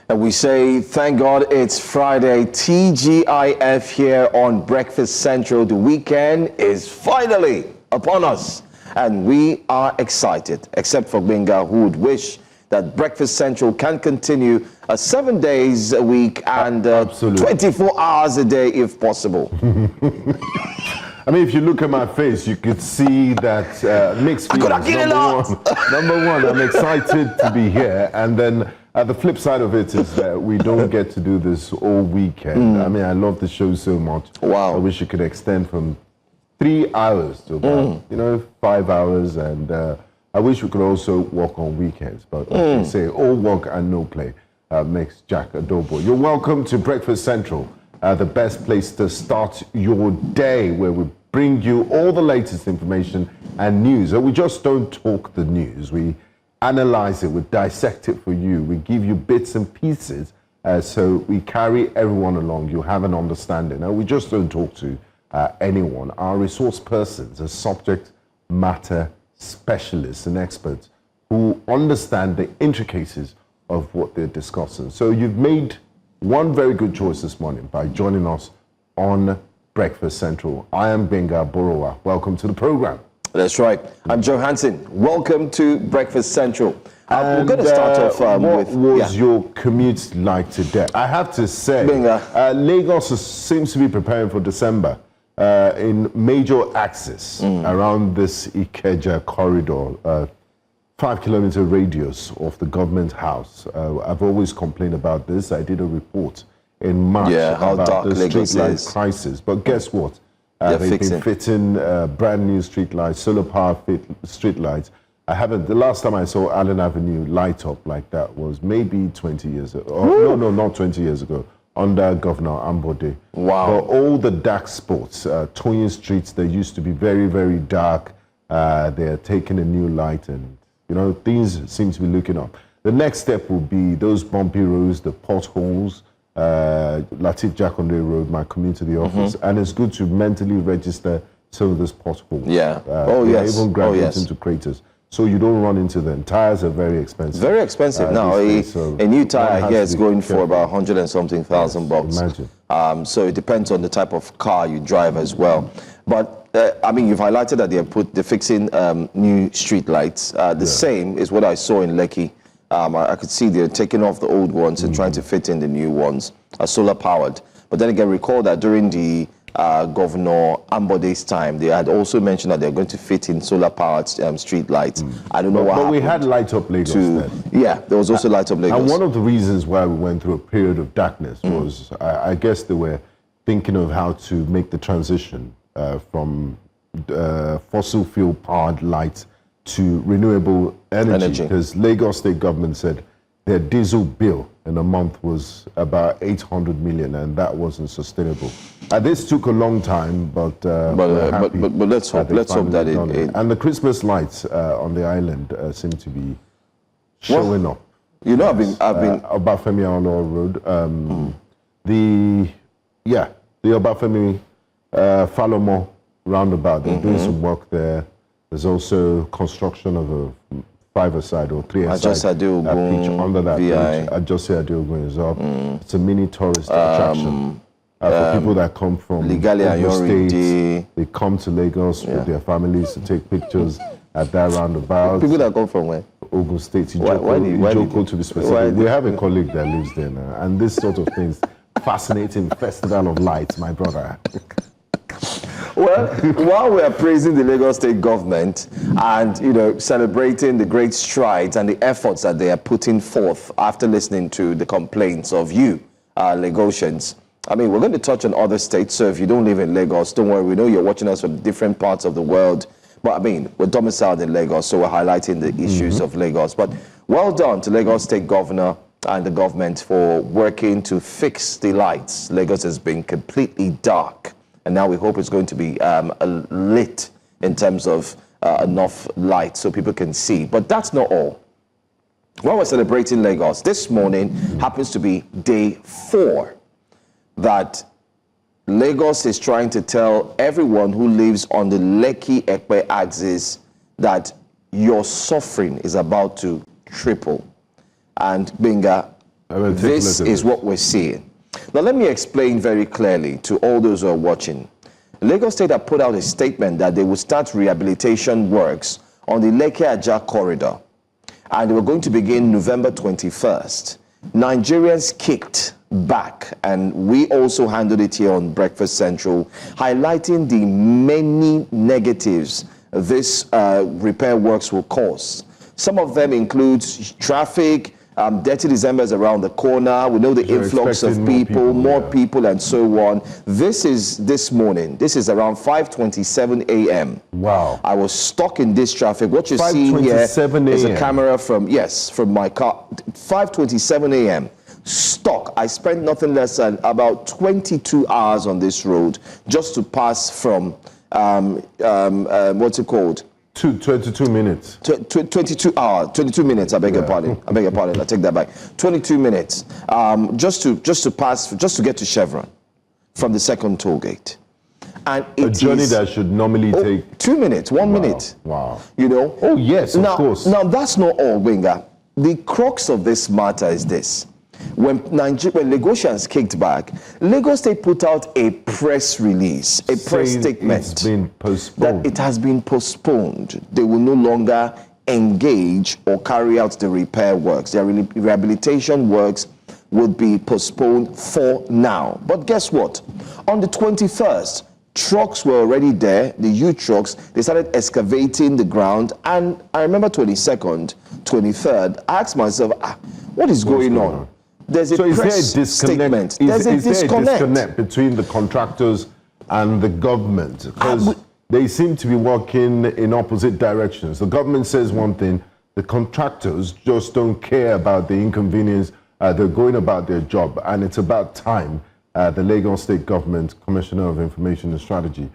And we say, thank God it's Friday. TGIF here on Breakfast Central. The weekend is finally upon us. And we are excited, except for Benga, who would wish that Breakfast Central can continue 7 days a week and 24 hours a day if possible. I mean, if you look at my face, you could see that mixed feelings. Number one, I'm excited to be here. And then the flip side of it is that we don't get to do this all weekend. I mean, I love the show so much. Wow. I wish it could extend from 3 hours to about, 5 hours. And I wish we could also work on weekends. But like they say, all work and no play makes Jack a dull boy. You're welcome to Breakfast Central. The best place to start your day, where we bring you all the latest information and news. And we just don't talk the news. We analyze it, we dissect it for you. We give you bits and pieces so we carry everyone along. You have an understanding. And we just don't talk to anyone. Our resource persons are subject matter specialists and experts who understand the intricacies of what they're discussing. So you've made one very good choice this morning by joining us on Breakfast Central. I am Benga Borowa. Welcome to the program. That's right. I'm Joe Hansen. Welcome to Breakfast Central. We're going to start off what was your commute like today? I have to say, Lagos seems to be preparing for December in major axis around this Ikeja corridor. 5-kilometer radius of the government house. I've always complained about this. I did a report in March about the street light crisis. But guess what? They've been fitting brand new street lights, solar power street lights. The last time I saw Allen Avenue light up like that was maybe 20 years ago. No, not 20 years ago, under Governor Ambode. Wow. But all the dark spots, Toyin streets, they used to be very, very dark. They're taking a new light, and things seem to be looking up. The next step will be those bumpy roads, the potholes, Latif Jakonde Road, my commute to the office. And it's good to mentally register some of those potholes. Yeah. Even graduate into craters. So you don't run into them. Tires are very expensive. Very expensive. Now, a new tire here is going for about 100 and something thousand bucks. Imagine. So it depends on the type of car you drive as well. But I mean, you've highlighted that they're fixing new street lights. The same is what I saw in Lekki. I could see they're taking off the old ones and trying to fit in the new ones, solar powered. But then again, recall that during the Governor Ambode's time, they had also mentioned that they're going to fit in solar powered street lights. I don't know what happened. But we had Light Up Lagos then. Yeah, there was also Light Up Lagos. And one of the reasons why we went through a period of darkness was, I guess they were thinking of how to make the transition from fossil fuel powered lights to renewable energy, because Lagos State government said their diesel bill in a month was about 800 million, and that wasn't sustainable. This took a long time, but let's hope that it. And the Christmas lights on the island seem to be showing up. I've been Obafemi Awolowo Road. The Obafemi Falomo roundabout. They're doing some work there. There's also construction of a 5-a-side or 3-a-side beach under that bridge. Ajose Adeogun is up. It's a mini tourist attraction for people that come from Ogun State. They come to Lagos with their families to take pictures at that roundabout. People that come from where? Ogun State. Ijoko to be specific. We have a colleague that lives there now, and this sort of things. Fascinating festival of lights, my brother. Well, while we are praising the Lagos State government and, celebrating the great strides and the efforts that they are putting forth after listening to the complaints of you, Lagosians, I mean, we're going to touch on other states. So if you don't live in Lagos, don't worry. We know you're watching us from different parts of the world. But I mean, we're domiciled in Lagos, so we're highlighting the issues of Lagos. But well done to Lagos State governor and the government for working to fix the lights. Lagos has been completely dark. And now we hope it's going to be lit in terms of enough light so people can see. But that's not all. While we're celebrating Lagos, this morning happens to be day 4 that Lagos is trying to tell everyone who lives on the Lekki-Ekpe axis that your suffering is about to triple. And Benga, This is what we're seeing. Now, let me explain very clearly to all those who are watching. Lagos State have put out a statement that they will start rehabilitation works on the Lekki-Ajah corridor, and they were going to begin November 21st. Nigerians kicked back, and we also handled it here on Breakfast Central, highlighting the many negatives this repair works will cause. Some of them include traffic, dirty Decembers around the corner. We know the influx of more people, and so on. This is this morning. This is around 5:27 a.m. Wow. I was stuck in this traffic. What you see here is a camera from my car. 5:27 a.m. Stuck. I spent nothing less than about 22 hours on this road just to pass from what's it called? 22 minutes. 22 hours, 22 minutes. I beg your pardon. I beg your pardon. I take that back. 22 minutes. Just to pass, just to get to Chevron from the second toll gate. And a journey that should normally take 2 minutes, 1 minute. Wow. You know? Oh yes, of course. Now that's not all, Winger. The crux of this matter is this. When Lagosians kicked back, Lagos State put out a press release, a press statement. It's been postponed. That it has been postponed. They will no longer engage or carry out the repair works. Their rehabilitation works would be postponed for now. But guess what? On the 21st, trucks were already there, the youth trucks. They started excavating the ground. And I remember 22nd, 23rd, I asked myself, what is going on? There's a press statement. There's a disconnect between the contractors and the government, because they seem to be working in opposite directions. The government says one thing, the contractors just don't care about the inconvenience. They're going about their job, and it's about time the Lagos State Government Commissioner of Information and Strategy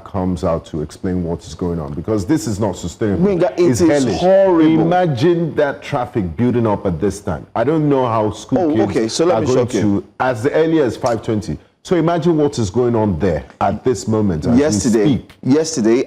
comes out to explain what is going on, because this is not sustainable. It is horrible. Imagine that traffic building up at this time. I don't know how school kids are going to, as early as 5:20. So imagine what is going on there at this moment. Yesterday,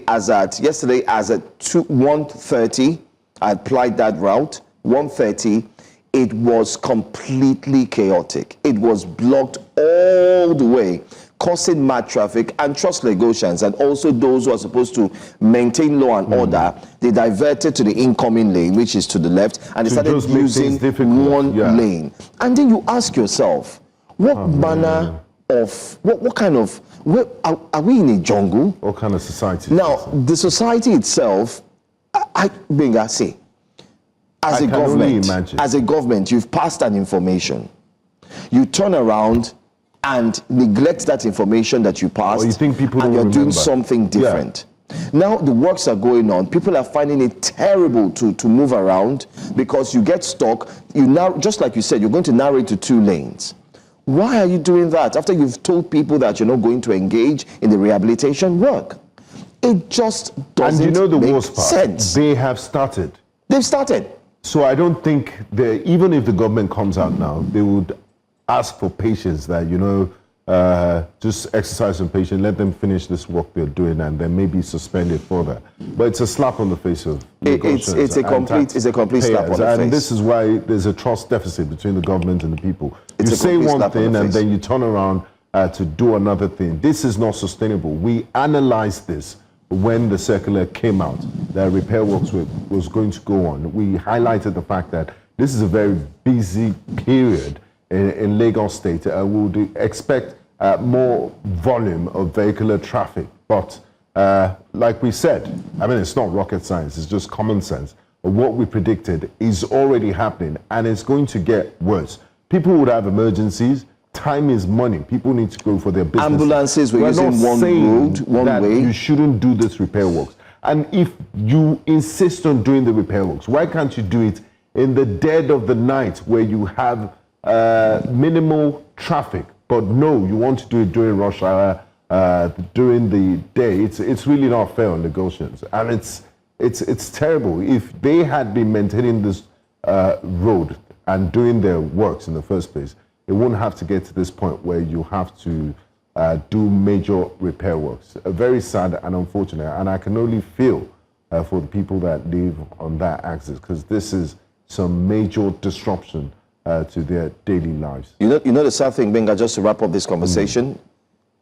as at 1:30, I applied that route. 1:30, it was completely chaotic. It was blocked all the way, causing mad traffic. And trust Lagosians and also those who are supposed to maintain law and order, they diverted to the incoming lane, which is to the left, and they started using one lane. And then you ask yourself, what manner of, what kind of, are we in a jungle? What kind of society? Now, the society itself, as a government, you've passed an information. You turn around and neglect that information that you passed, you think people and you're doing something different. Now the works are going on. People are finding it terrible to move around because you get stuck. You now, just like you said, you're going to narrow it to 2 lanes. Why are you doing that after you've told people that you're not going to engage in the rehabilitation work? It just doesn't make sense. They have started. They've started. So I don't think even if the government comes out now, they would ask for patience, that, just exercise some patience, let them finish this work they're doing, and then maybe suspend it further. But it's a slap on the face of it's a complete slap on the face. And this is why there's a trust deficit between the government and the people. You say one thing and then you turn around to do another thing. This is not sustainable. We analyzed this when the circular came out that repair works was going to go on. We highlighted the fact that this is a very busy period in Lagos State. We would expect more volume of vehicular traffic. But like we said, it's not rocket science, it's just common sense. What we predicted is already happening, and it's going to get worse. People would have emergencies. Time is money. People need to go for their business. Ambulances were using one road, one way. You shouldn't do this repair works. And if you insist on doing the repair works, why can't you do it in the dead of the night where you have minimal traffic? But no, you want to do it during rush hour, during the day. It's really not fair on Lagosians, and it's terrible. If they had been maintaining this road and doing their works in the first place, it wouldn't have to get to this point where you have to do major repair works. Very sad and unfortunate, and I can only feel for the people that live on that axis, because this is some major disruption to their daily lives. You know the sad thing, Benga, just to wrap up this conversation,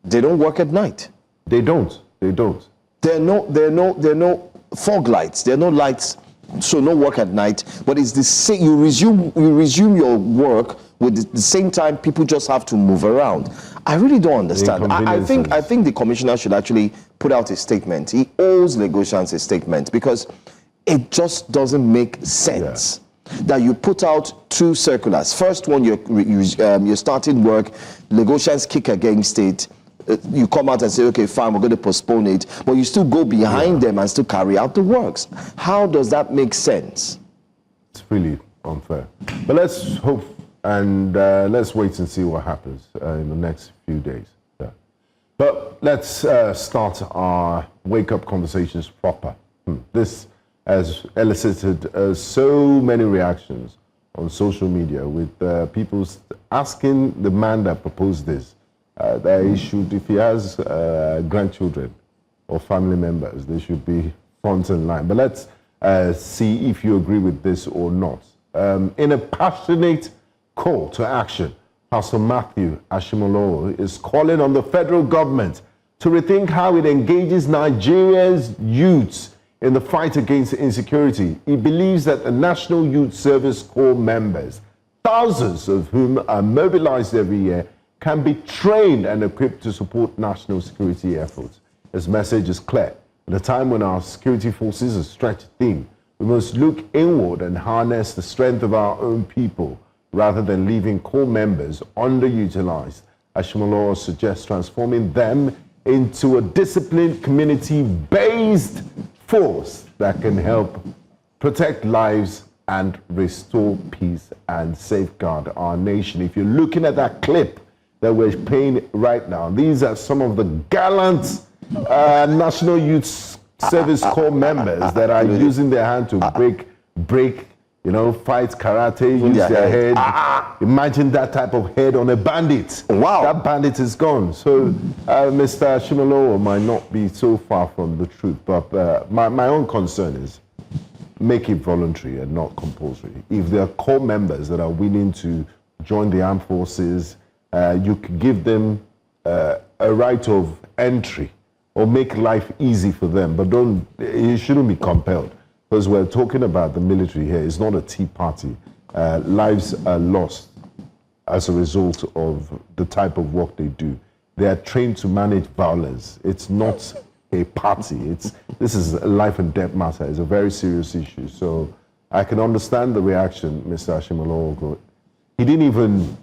they don't work at night. They don't. There are no fog lights. There are no lights, so no work at night. But it's the same. You resume your work with the same time. People just have to move around. I really don't understand. I think the commissioner should actually put out a statement. He owes Lagosians a statement, because it just doesn't make sense that you put out two circulars. First one, you're starting work. Lagosians kick against it. You come out and say, okay, fine, we're going to postpone it, but you still go behind them and still carry out the works. How does that make sense? It's really unfair. But let's hope and let's wait and see what happens in the next few days. Yeah. But let's start our wake-up conversations proper. This has elicited so many reactions on social media, with people asking the man that proposed this that he should, if he has grandchildren or family members, they should be front in line. But let's see if you agree with this or not. In a passionate call to action, Pastor Matthew Ashimolowo is calling on the federal government to rethink how it engages Nigeria's youths in the fight against insecurity. He believes that the National Youth Service Corps members, thousands of whom are mobilized every year, can be trained and equipped to support national security efforts. His message is clear. At a time when our security forces are stretched thin, we must look inward and harness the strength of our own people rather than leaving core members underutilized. Ashimolowo suggests transforming them into a disciplined, community-based force that can help protect lives and restore peace and safeguard our nation. If you're looking at that clip that we're playing right now, these are some of the gallant National Youth Service Corps members that are using their hand to break, fight karate, use their head. Imagine that type of head on a bandit. Wow. That bandit is gone. So Mr. Ashimolowo might not be so far from the truth, but my own concern is make it voluntary and not compulsory. If there are core members that are willing to join the armed forces, you could give them a right of entry or make life easy for them, but you shouldn't be compelled, because we're talking about the military here. It's not a tea party. Lives are lost as a result of the type of work they do. They are trained to manage violence. It's not a party. This is a life and death matter. It's a very serious issue. So I can understand the reaction, Mr. Ashimolowo. He didn't even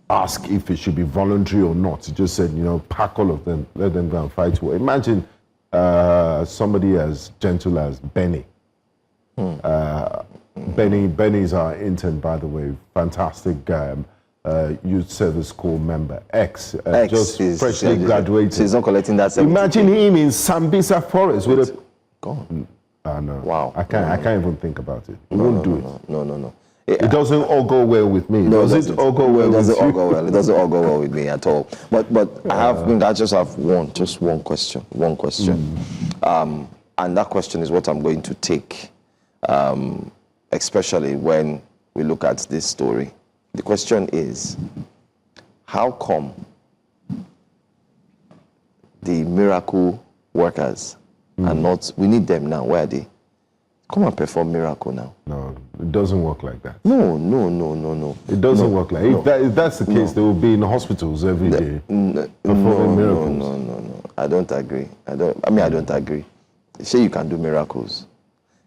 ask if it should be voluntary or not. He just said, pack all of them, let them go and fight war. Imagine somebody as gentle as Benny. Benny is our intern, by the way, fantastic Youth Service Corps member, just freshly graduated. So he's not collecting that. Imagine him in Sambisa Forest with a... Gone. No. Wow. I can't even think about it. He won't do it. No. It doesn't all go well with me. No, Does it all go well with you? It doesn't all go well with me at all. But I just have one question. And that question is what I'm going to take, especially when we look at this story. The question is, how come the miracle workers are not, we need them now, where are they? Come and perform miracle now. No, it doesn't work like that. No. It doesn't work like that. If that's the case, they will be in hospitals every day performing miracles. No. I don't agree. I don't agree. Say you can do miracles.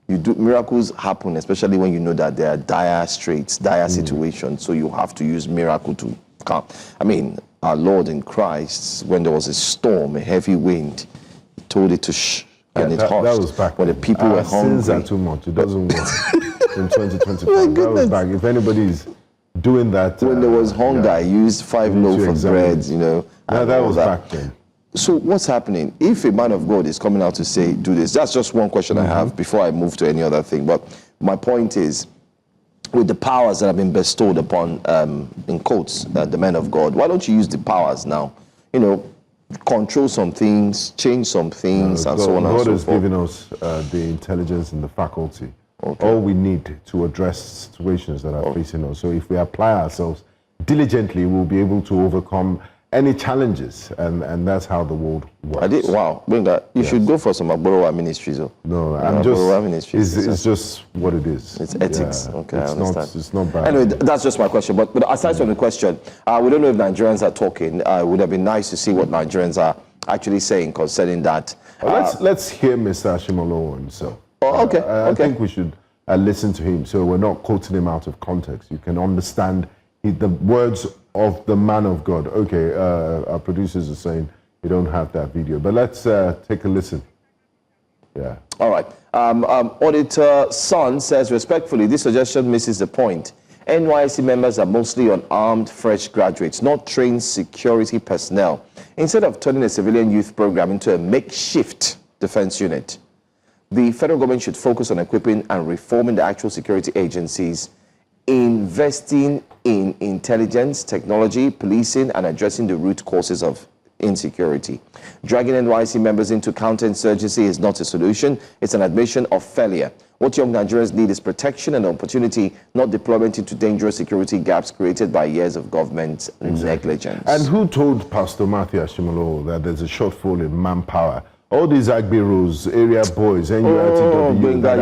Miracles happen, especially when you know that there are dire straits, dire situations, so you have to use miracle to come. Our Lord in Christ, when there was a storm, a heavy wind, he told it to shh. And it hushed. That was back when the people were hungry. Sins are too much. It doesn't work in 2025. That was back. If anybody's doing that... When there was hunger, I used 5 loaves of bread, that was back then. So what's happening? If a man of God is coming out to say, do this, that's just one question I have before I move to any other thing. But my point is, with the powers that have been bestowed upon, in quotes, the men of God, why don't you use the powers now? Control some things, change some things, and so on and so forth. God has given us the intelligence and the faculty all we need to address situations that are facing us. So if we apply ourselves diligently, we'll be able to overcome any challenges, and that's how the world works. Wow, Benga, you should go for some Agborowa ministries. No, I'm just, it's just what it is. It's ethics. Yeah, okay, I understand. It's not bad. Anyway, that's just my question. But aside from the question, we don't know if Nigerians are talking. It would have been nice to see what Nigerians are actually saying concerning that. Let's hear Mr. Ashimolo himself. Okay. I think we should listen to him, so we're not quoting him out of context. You can understand the words of the man of God. Okay, our producers are saying you don't have that video, but let's take a listen. Yeah. All right. Auditor Son says, respectfully, this suggestion misses the point. NYSC members are mostly unarmed, fresh graduates, not trained security personnel. Instead of turning a civilian youth program into a makeshift defense unit, the federal government should focus on equipping and reforming the actual security agencies, investing in intelligence, technology, policing, and addressing the root causes of insecurity. Dragging NYSC members into counterinsurgency is not a solution. It's an admission of failure. What young Nigerians need is protection and opportunity, not deployment into dangerous security gaps created by years of government negligence. And who told Pastor Matthew Ashimolo that there's a shortfall in manpower? All these Agbiros, area boys, NURTW that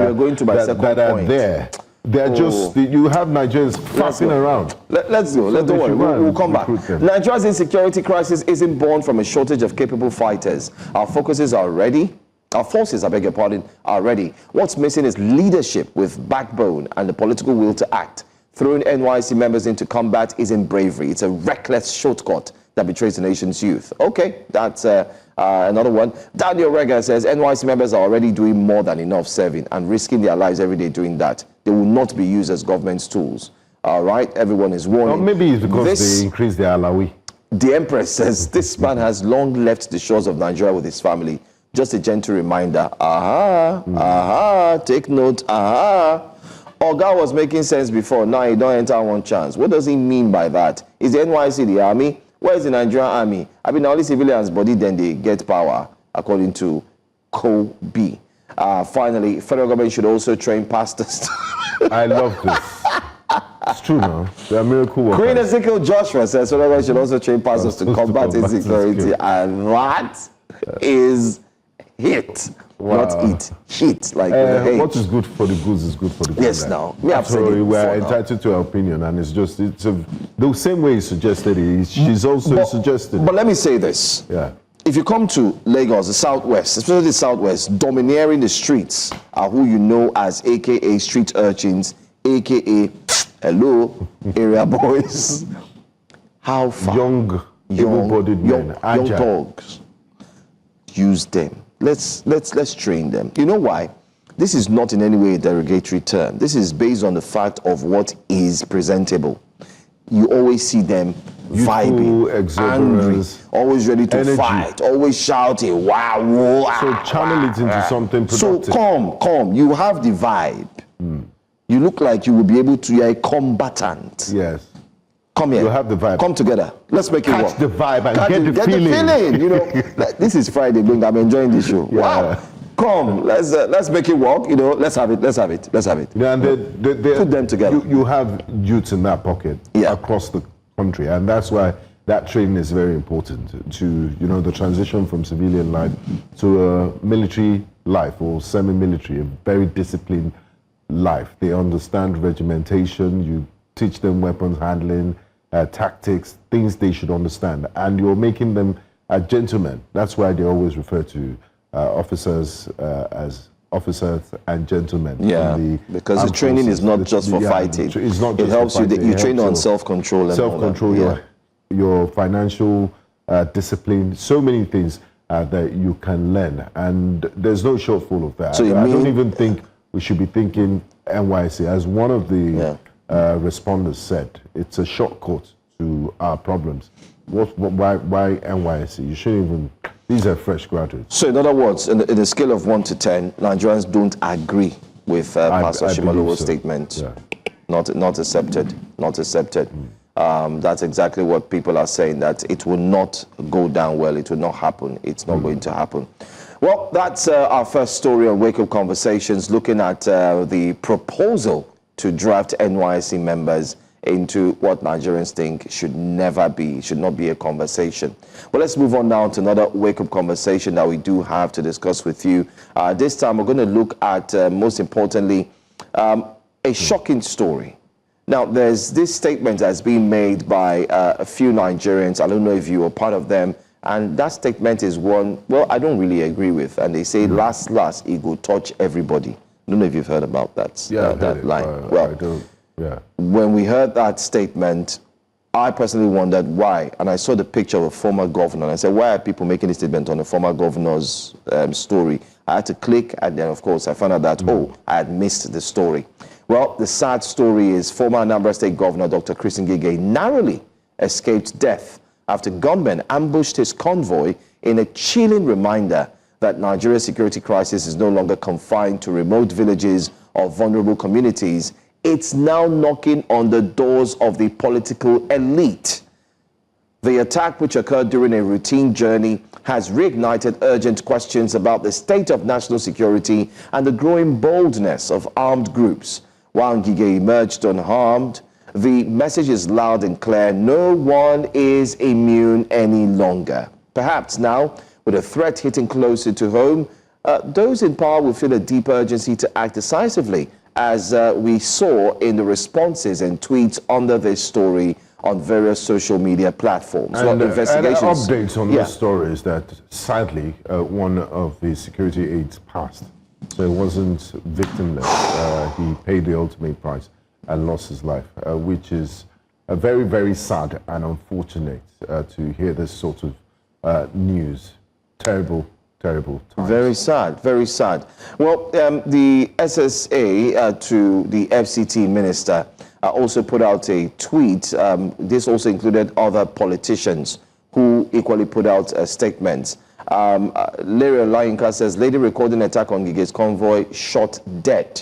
are there. They're just, you have Nigerians faffing around. Let's go. Don't worry. We'll come back. Nigeria's insecurity crisis isn't born from a shortage of capable fighters. Our forces, I beg your pardon, are ready. What's missing is leadership with backbone and the political will to act. Throwing NYSC members into combat isn't bravery. It's a reckless shortcut that betrays the nation's youth. Okay, that's another one. Daniel Rega says NYSC members are already doing more than enough serving and risking their lives every day doing that. They will not be used as government's tools. All right, everyone is warning. Well, maybe it's because they increase their alawi. The Empress says this man has long left the shores of Nigeria with his family. Just a gentle reminder. Take note. Oga was making sense before. Now he don't enter one chance. What does he mean by that? Is the NYSC the army? Where is the Nigerian army? I mean, only civilians body, then they get power, according to Kogi. Finally, federal government should also train pastors. I love this. It's true now. They are miracle workers. Queen Ezekiel Joshua says federal government should also train pastors to combat insecurity. And that is hit. Wow. Not eat. Hit. Like what is good for the goose is good for the goose. Yes, now. We have said it we're entitled to our opinion, and it's the same way he suggested it. She's also suggested. But let me say this. Yeah. If you come to Lagos, the Southwest, especially the Southwest, domineering the streets are who you know as AKA street urchins, AKA hello area boys. How far? Young able-bodied men, young dogs. Use them. Let's train them. You know why? This is not in any way a derogatory term. This is based on the fact of what is presentable. You always see them vibing, angry, always ready to fight, always shouting, wow, wow. So channel it into something productive. So come. You have the vibe. You look like you will be able to, you're a combatant. Yes. Come here. You have the vibe. Come together. Let's make it work. Catch the vibe and get the feeling. You know, this is Friday, I'm enjoying this show. Yeah. Wow. Come, let's make it work. You know, let's have it. Yeah, and put them together. You have youths in that pocket across the country, and that's why that training is very important to the transition from civilian life to a military life or semi-military, a very disciplined life. They understand regimentation. You teach them weapons handling, tactics, things they should understand, and you're making them gentlemen. That's why they always refer to officers as officers and gentlemen. Yeah, because the training is not just for fighting. It's not just it helps for fighting. You train on self-control and self-control, all that. your financial discipline, so many things that you can learn, and there's no shortfall of that. So I don't even think we should be thinking NYSC, as one of the responders said, it's a shortcut to our problems. Why NYSC? You shouldn't even. These are fresh graduates. So, in other words, in a scale of 1 to 10, Nigerians don't agree with Pastor Shimalowo's statement. Yeah. Not accepted. Not accepted. That's exactly what people are saying, that it will not go down well. It will not happen. It's not going to happen. Well, that's our first story on Wake Up Conversations, looking at the proposal to draft NYSC members into what Nigerians think should not be a conversation. Well, let's move on now to another Wake Up Conversation that we do have to discuss with you. This time, we're going to look at, most importantly, a shocking story. Now, there's this statement that's been made by a few Nigerians. I don't know if you were part of them. And that statement is one, well, I don't really agree with. And they say, last, it will touch everybody. I don't know if you've heard about that, that line. I do, yeah. When we heard that statement, I personally wondered why. And I saw the picture of a former governor. And I said, why are people making this statement on a former governor's story? I had to click, and then, of course, I found out that, I had missed the story. Well, the sad story is former Anambra State Governor Dr. Chris Ngige narrowly escaped death after gunmen ambushed his convoy in a chilling reminder that Nigeria's security crisis is no longer confined to remote villages or vulnerable communities. It's now knocking on the doors of the political elite. The attack, which occurred during a routine journey, has reignited urgent questions about the state of national security and the growing boldness of armed groups. While Ngige emerged unharmed, the message is loud and clear: no one is immune any longer. Perhaps now, with a threat hitting closer to home, those in power will feel a deep urgency to act decisively, as we saw in the responses and tweets under this story on various social media platforms. And, investigations. and updates on this story is that, sadly, one of the security aides passed. So it wasn't victimless. He paid the ultimate price and lost his life, which is very, very sad and unfortunate to hear this sort of news. Terrible, terrible times. Very sad, very sad. Well, the SSA to the FCT minister also put out a tweet. This also included other politicians who equally put out statements. Larry Olayinka says, lady recording attack on Ngige's convoy shot dead.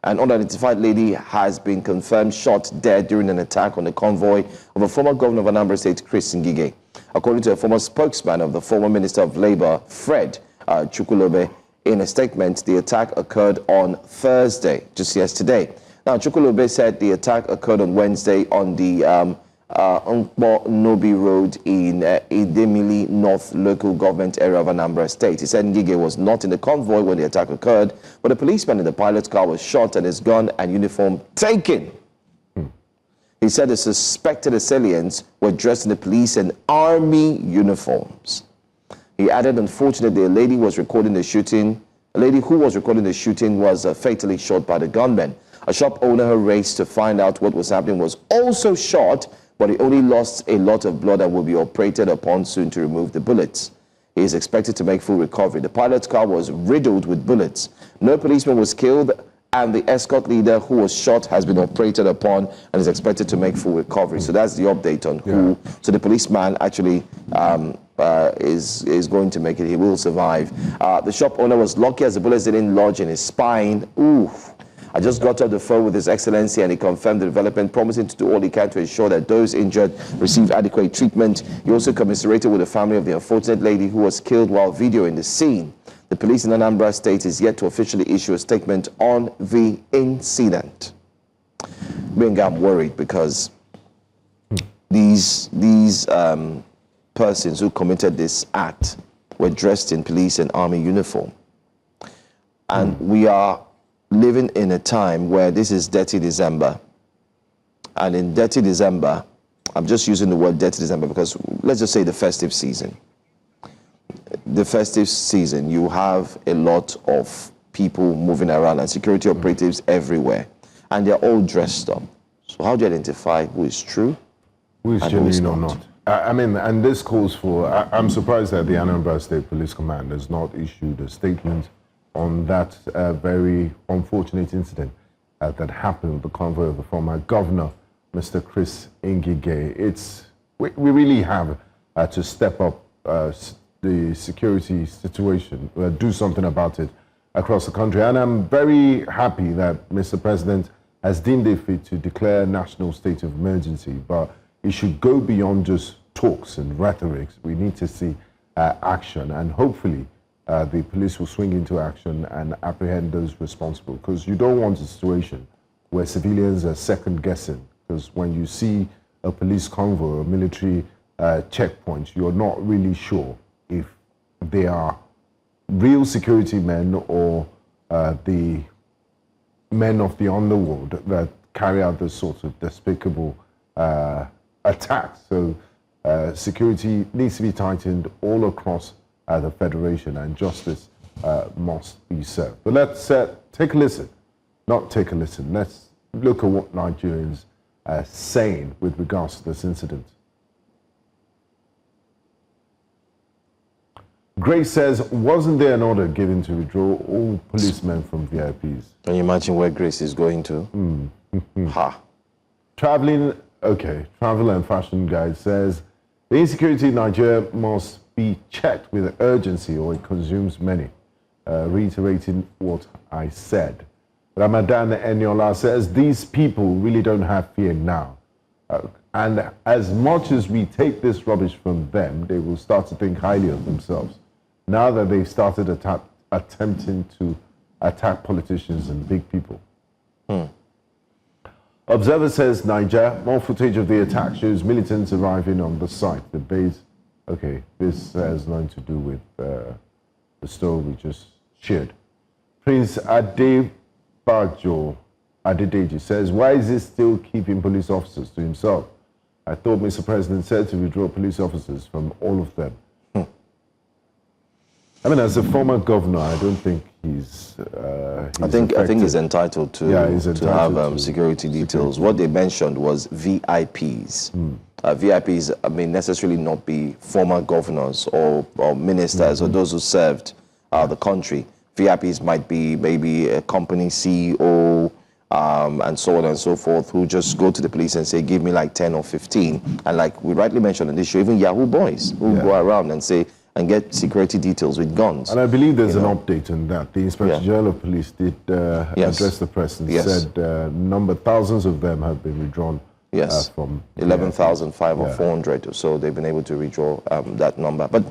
An unidentified lady has been confirmed shot dead during an attack on the convoy of a former governor of Anambra State, Chris Ngige. According to a former spokesman of the former Minister of Labour, Fred Chukwulobe, in a statement, the attack occurred on Thursday, just yesterday. Now, Chukwulobe said the attack occurred on Wednesday on the Nkpo Nobi Road in Idemili North local government area of Anambra State. He said Ngige was not in the convoy when the attack occurred, but a policeman in the pilot's car was shot and his gun and uniform taken. He said the suspected assailants were dressed in the police and army uniforms. He added, unfortunately, a lady who was recording the shooting was fatally shot by the gunmen. A shop owner who raced to find out what was happening was also shot, but he only lost a lot of blood and will be operated upon soon to remove the bullets. He is expected to make full recovery. The pilot's car was riddled with bullets. No policeman was killed, and the escort leader who was shot has been operated upon and is expected to make full recovery. So that's the update on who. So the policeman actually is going to make it. He will survive. The shop owner was lucky as the bullets didn't lodge in his spine. Oof. I just got off the phone with His Excellency and he confirmed the development, promising to do all he can to ensure that those injured receive adequate treatment. He also commiserated with the family of the unfortunate lady who was killed while videoing the scene. The police in Anambra State is yet to officially issue a statement on the incident. I'm worried because these persons who committed this act were dressed in police and army uniform. And we are living in a time where this is Dirty December. And in Dirty December, I'm just using the word Dirty December because let's just say the festive season. The festive season, you have a lot of people moving around and security operatives everywhere. And they're all dressed up. So how do you identify who is true? Who is genuine or not? I mean, and this calls for, I'm surprised that the Anambra State Police Command has not issued a statement on that very unfortunate incident that happened with the convoy of the former governor, Mr. Chris Ngige. We really have to step up the security situation, do something about it across the country. And I'm very happy that Mr. President has deemed it fit to declare national state of emergency, but it should go beyond just talks and rhetorics. We need to see action, and hopefully the police will swing into action and apprehend those responsible. Because you don't want a situation where civilians are second-guessing. Because when you see a police convoy or a military checkpoint, you're not really sure if they are real security men or the men of the underworld that carry out those sorts of despicable attacks. So security needs to be tightened all across the Federation, and justice must be served. But let's take a listen. Not take a listen. Let's look at what Nigerians are saying with regards to this incident. Grace says, wasn't there an order given to withdraw all policemen from VIPs? Can you imagine where Grace is going to? Ha. Travel and Fashion Guide says, the insecurity in Nigeria must be checked with urgency or it consumes many. Reiterating what I said. Ramadan Eniola says, these people really don't have fear now. And as much as we take this rubbish from them, they will start to think highly of themselves. Now that they've started attempting to attack politicians and big people. Observer says, Niger, more footage of the attack shows militants arriving on the site. The base, okay, this has nothing to do with the story we just shared. Prince Adebajo Adedeji says, why is he still keeping police officers to himself? I thought Mr. President said to withdraw police officers from all of them. I mean, as a former governor, I don't think he's I think he's entitled to, have security details. What they mentioned was VIPs. VIPs may necessarily not be former governors or ministers or those who served the country. VIPs might be maybe a company CEO and so on and so forth, who just go to the police and say, give me like 10 or 15. And like we rightly mentioned in this show, even Yahoo boys who go around and say, and get security details with guns. And I believe there's an update on that. The Inspector General of Police did address the press and said thousands of them have been withdrawn from 11,500 or 400 or so. They've been able to withdraw that number. But,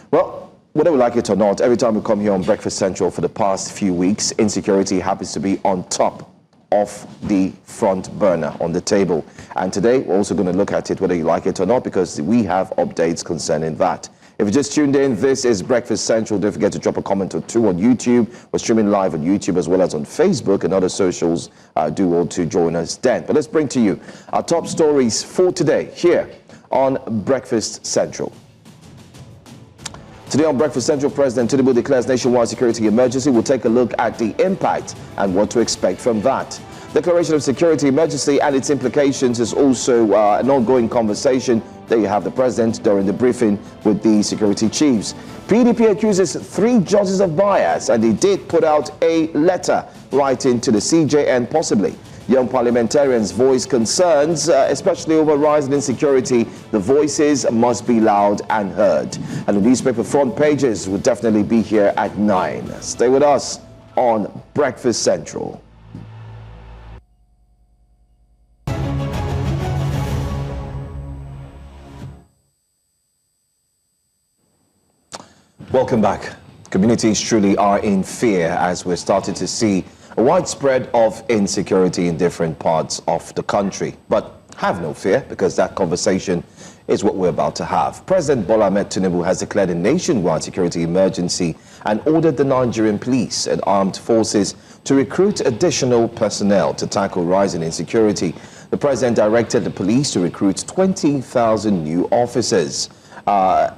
well, whether we like it or not, every time we come here on Breakfast Central for the past few weeks, insecurity happens to be on top of the front burner on the table. And today, we're also going to look at it whether you like it or not, because we have updates concerning that. If you just tuned in, this is Breakfast Central. Don't forget to drop a comment or two on YouTube. We're streaming live on YouTube as well as on Facebook and other socials. Do want to join us then. But let's bring to you our top stories for today here on Breakfast Central. Today on Breakfast Central, President Tinubu declares nationwide security emergency. We'll take a look at the impact and what to expect from that. Declaration of security emergency and its implications is also an ongoing conversation. There you have the president during the briefing with the security chiefs. PDP accuses 3 judges of bias, and they did put out a letter writing to the CJ and possibly young parliamentarians voice concerns, especially over rising insecurity. The voices must be loud and heard. And the newspaper front pages will definitely be here at 9. Stay with us on Breakfast Central. Welcome back. Communities truly are in fear as we're starting to see a widespread of insecurity in different parts of the country. But have no fear, because that conversation is what we're about to have. President Bola Tinubu has declared a nationwide security emergency and ordered the Nigerian police and armed forces to recruit additional personnel to tackle rising insecurity. The president directed the police to recruit 20,000 new officers,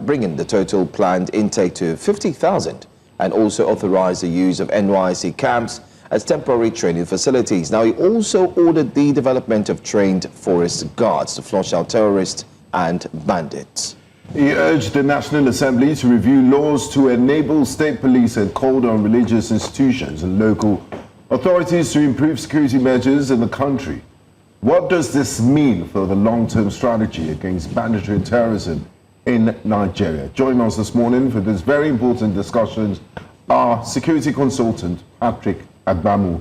bringing the total planned intake to 50,000, and also authorized the use of NYSC camps as temporary training facilities. Now, he also ordered the development of trained forest guards to flush out terrorists and bandits. He urged the National Assembly to review laws to enable state police and called on religious institutions and local authorities to improve security measures in the country. What does this mean for the long-term strategy against banditry and terrorism in Nigeria? Joining us this morning for this very important discussion are security consultant Patrick Agbamu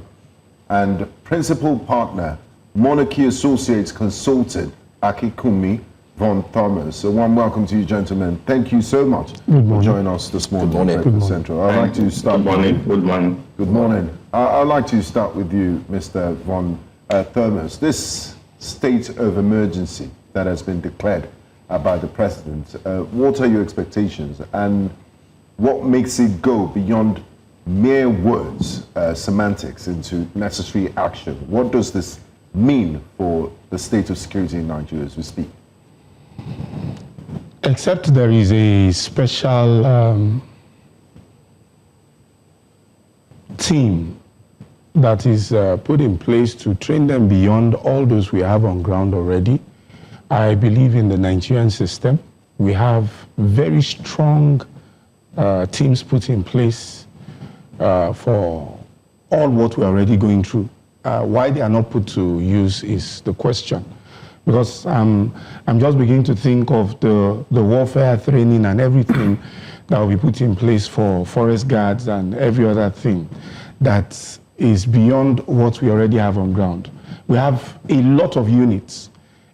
and principal partner Monarchy Associates consultant Akikumi Von Thomas. So one welcome to you, gentlemen. Thank you so much for joining us this morning. Good morning. Central. I'd like to start. Good morning. Good morning. Good morning. I'd like to start with you, Mr. Von Thomas. This state of emergency that has been declared by the president, what are your expectations and what makes it go beyond mere words, semantics, into necessary action? What does this mean for the state of security in Nigeria as we speak? Except there is a special team that is put in place to train them beyond all those we have on ground already. I believe in the Nigerian system. We have very strong teams put in place for all what we're already going through. Why they are not put to use is the question. Because I'm just beginning to think of the warfare training and everything that will be put in place for forest guards and every other thing that is beyond what we already have on ground. We have a lot of units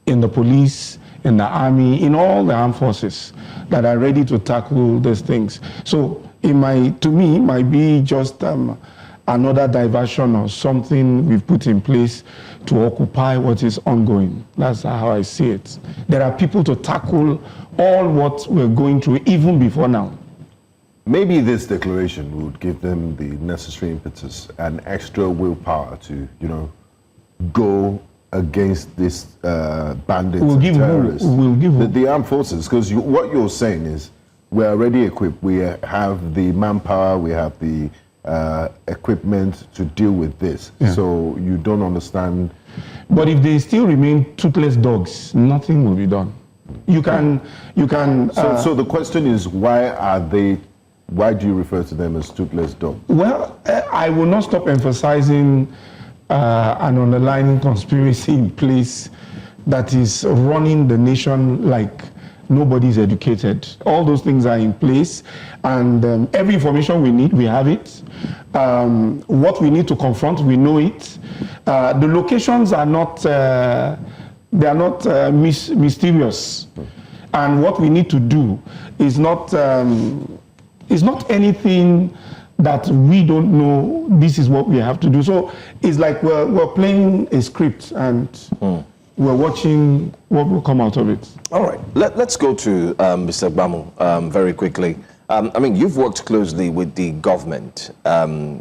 in the police, in the army, in all the armed forces that are ready to tackle these things. So to me, might be just another diversion or something we've put in place to occupy what is ongoing. That's how I see it. There are people to tackle all what we're going through even before now. Maybe this declaration would give them the necessary impetus and extra willpower to, go against this bandits and terrorists. The armed forces, because what you're saying is we're already equipped. We have the manpower, we have the equipment to deal with this. Yeah. So you don't understand. But if they still remain toothless dogs, nothing will be done. You can. So the question is, why do you refer to them as toothless dogs? Well, I will not stop emphasizing an underlying conspiracy in place that is running the nation like nobody's educated. All those things are in place, and every information we need, we have it. What we need to confront, we know it. The locations are not, they are not mysterious. And what we need to do is not anything that we don't know. This is what we have to do. So it's like we're playing a script and we're watching what will come out of it. All right, let's go to Mr. Gbamu very quickly. You've worked closely with the government.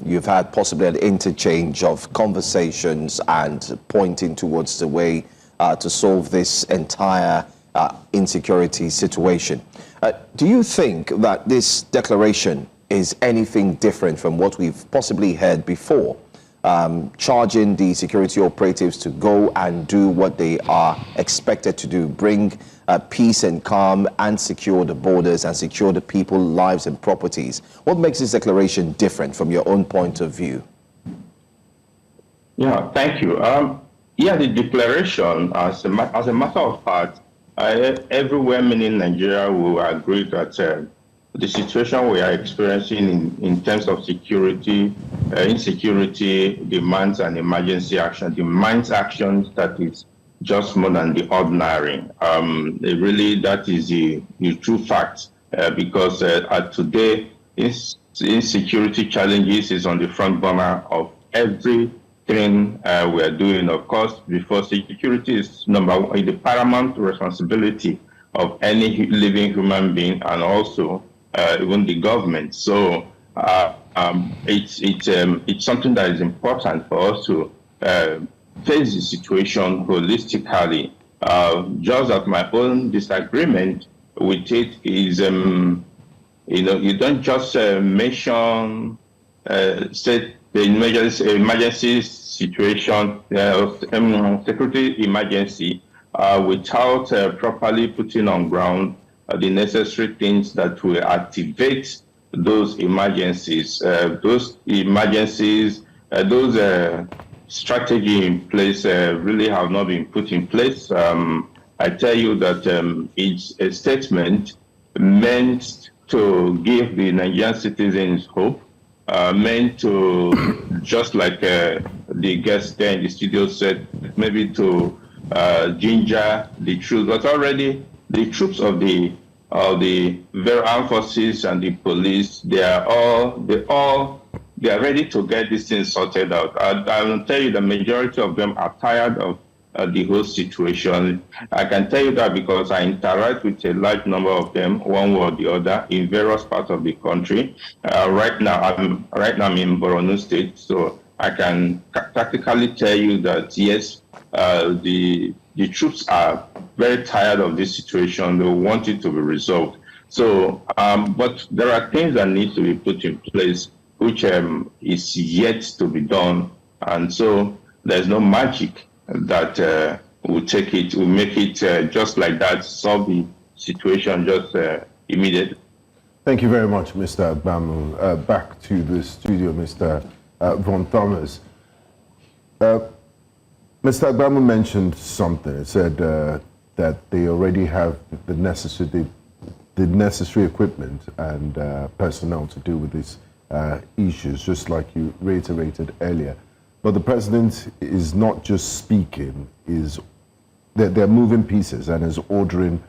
You've had possibly an interchange of conversations and pointing towards the way to solve this entire insecurity situation. Do you think that this declaration is anything different from what we've possibly heard before? Charging the security operatives to go and do what they are expected to do, bring peace and calm and secure the borders and secure the people's lives and properties. What makes this declaration different from your own point of view? Yeah, thank you. The declaration, as a matter of fact, everywhere in Nigeria will agree that the situation we are experiencing in terms of security, insecurity, demands an emergency action, demands actions that is just more than the ordinary. Really, that is the true fact, because today, insecurity challenges is on the front burner of everything we are doing. Of course, before security is number one, the paramount responsibility of any living human being, and also even the government. So it's something that is important for us to face the situation holistically. Just that my own disagreement with it is, you don't just mention state the emergency situation, security emergency, without properly putting on ground the necessary things that will activate those emergencies. Those strategy in place really have not been put in place. I tell you that it's a statement meant to give the Nigerian citizens hope, meant to, just like the guest there in the studio said, maybe to ginger the truth. But already the troops of the very armed forces and the police, they are ready to get this thing sorted out. I will tell you the majority of them are tired of the whole situation. I can tell you that because I interact with a large number of them, one way or the other, in various parts of the country. Right now I'm in Borno State, so I can practically tell you that yes, the troops are very tired of this situation. They want it to be resolved. So, but there are things that need to be put in place, which is yet to be done. And so there's no magic that will make it just like that, solve the situation just immediately. Thank you very much, Mr. Agbamu. Back to the studio, Mr. Von Thomas. Mr. Agbamu mentioned something. He said that they already have the necessary equipment and personnel to deal with these issues, just like you reiterated earlier. But the president is not just speaking; they're moving pieces and is ordering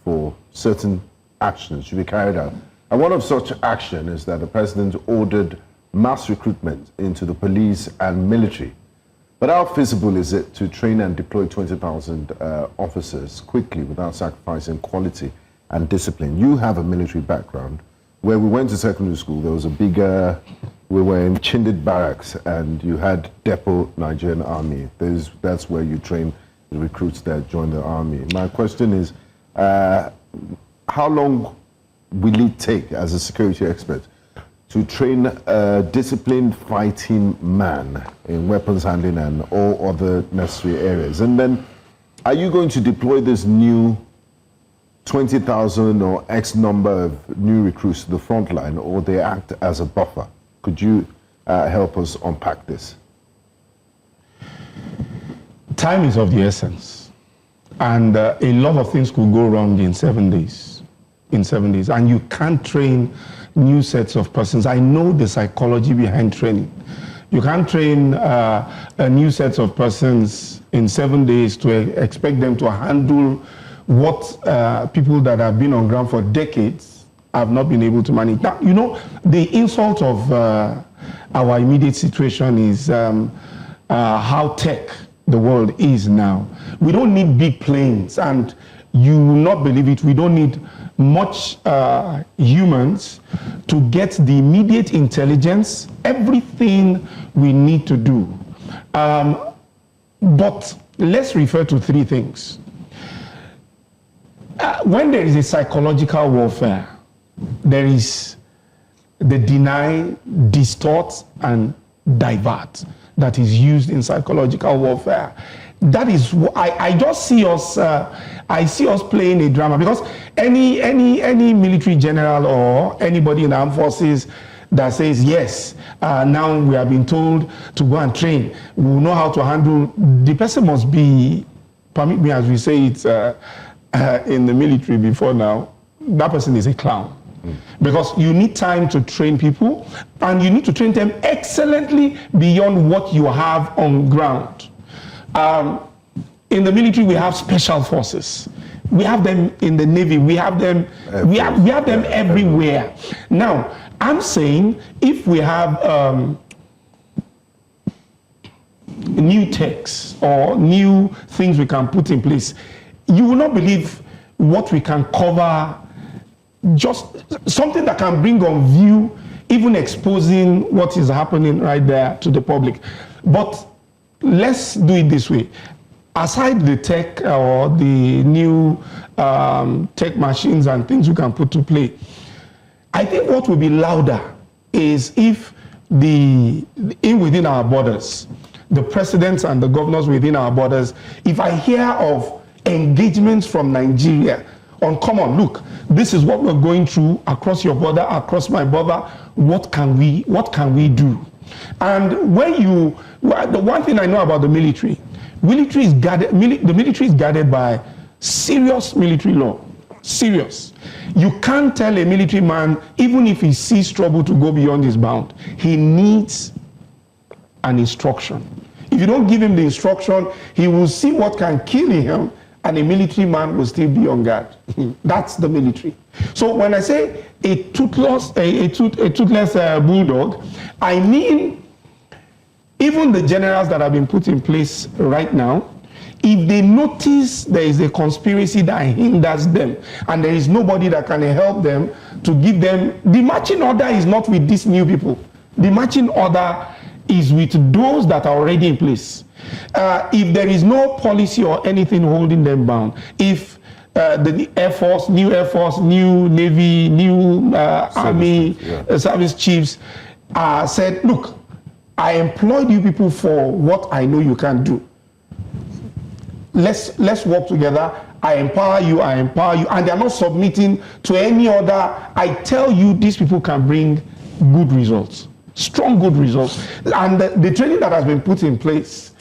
for certain actions to be carried out. And one of such action is that the president ordered mass recruitment into the police and military. But how feasible is it to train and deploy 20,000 officers quickly without sacrificing quality and discipline? You have a military background. Where we went to secondary school, there was a bigger, we were in Chindit barracks, and you had Depot Nigerian Army. That's where you train the recruits that join the army. My question is, how long will it take, as a security expert, to train a disciplined fighting man in weapons handling and all other necessary areas? And then, are you going to deploy this new 20,000 or X number of new recruits to the front line, or they act as a buffer? Could you help us unpack this? Time is of the essence. And a lot of things could go wrong in 7 days. And you can't train new sets of persons. I know the psychology behind training. You can't train a new set of persons in 7 days to expect them to handle what people that have been on ground for decades have not been able to manage. Now, you know, the insult of our immediate situation is how tech the world is now. We don't need big planes, and you will not believe it, we don't need much humans to get the immediate intelligence, everything we need to do. But let's refer to three things. When there is a psychological warfare, there is the deny, distort, and divert that is used in psychological warfare. That is, I just see us, I see us playing a drama, because any military general or anybody in the armed forces that says, yes, now we have been told to go and train, we will know how to handle, the person must be, permit me as we say it in the military before now, that person is a clown. Because you need time to train people, and you need to train them excellently beyond what you have on ground. In the military, we have special forces. We have them in the Navy. We have them. We have them everywhere. Now, I'm saying if we have new techs or new things we can put in place, you will not believe what we can cover. Just something that can bring on view, even exposing what is happening right there to the public. But let's do it this way. Aside the tech or the new tech machines and things we can put to play, I think what will be louder is if within our borders, the presidents and the governors within our borders, if I hear of engagements from Nigeria on, come on, look, this is what we're going through across your border, across my border, what can we do? And the one thing I know about the military is guarded, the military is guarded by serious military law, serious. You can't tell a military man, even if he sees trouble, to go beyond his bound. He needs an instruction. If you don't give him the instruction, he will see what can kill him and a military man will still be on guard. That's the military. So when I say a toothless bulldog, I mean even the generals that have been put in place right now, if they notice there is a conspiracy that hinders them and there is nobody that can help them to give them, the marching order is not with these new people. The marching order is with those that are already in place. If there is no policy or anything holding them bound, if the Air Force, new Navy, new Army, service chiefs said, look, I employed you people for what I know you can do. Let's work together. I empower you, and they're not submitting to any other. I tell you, these people can bring good results, strong good results. And the training that has been put in place,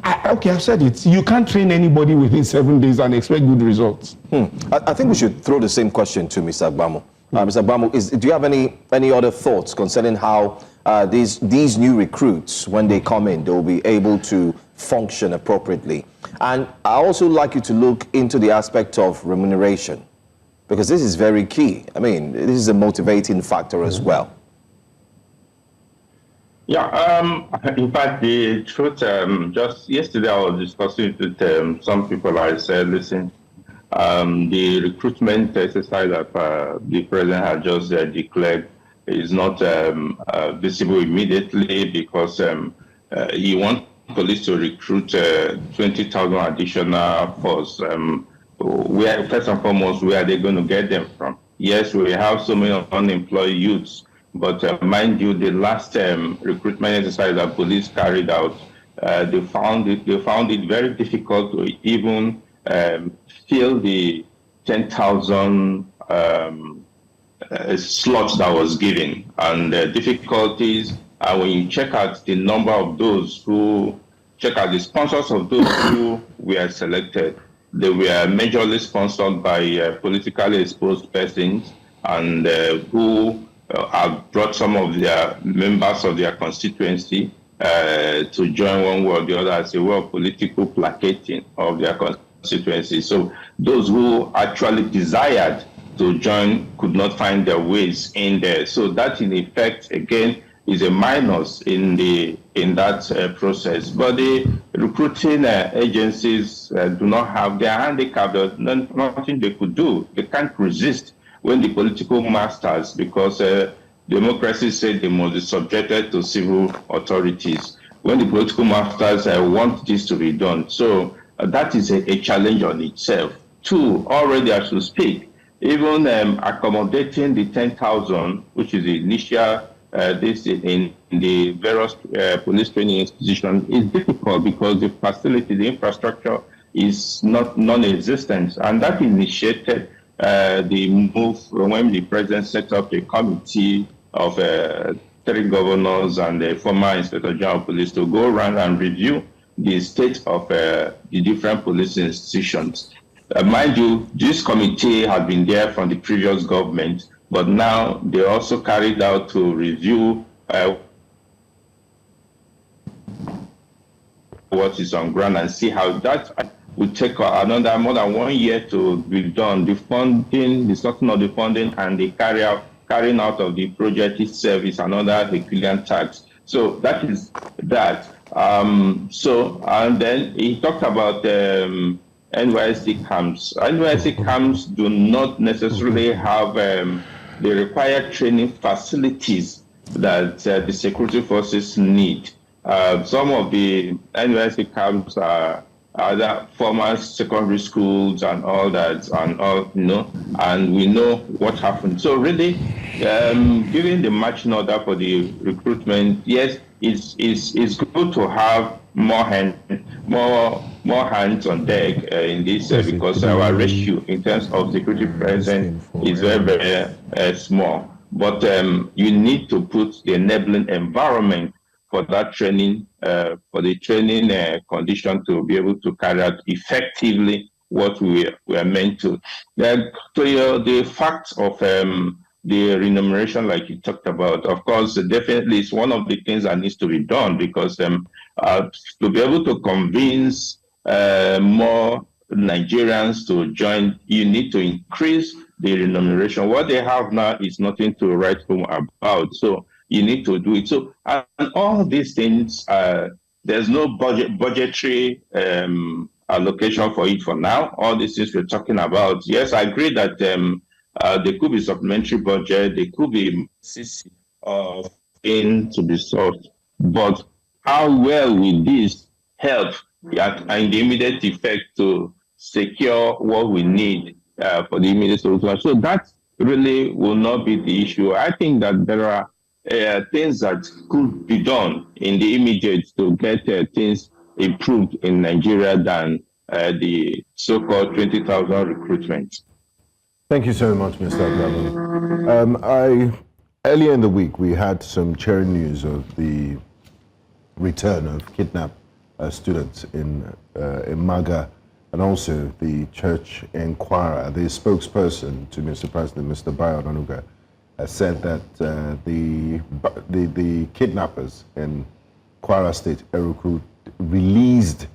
I've said it. You can't train anybody within 7 days and expect good results. I think we should throw the same question to Mr. Agbamu. Mr. Agbamu, do you have any other thoughts concerning how these new recruits, when they come in, they will be able to function appropriately? And I also like you to look into the aspect of remuneration, because this is very key. I mean, this is a motivating factor as well. Yeah, in fact, the truth, just yesterday I was discussing with some people. I said, listen, the recruitment exercise that the president had just declared is not visible immediately, because he wants police to recruit 20,000 additional force. First and foremost, where are they going to get them from? Yes, we have so many unemployed youths, but mind you, the last recruitment exercise that police carried out, they found it very difficult to even fill the 10,000 slots that was given, and difficulties. When you check out the number of those who, check out the sponsors of those who were selected, they were majorly sponsored by politically exposed persons, and who have brought some of their members of their constituency to join one way or the other as a way of political placating of their constituency. So those who actually desired to join could not find their ways in there. So that, in effect, again, is a minus in that process. But the recruiting agencies do not have their handicap. There's nothing they could do. They can't resist when the political masters, because democracy said they must be subjected to civil authorities, when the political masters want this to be done. So that is a challenge on itself. Two, already as we speak, even accommodating the 10,000, which is the initial this in the various police training institutions, is difficult because the facility, the infrastructure is not non-existent, and that initiated the move when the president set up a committee of 3 governors and the former inspector general of police to go around and review the state of the different police institutions. Mind you, this committee had been there from the previous government, but now they also carried out to review what is on ground and see how that will take another more than 1 year to be done. The funding, the sorting of the funding, and the carrying out of the project itself is another Herculean task. So that is that. And then he talked about NYSC camps. NYSC camps do not necessarily have the required training facilities that the security forces need. Some of the NYSC camps are other former secondary schools and all that, and we know what happened. So really, giving the marching order for the recruitment, yes, it's good to have more hands on deck in this because our ratio in terms of security presence is very, very small. But you need to put the enabling environment for that training, for the training condition to be able to carry out effectively what we are meant to. Then, the fact of the remuneration, like you talked about, of course, definitely is one of the things that needs to be done, because to be able to convince more Nigerians to join, you need to increase the remuneration. What they have now is nothing to write home about. So you need to do it. So, and all these things, there's no budgetary allocation for it for now. All these things we're talking about. Yes, I agree that there could be supplementary budget, there could be in to be solved. But how well will this help in the immediate effect to secure what we need for the immediate solution? So that really will not be the issue. I think that there are things that could be done in the immediate to get things improved in Nigeria than the so-called 20,000 recruitment. Thank you so much, Mr. Abdullah. Earlier in the week, we had some cheering news of the return of kidnapped students in Maga, and also the church in Kwara. The spokesperson to Mr. President, Mr. Bola Tinubu, said that the kidnappers in Kwara State, Eruku, released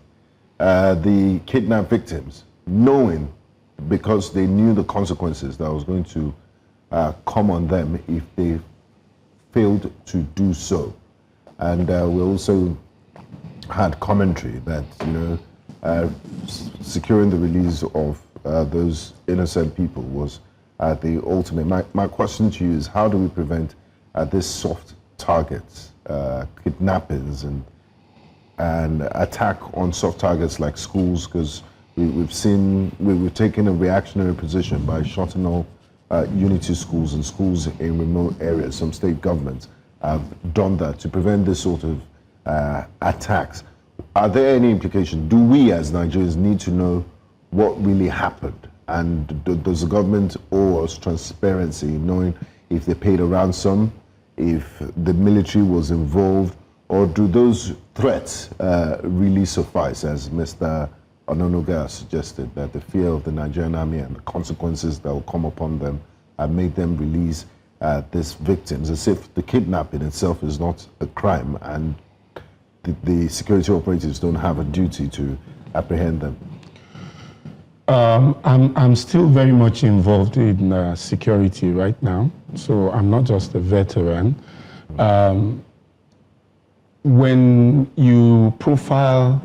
the kidnapped victims, knowing, because they knew the consequences that was going to come on them if they failed to do so. And we also had commentary that, securing the release of those innocent people was the ultimate. My question to you is, how do we prevent these soft targets, kidnappings and attack on soft targets like schools? Because we've taken a reactionary position by shutting all unity schools and schools in remote areas. Some state governments have done that to prevent this sort of attacks. Are there any implications? Do we as Nigerians need to know what really happened? And does the government owe us transparency, knowing if they paid a ransom, if the military was involved, or do those threats really suffice, as Mr. Ononuga suggested, that the fear of the Nigerian army and the consequences that will come upon them have made them release these victims, as if the kidnapping itself is not a crime and the security operatives don't have a duty to apprehend them? I'm still very much involved in security right now, so I'm not just a veteran. When you profile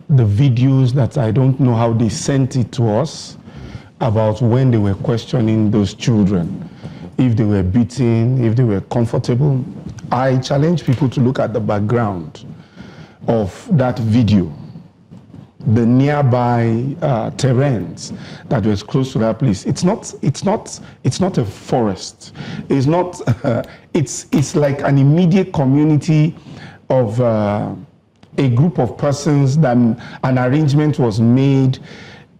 the videos that I don't know how they sent it to us about when they were questioning those children, if they were beaten, if they were comfortable, I challenge people to look at the background of that video, the nearby terrains that was close to that place. It's not a forest. It's not. It's like an immediate community of a group of persons. That an arrangement was made.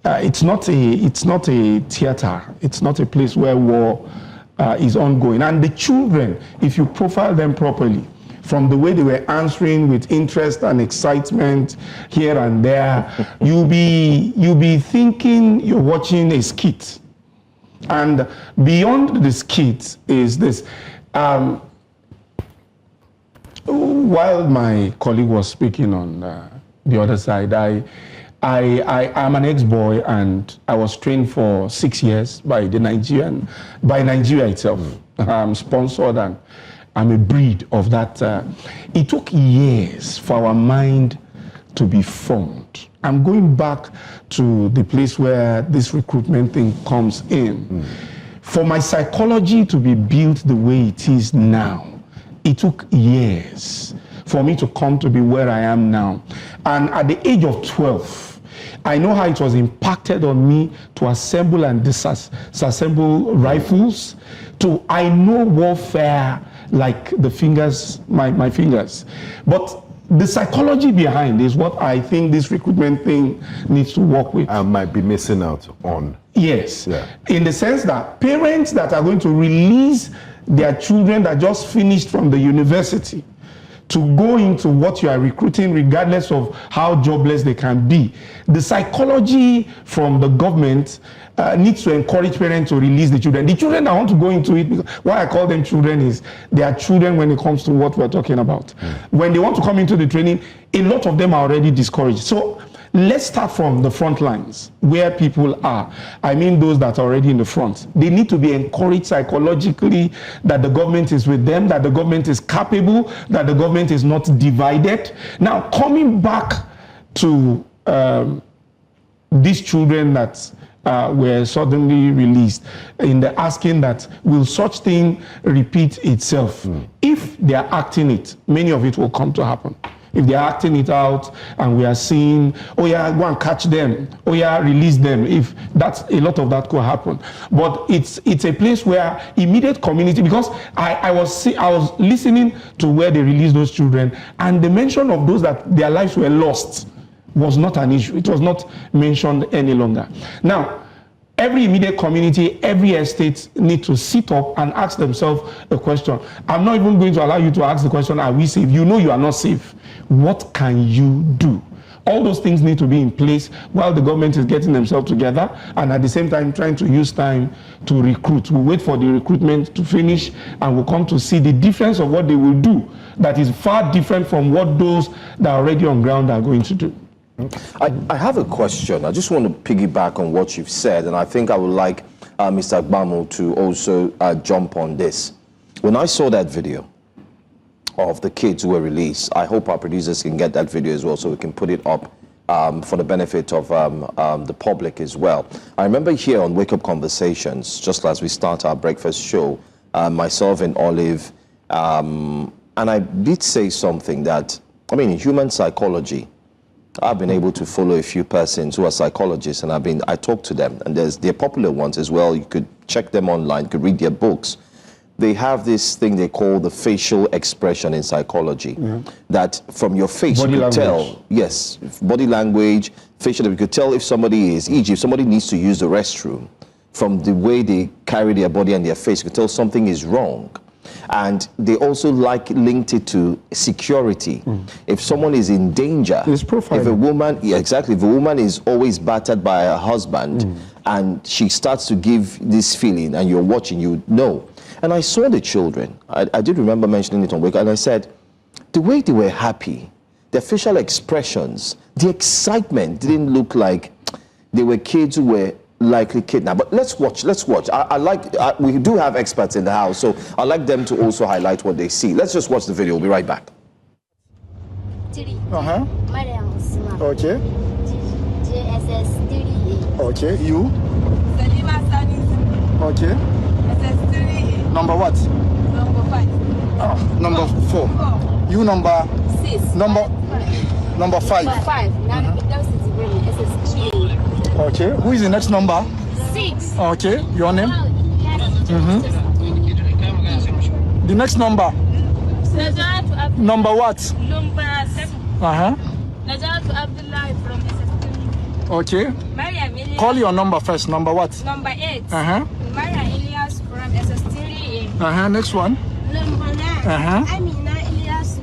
It's not a theater. It's not a place where war is ongoing. And the children, if you profile them properly, from the way they were answering with interest and excitement here and there, you'll be thinking you're watching a skit. And beyond the skit is this. While my colleague was speaking on the other side, I'm an ex-boy, and I was trained for 6 years by Nigeria itself. I'm sponsored, and I'm a breed of that. It took years for our mind to be formed. I'm going back to the place where this recruitment thing comes in. For my psychology to be built the way it is now, it took years for me to come to be where I am now. And at the age of 12, I know how it was impacted on me to assemble and disassemble rifles. I know warfare like the fingers, my fingers. But the psychology behind is what I think this recruitment thing needs to work with. I might be missing out on. Yes, yeah. In the sense that parents that are going to release their children that just finished from the university to go into what you are recruiting, regardless of how jobless they can be. The psychology from the government needs to encourage parents to release the children. The children that want to go into it, because why I call them children is they are children when it comes to what we're talking about. When they want to come into the training, a lot of them are already discouraged. So let's start from the front lines where people are. I mean those that are already in the front. They need to be encouraged psychologically that the government is with them, that the government is capable, that the government is not divided. Now, coming back to these children that were suddenly released, in the asking that will such thing repeat itself? If they are acting it, many of it will come to happen. If they are acting it out and we are seeing, oh yeah, go and catch them, oh yeah, release them, if that's, a lot of that could happen. But it's a place where immediate community, because I was listening to where they released those children, and the mention of those that their lives were lost was not an issue. It was not mentioned any longer. Now, every immediate community, every estate need to sit up and ask themselves a question. I'm not even going to allow you to ask the question, are we safe? You know you are not safe. What can you do? All those things need to be in place while the government is getting themselves together and at the same time trying to use time to recruit. We'll wait for the recruitment to finish and we'll come to see the difference of what they will do that is far different from what those that are already on ground are going to do. I have a question. I just want to piggyback on what you've said, and I think I would like Mr. Agbamo to also jump on this. When I saw that video of the kids who were released, I hope our producers can get that video as well so we can put it up for the benefit of the public as well. I remember here on Wake Up Conversations, just as we start our breakfast show, myself and Olive, and I did say something that, I mean, in human psychology, I've been able to follow a few persons who are psychologists, and I talk to them, and they're popular ones as well. You could check them online, you could read their books. They have this thing they call the facial expression in psychology, that from your face you could tell, yes, body language, facial, you could tell if somebody is, e.g. if somebody needs to use the restroom, from the way they carry their body and their face, you could tell something is wrong. And they also linked it to security. If someone is in danger, if a woman, exactly, if a woman is always battered by her husband and she starts to give this feeling and you're watching, you know. And I saw the children. I did remember mentioning it on Wake, and I said, the way they were happy, their facial expressions, the excitement didn't look like they were kids who were likely kidnapped. But let's watch. We do have experts in the house, so I'd like them to also highlight what they see. Let's just watch the video. We'll be right back. Okay. Okay, you? Okay. Number what? Number 5. Number 4. You number? 6. Number 5. 5. Okay. Who is the next number? 6. Okay. Your name? The next number? Number what? Number 7. From Okay. Call your number first. Number what? Number 8. Maria Elias from SS3. Next one. Number 9. Amina Elias.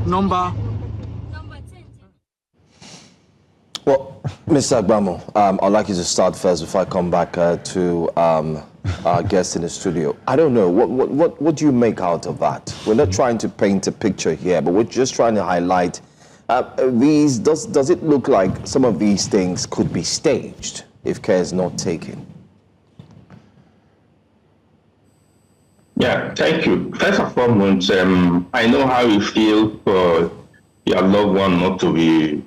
Number 10. Well, Mr. Agbamo, I'd like you to start first before I come back to our guest in the studio. I don't know, what do you make out of that? We're not trying to paint a picture here, but we're just trying to highlight these. Does it look like some of these things could be staged if care is not taken? Yeah, thank you. First and foremost, I know how you feel for your loved one not to be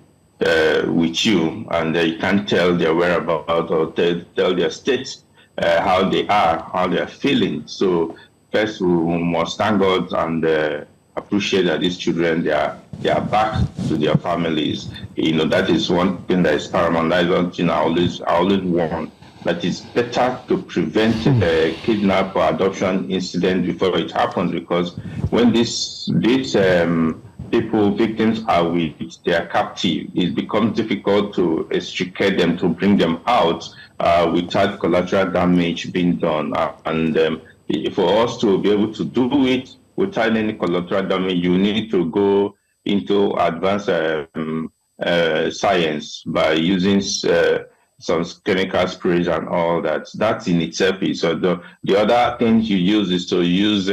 with you, and you can't tell their whereabouts or tell their state how they are, how they are feeling. So first, we must thank God and appreciate that these children, they are back to their families. You know, that is one thing that is paramount. That is one thing I always warn, that it's better to prevent a kidnap or adoption incident before it happens, because when these victims are with their captive, it becomes difficult to extricate them, to bring them out without collateral damage being done. And for us to be able to do it without any collateral damage, you need to go into advanced science by using some chemical sprays and all that. That in itself is. So the other thing you use is to use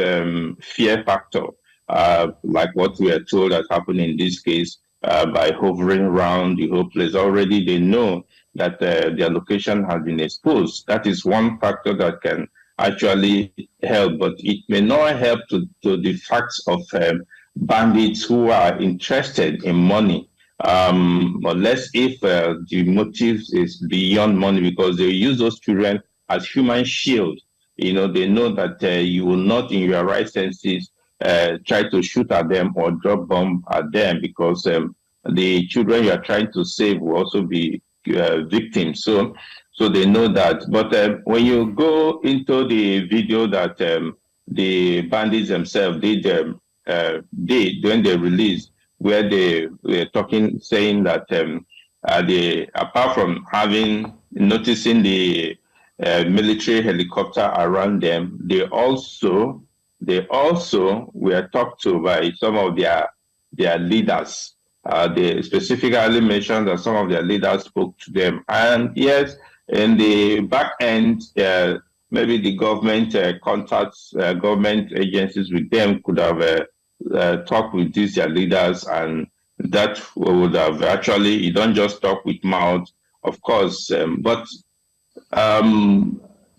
fear factor. like what we are told has happened in this case, by hovering around the whole place. Already they know that their location has been exposed. That is one factor that can actually help, but it may not help to the facts of bandits who are interested in money. Unless if the motive is beyond money, because they use those children as human shield. They know that you will not, in your right senses, try to shoot at them or drop bomb at them, because the children you are trying to save will also be victims. So they know that. But when you go into the video that the bandits themselves did when they released, where they were saying that they, apart from noticing the military helicopter around them, they also were talked to by some of their leaders. They specifically mentioned that some of their leaders spoke to them. And yes, in the back end, maybe the government contacts, government agencies with them could have talked with their leaders, and that would have actually, you don't just talk with mouth, of course, but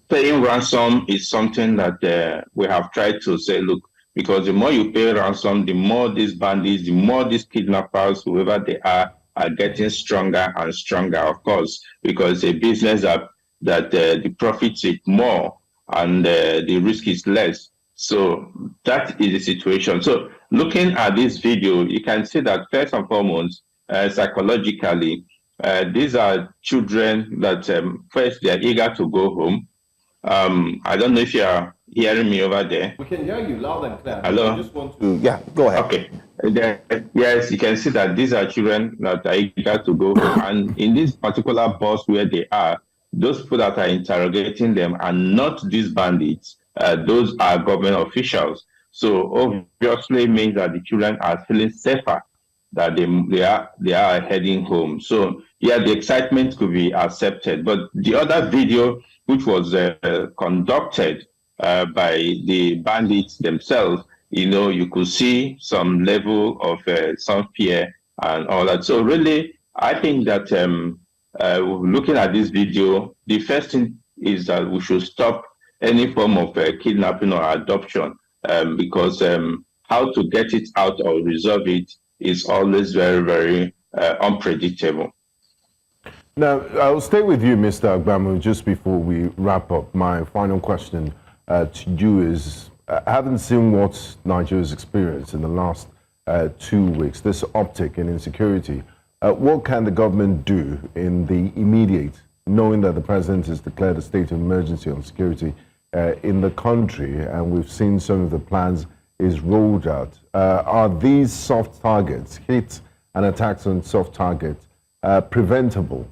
paying ransom is something that we have tried to say, look, because the more you pay ransom, the more these bandits, the more these kidnappers, whoever they are getting stronger and stronger, of course, because it's a business that the profits is more and the risk is less. So that is the situation. So looking at this video, you can see that first and foremost, psychologically, these are children that first they are eager to go home. I don't know if you are hearing me over there. We can hear you loud and clear. Hello? I just want to, yeah, go ahead. Okay. Yes, you can see that these are children that are eager to go home. And in this particular bus where they are, those people that are interrogating them are not these bandits. Those are government officials. So obviously means that the children are feeling safer, that they are heading home. So yeah, the excitement could be accepted. But the other video, which was conducted by the bandits themselves, you could see some level of some fear and all that. So really, I think that looking at this video, the first thing is that we should stop any form of kidnapping or adoption, because how to get it out or resolve it is always very, very unpredictable. Now, I'll stay with you, Mr. Agbamu, just before we wrap up. My final question to you is, having seen what Niger has experienced in the last 2 weeks, this uptick in insecurity, what can the government do in the immediate, knowing that the president has declared a state of emergency on security in the country, and we've seen some of the plans is rolled out? Are these soft targets, hits and attacks on soft targets, preventable,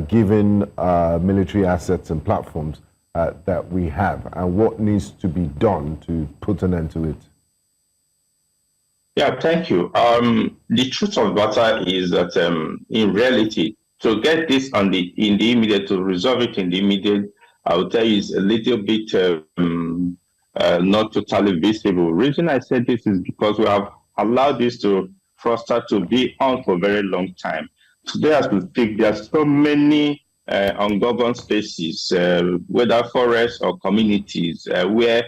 given military assets and platforms that we have? And what needs to be done to put an end to it? Yeah, thank you. The truth of the matter is that in reality, to get this in the immediate, to resolve it in the immediate, I will tell you, is a little bit not totally visible. Reason I said this is because we have allowed this to foster to be on for a very long time. Today, as we speak, there are so many ungoverned spaces, whether forests or communities, where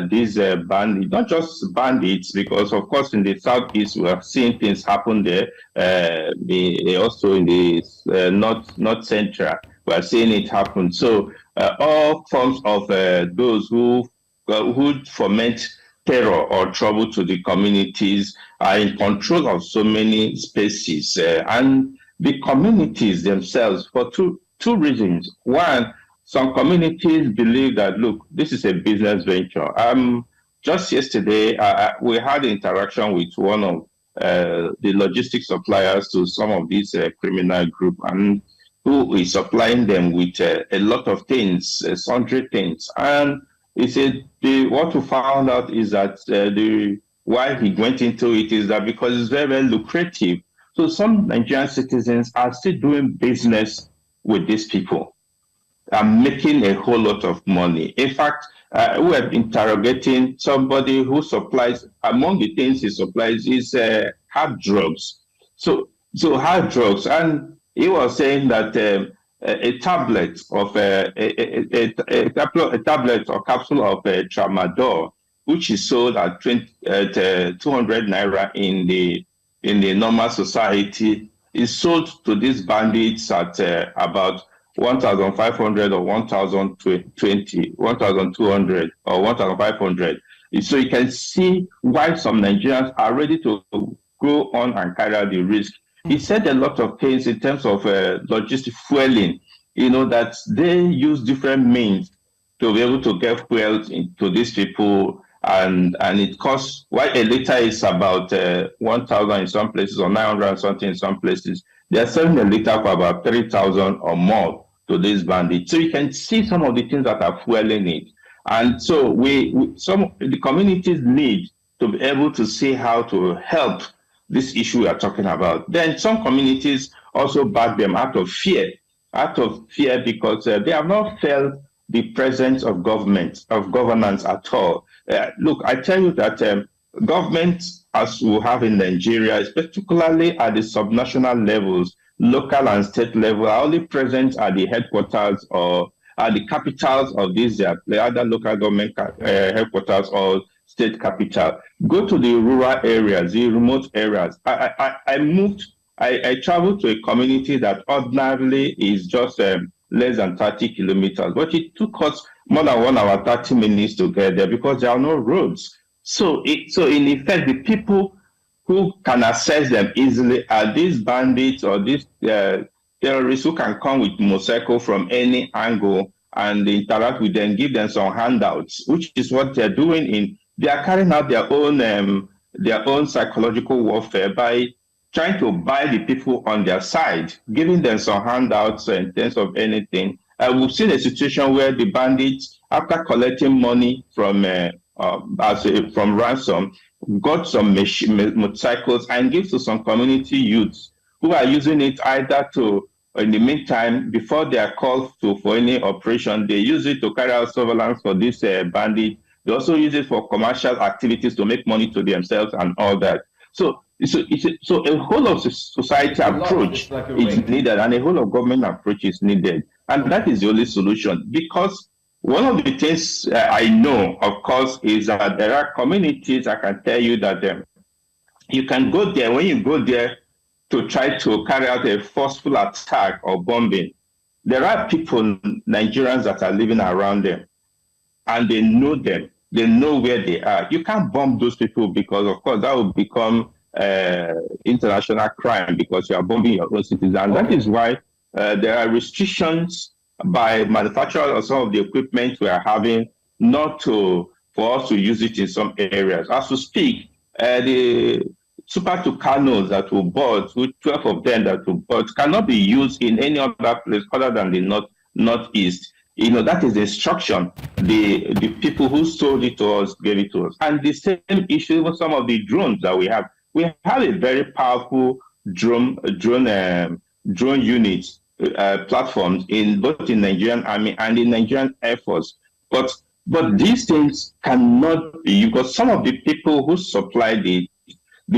these bandits, not just bandits, because of course in the southeast we have seen things happen there. Also in the north central, we are seeing it happen. So all forms of those who foment terror or trouble to the communities are in control of so many spaces, and the communities themselves, for two reasons. One, some communities believe that, look, this is a business venture. Just yesterday, we had interaction with one of the logistics suppliers to some of these criminal group, and who is supplying them with a lot of things, sundry things. And he said what we found out is that why he went into it is that because it's very, very lucrative. So some Nigerian citizens are still doing business with these people. Making a whole lot of money. In fact, we were interrogating somebody who supplies, among the things he supplies is hard drugs. So hard drugs, and he was saying that a tablet of a tablet or capsule of tramadol, which is sold at 200 naira in the normal society, is sold to these bandits at about 1,500 or 1,020, 1,200 or 1,500. So you can see why some Nigerians are ready to go on and carry out the risk. He said a lot of things in terms of logistic fueling, that they use different means to be able to get fuel to these people. And it costs, while a liter is about 1,000 in some places or 900 and something in some places, they're selling a liter for about 3,000 or more to these bandits. So you can see some of the things that are fueling it. And so the communities need to be able to see how to help this issue we are talking about. Then some communities also back them out of fear because they have not felt the presence of governance at all. Look, I tell you that government, as we have in Nigeria, particularly at the subnational levels, local and state level, are only present at the headquarters or at the capitals of these either local government headquarters or state capital. Go to the rural areas, the remote areas. I traveled to a community that ordinarily is just less than 30 kilometers, but it took us more than 1 hour, 30 minutes to get there because there are no roads. So in effect, the people who can access them easily are these bandits or these terrorists who can come with motorcycle from any angle and interact with them, give them some handouts, which is what they're doing. They are carrying out their own psychological warfare by trying to buy the people on their side, giving them some handouts in terms of anything. We've seen a situation where the bandits, after collecting money from ransom, got some motorcycles and give to some community youths who are using it either to, in the meantime, before they are called for any operation, they use it to carry out surveillance for this bandit. They also use it for commercial activities to make money to themselves and all that. So a whole of society approach is needed, and a whole of government approach is needed. And that is the only solution, because one of the things I know, of course, is that there are communities, I can tell you that you can go there, when you go there to try to carry out a forceful attack or bombing, there are people, Nigerians, that are living around them, and they know them. They know where they are. You can't bomb those people because, of course, that will become international crime because you are bombing your own citizens. And that is why there are restrictions by manufacturers of some of the equipment we are having for us to use it in some areas. As we speak, the Super Tucanos that we bought, with 12 of them that we bought, cannot be used in any other place other than the northeast. That is the instruction the people who sold it to us gave it to us. And the same issue with some of the drones that we have. We have a very powerful drone unit platforms in both the Nigerian Army and the Nigerian Air Force. But these things cannot be, because some of the people who supply the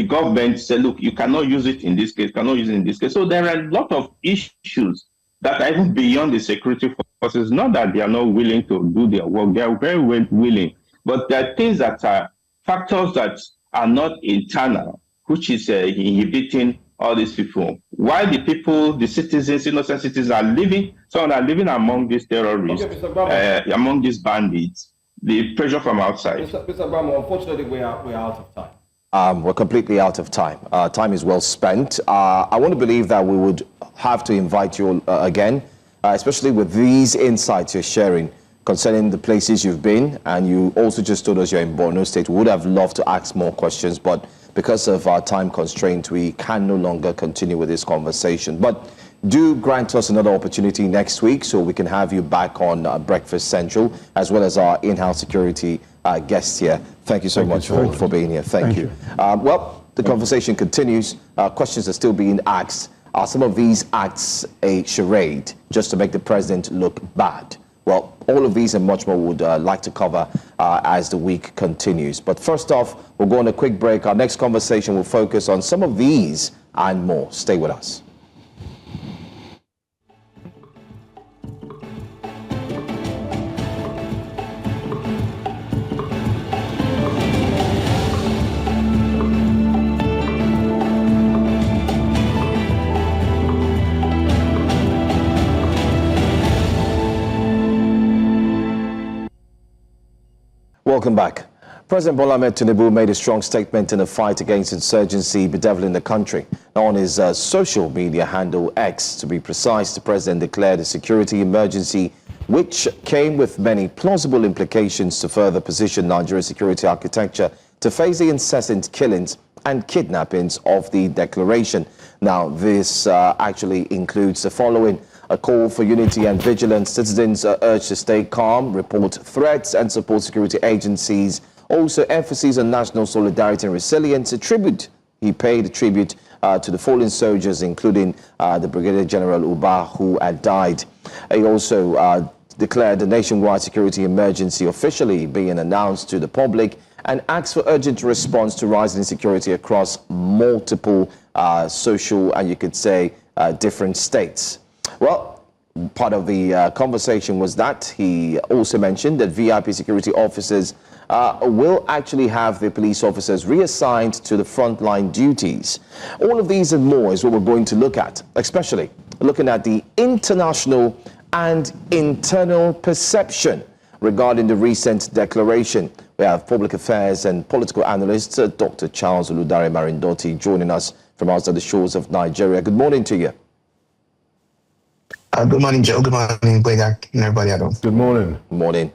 government say, look, you cannot use it in this case, cannot use it in this case. So there are a lot of issues that are even beyond the security forces. Not that they are not willing to do their work, they are very well willing, but there are things that are factors that are not internal, which is inhibiting all these people. While the people, the citizens, innocent citizens are living, some are living among these terrorists, among these bandits, the pressure from outside. Mr. Bramo, unfortunately, we are out of time. We're completely out of time. Time is well spent. I want to believe that we would have to invite you again, especially with these insights you're sharing concerning the places you've been, and you also just told us you're in Borno State. We would have loved to ask more questions, but because of our time constraint, we can no longer continue with this conversation. But do grant us another opportunity next week so we can have you back on Breakfast Central, as well as our in-house security guest here. Thank you so much for being here. Thank you. Well, the conversation continues. Questions are still being asked. Are some of these acts a charade just to make the president look bad? Well, all of these and much more would like to cover as the week continues. But first off, we'll go on a quick break. Our next conversation will focus on some of these and more. Stay with us. Welcome back. President Bola Tinubu made a strong statement in the fight against insurgency bedeviling the country. On his social media handle X, to be precise, the president declared a security emergency which came with many plausible implications to further position Nigeria's security architecture to face the incessant killings and kidnappings of the declaration. Now, this actually includes the following: a call for unity and vigilance. Citizens are urged to stay calm, report threats, and support security agencies. Also, emphasis on national solidarity and resilience. He paid a tribute to the fallen soldiers, including the Brigadier General Uba, who had died. He also declared a nationwide security emergency officially being announced to the public and asked for urgent response to rising insecurity across multiple social and, you could say, different states. Well, part of the conversation was that he also mentioned that VIP security officers will actually have the police officers reassigned to the frontline duties. All of these and more is what we're going to look at, especially looking at the international and internal perception regarding the recent declaration. We have public affairs and political analyst Dr. Charles Oludare Marindoti joining us from outside the shores of Nigeria. Good morning to you. Good morning, Joe. Good morning, Gwega, and everybody at home. Good morning. Good morning.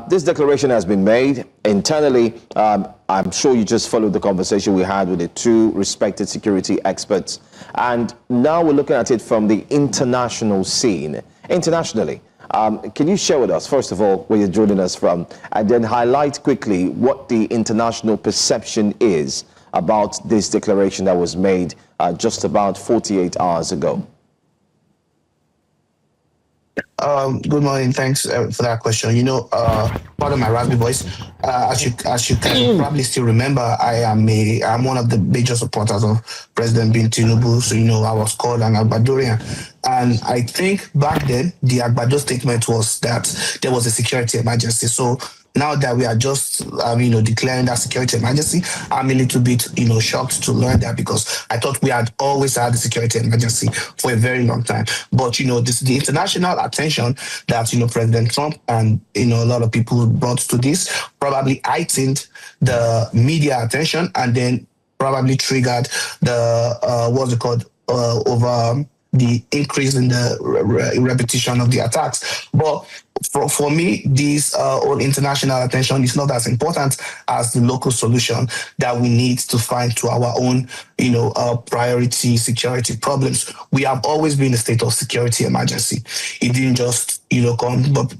This declaration has been made internally. I'm sure you just followed the conversation we had with the two respected security experts. And now we're looking at it from the international scene. Internationally, can you share with us, first of all, where you're joining us from, and then highlight quickly what the international perception is about this declaration that was made just about 48 hours ago? Good morning. Thanks for that question. You know, part of my raspy voice, as you can probably still remember, I'm one of the major supporters of President Bola Tinubu. So, you know, I was called an Agbadorian. And I think back then, the Agbado statement was that there was a security emergency. So now that we are just, declaring that security emergency, I'm a little bit, shocked to learn that, because I thought we had always had the security emergency for a very long time. But, the international attention that, President Trump and, a lot of people brought to this probably heightened the media attention, and then probably triggered the, over the increase in the repetition of the attacks. But for me, this whole international attention is not as important as the local solution that we need to find to our own, priority security problems. We have always been in a state of security emergency. It didn't just, come, but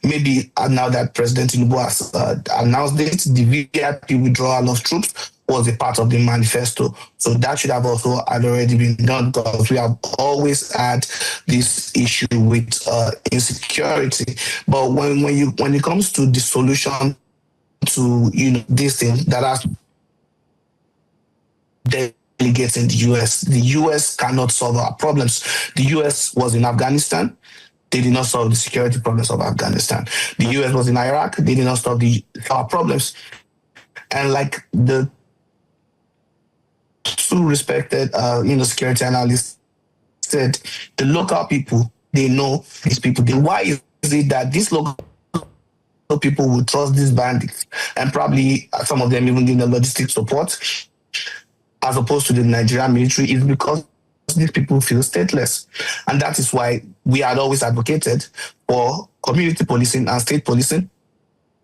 maybe now that President Tinubu has announced it, the VIP withdrawal of troops was a part of the manifesto. So that should have also already been done, because we have always had this issue with insecurity. But when it comes to the solution to this thing that has delegates in the US cannot solve our problems. The US was in Afghanistan. They did not solve the security problems of Afghanistan. The US was in Iraq. They did not solve our problems. And like the two respected, security analysts said, the local people, they know these people. Why is it that these local people would trust these bandits, and probably some of them even in the logistic support, as opposed to the Nigerian military? Is because these people feel stateless. And that is why we had always advocated for community policing and state policing,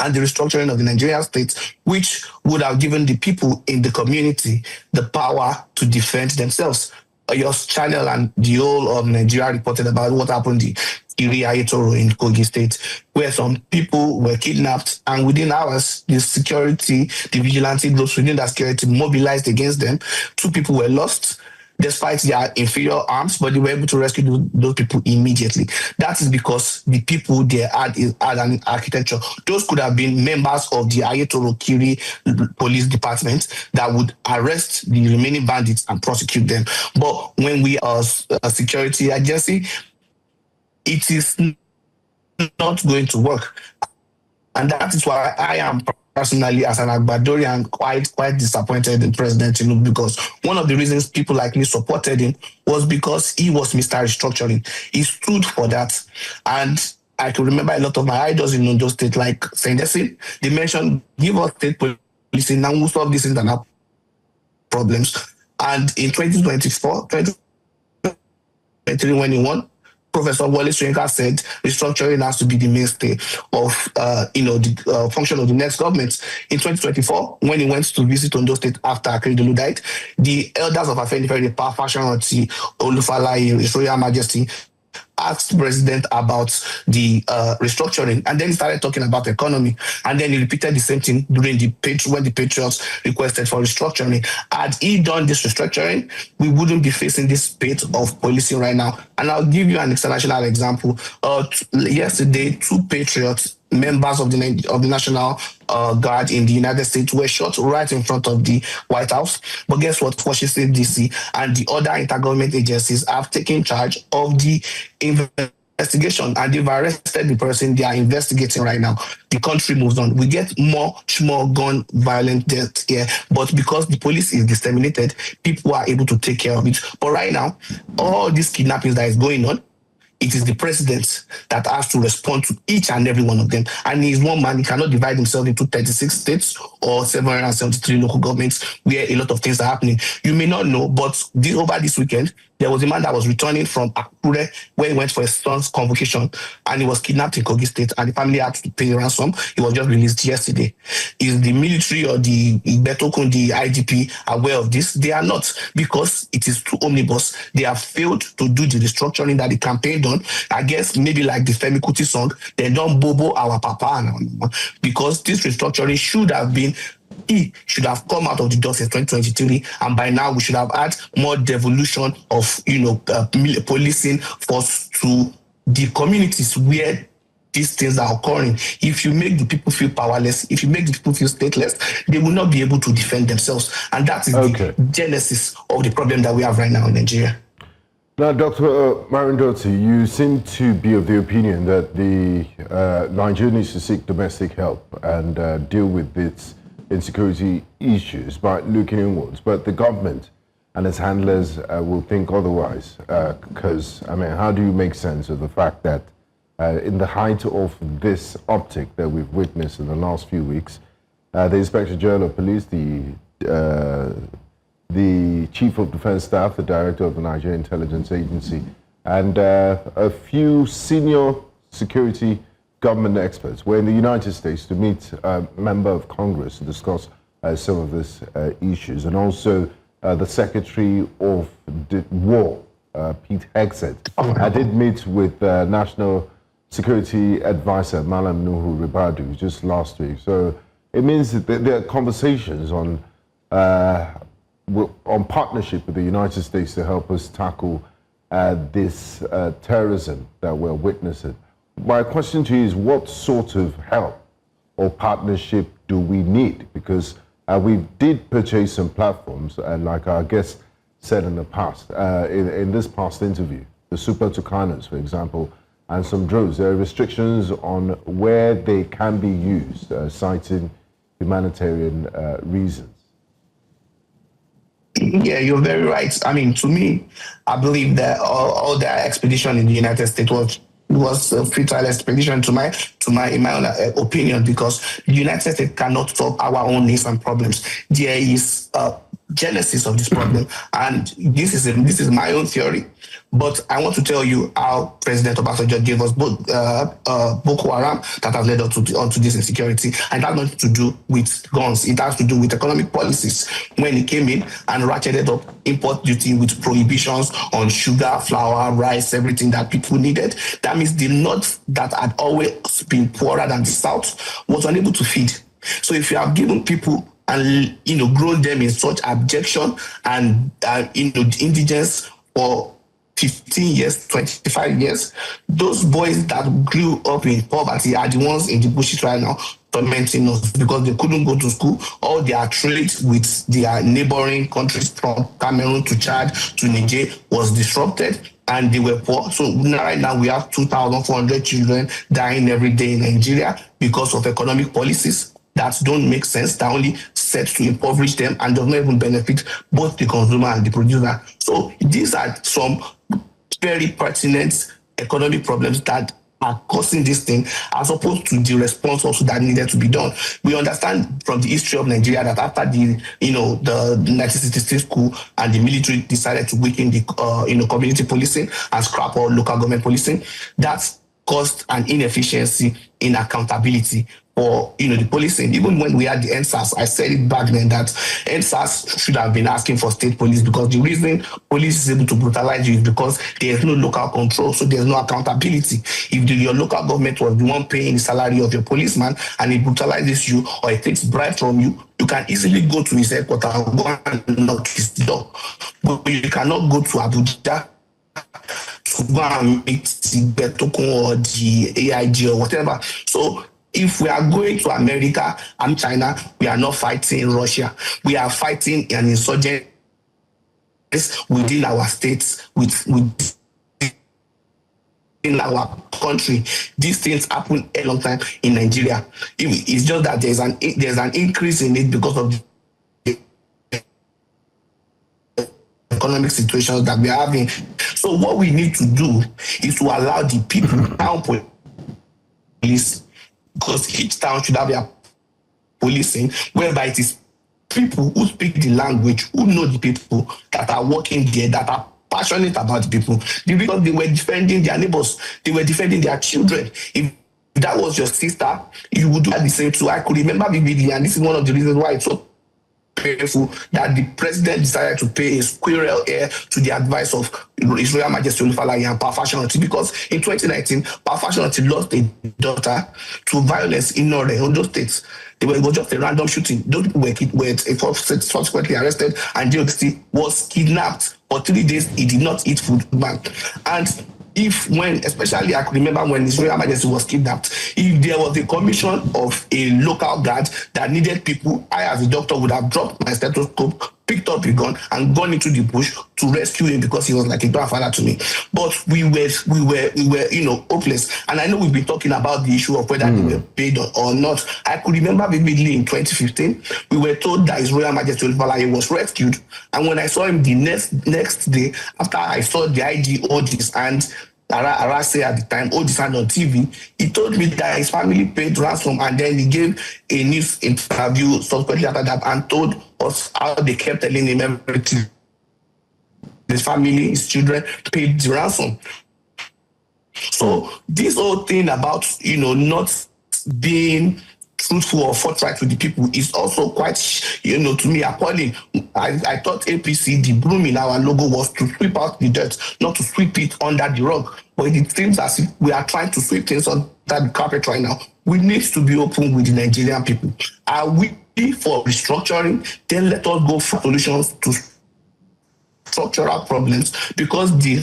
and the restructuring of the Nigerian state, which would have given the people in the community the power to defend themselves. Your channel and the whole of Nigeria reported about what happened in Ayetoro in Kogi state, where some people were kidnapped, and within hours, the vigilante groups within that security mobilized against them. 2 people were lost. despite their inferior arms, but they were able to rescue those people immediately. That is because the people there had an architecture. Those could have been members of the Ayetoro Kiri police department that would arrest the remaining bandits and prosecute them. But when we are a security agency, it is not going to work. And that is why I am personally, as an Agbadorian, quite disappointed in President Tinubu, because one of the reasons people like me supported him was because he was Mr. Restructuring. He stood for that. And I can remember a lot of my idols in Ondo State, like Sendesi, they mentioned, give us state policing, now we'll solve these internal problems. And in 2024, 2023, when he won, Professor Wole Soyinka said restructuring has to be the mainstay of the function of the next government. In 2024, when he went to visit Ondo State after Akeredolu died, the elders of Afenifere, Pa Fashion-Ranti, Olufalaye, His Royal Majesty, asked President about the restructuring, and then he started talking about the economy, and then he repeated the same thing during when the Patriots requested for restructuring. Had he done this restructuring, we wouldn't be facing this spate of policing right now. And I'll give you an international example. Yesterday, 2 Patriots, members of the National Guard in the United States, were shot right in front of the White House. But guess what? Washington, D.C. and the other intergovernment agencies have taken charge of the investigation, and they've arrested the person they are investigating right now. The country moves on. We get much more gun violent deaths here, but because the police is disseminated, people are able to take care of it. But right now, all these kidnappings that is going on, it is the president that has to respond to each and every one of them. And he is one man. He cannot divide himself into 36 states or 773 local governments where a lot of things are happening. You may not know, but over this weekend, there was a man that was returning from Akure, where he went for his son's convocation, and he was kidnapped in Kogi State, and the family had to pay ransom. He was just released yesterday. Is the military or the Betokun, the IGP, aware of this? They are not, because it is too omnibus. They have failed to do the restructuring that the campaign done. I guess maybe like the Femi Kuti song, they don't bobo our papa now, because this restructuring should have been, he should have come out of the door since 2023, and by now we should have had more devolution of policing force to the communities where these things are occurring. If you make the people feel powerless, if you make the people feel stateless, they will not be able to defend themselves, and that is the genesis of the problem that we have right now in Nigeria. Now, Dr. Marindoti, you seem to be of the opinion that Nigeria needs to seek domestic help and deal with its insecurity issues by looking inwards, but the government and its handlers will think otherwise. Because, how do you make sense of the fact that in the height of this uptick that we've witnessed in the last few weeks, the Inspector General of Police, the Chief of Defense Staff, the Director of the Nigerian Intelligence Agency, and a few senior security government experts were in the United States to meet a member of Congress to discuss some of these issues, and also the Secretary of the War, Pete Hegseth. I did meet with National Security Advisor Malam Nuhu Ribadu just last week. So it means that there are conversations on partnership with the United States to help us tackle this terrorism that we're witnessing. My question to you is, what sort of help or partnership do we need? Because we did purchase some platforms, and like our guest said in the past, in this past interview, the Super Tucanos, for example, and some drones, there are restrictions on where they can be used, citing humanitarian reasons. Yeah, you're very right. To me, I believe that all the expedition in the United States was a futile expedition in my own opinion, because the United States cannot solve our own needs and problems. There is a genesis of this problem, and this is my own theory. But I want to tell you how President Obasanjo gave us both Boko Haram that has led onto this insecurity. And it has nothing to do with guns. It has to do with economic policies. When he came in and ratcheted up import duty with prohibitions on sugar, flour, rice, everything that people needed, that means the north that had always been poorer than the south was unable to feed. So if you have given people and grown them in such abjection and indigence for 15 years, 25 years. Those boys that grew up in poverty are the ones in the bushes right now tormenting us because they couldn't go to school. All their trade with their neighboring countries from Cameroon to Chad to Niger was disrupted and they were poor. So right now we have 2,400 children dying every day in Nigeria because of economic policies that don't make sense, that only set to impoverish them and does not even benefit both the consumer and the producer. So these are some very pertinent economic problems that are causing this thing, as opposed to the response also that needed to be done. We understand from the history of Nigeria that after the 1966 coup and the military decided to weaken the community policing and scrap all local government policing, that caused an inefficiency in accountability for the policing. Even when we had the NSAS, I said it back then that NSAS should have been asking for state police, because the reason police is able to brutalize you is because there is no local control, so there's no accountability. If your local government was the one paying the salary of your policeman and it brutalizes you or it takes bribe from you, you can easily go to his headquarters and go and knock his door. But you cannot go to Abuja to go and meet the Betokun or the AIG or whatever. So if we are going to America and China, we are not fighting Russia. We are fighting an insurgent within our states, within our country. These things happen a long time in Nigeria. It's just that there's an increase in it because of the economic situations that we are having. So what we need to do is to allow the people down police, because each town should have their policing, whereby it is people who speak the language, who know the people that are working there, that are passionate about the people. Because they were defending their neighbors, they were defending their children. If that was your sister, you would do the same too. I could remember vividly, and this is one of the reasons why it's so painful that the president decided to pay a squirrel ear to the advice of His Royal Majesty Olufalaye and Parfashionati, because in 2019, Parfashionati lost a daughter to violence in Ondo State. It was just a random shooting. Those people were subsequently arrested, and JOC was kidnapped for 3 days. He did not eat food. And especially I could remember when His Royal Majesty was kidnapped, if there was a commission of a local guard that needed people, I as a doctor would have dropped my stethoscope, picked up a gun and gone into the bush to rescue him, because he was like a grandfather to me. But we were hopeless. And I know we've been talking about the issue of whether they were paid or not. I could remember vividly in 2015, we were told that His Royal Majesty Olufalaye was rescued. And when I saw him the next day, after I saw the IG Odis and Arase at the time, Odis on TV, he told me that his family paid ransom, and then he gave a news interview subsequently after that and told us how they kept telling him everything. His family, his children paid the ransom. So this whole thing about not being truthful or forthright with the people is also quite, to me, appalling. I thought APC, the broom in our logo was to sweep out the dirt, not to sweep it under the rug. But it seems as if we are trying to sweep things under the carpet right now. We need to be open with the Nigerian people. Are we for restructuring? Then let us go for solutions to structural problems, because the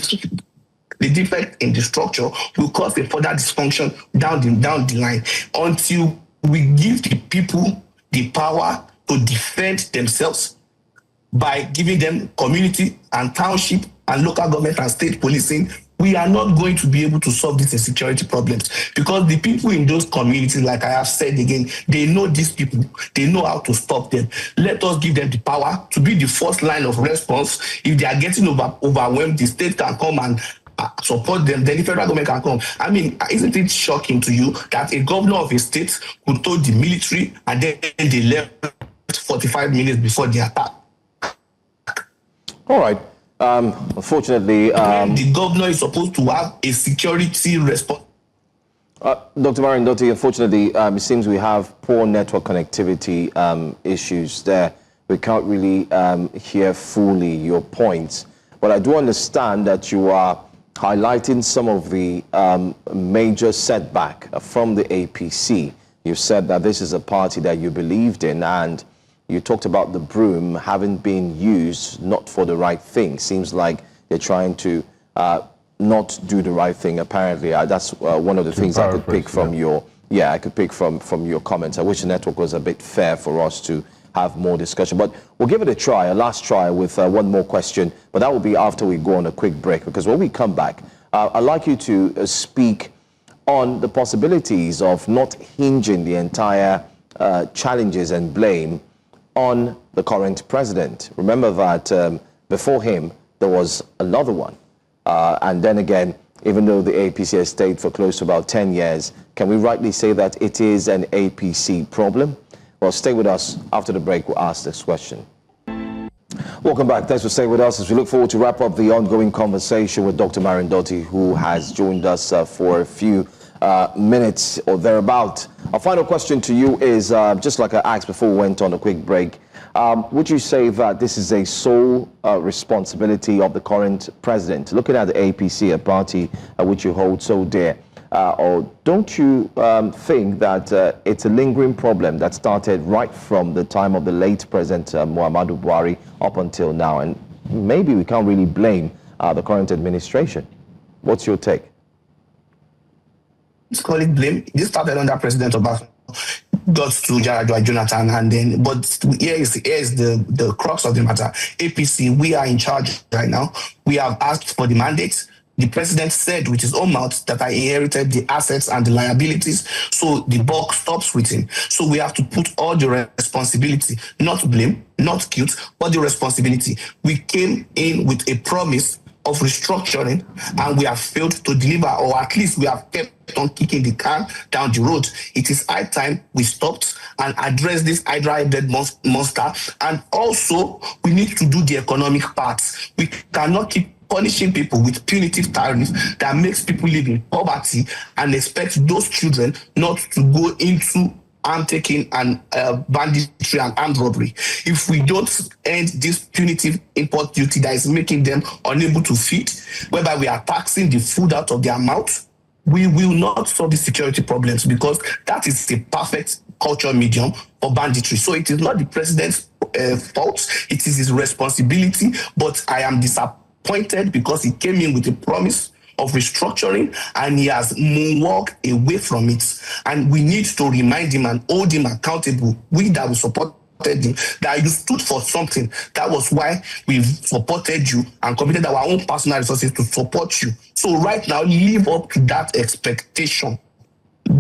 defect in the structure will cause a further dysfunction down the line, until we give the people the power to defend themselves by giving them community and township and local government and state policing. We are not going to be able to solve these insecurity problems, because the people in those communities, like I have said again, they know these people, they know how to stop them. Let us give them the power to be the first line of response. If they are getting overwhelmed, the state can come and support them, then the federal government can come. I mean, isn't it shocking to you that a governor of a state could told the military and then they left 45 minutes before the attack? All right. Unfortunately, the governor is supposed to have a security response. Dr. Marindoti, unfortunately, it seems we have poor network connectivity issues there. We can't really hear fully your points. But I do understand that you are highlighting some of the major setback from the APC. You said that this is a party that you believed in, and you talked about the broom having been used not for the right thing. Seems like they're trying to not do the right thing, apparently. That's one of the things I could pick from your... Yeah, I could pick from your comments. I wish the network was a bit fair for us to have more discussion. But we'll give it a try, a last try with one more question. But that will be after we go on a quick break. Because when we come back, I'd like you to speak on the possibilities of not hinging the entire challenges and blame on the current president. Remember that before him, there was another one. And then again, even though the APC has stayed for close to about 10 years, can we rightly say that it is an APC problem? Well, stay with us. After the break, we'll ask this question. Welcome back. Thanks for staying with us as we look forward to wrap up the ongoing conversation with Dr. Marindoti, who has joined us for a few minutes or thereabout. Our final question to you is, just like I asked before we went on a quick break, would you say that this is a sole responsibility of the current president, looking at the APC, a party which you hold so dear? Or don't you think that it's a lingering problem that started right from the time of the late President Muhammadu Buhari up until now? And maybe we can't really blame the current administration. What's your take? Let's call it blame. This started under President Obama. Got to Jaradua Jonathan, and then, but here is the crux of the matter. APC, we are in charge right now. We have asked for the mandate. The president said with his own mouth that I inherited the assets and the liabilities, so the buck stops with him. So we have to put all the responsibility, not blame, not guilt, but the responsibility. We came in with a promise of restructuring, and we have failed to deliver, or at least we have kept on kicking the can down the road. It is high time we stopped and address this hydra-headed monster. And also, we need to do the economic part. We cannot keep punishing people with punitive tariffs that makes people live in poverty and expect those children not to go into arm taking and banditry and armed robbery. If we don't end this punitive import duty that is making them unable to feed, whereby we are taxing the food out of their mouth, we will not solve the security problems, because that is the perfect culture medium for banditry. So it is not the president's fault, it is his responsibility, but I am disappointed because he came in with a promise of restructuring and he has moonwalked away from it. And we need to remind him and hold him accountable. We that we supported him, that you stood for something. That was why we supported you and committed our own personal resources to support you. So right now, live up to that expectation.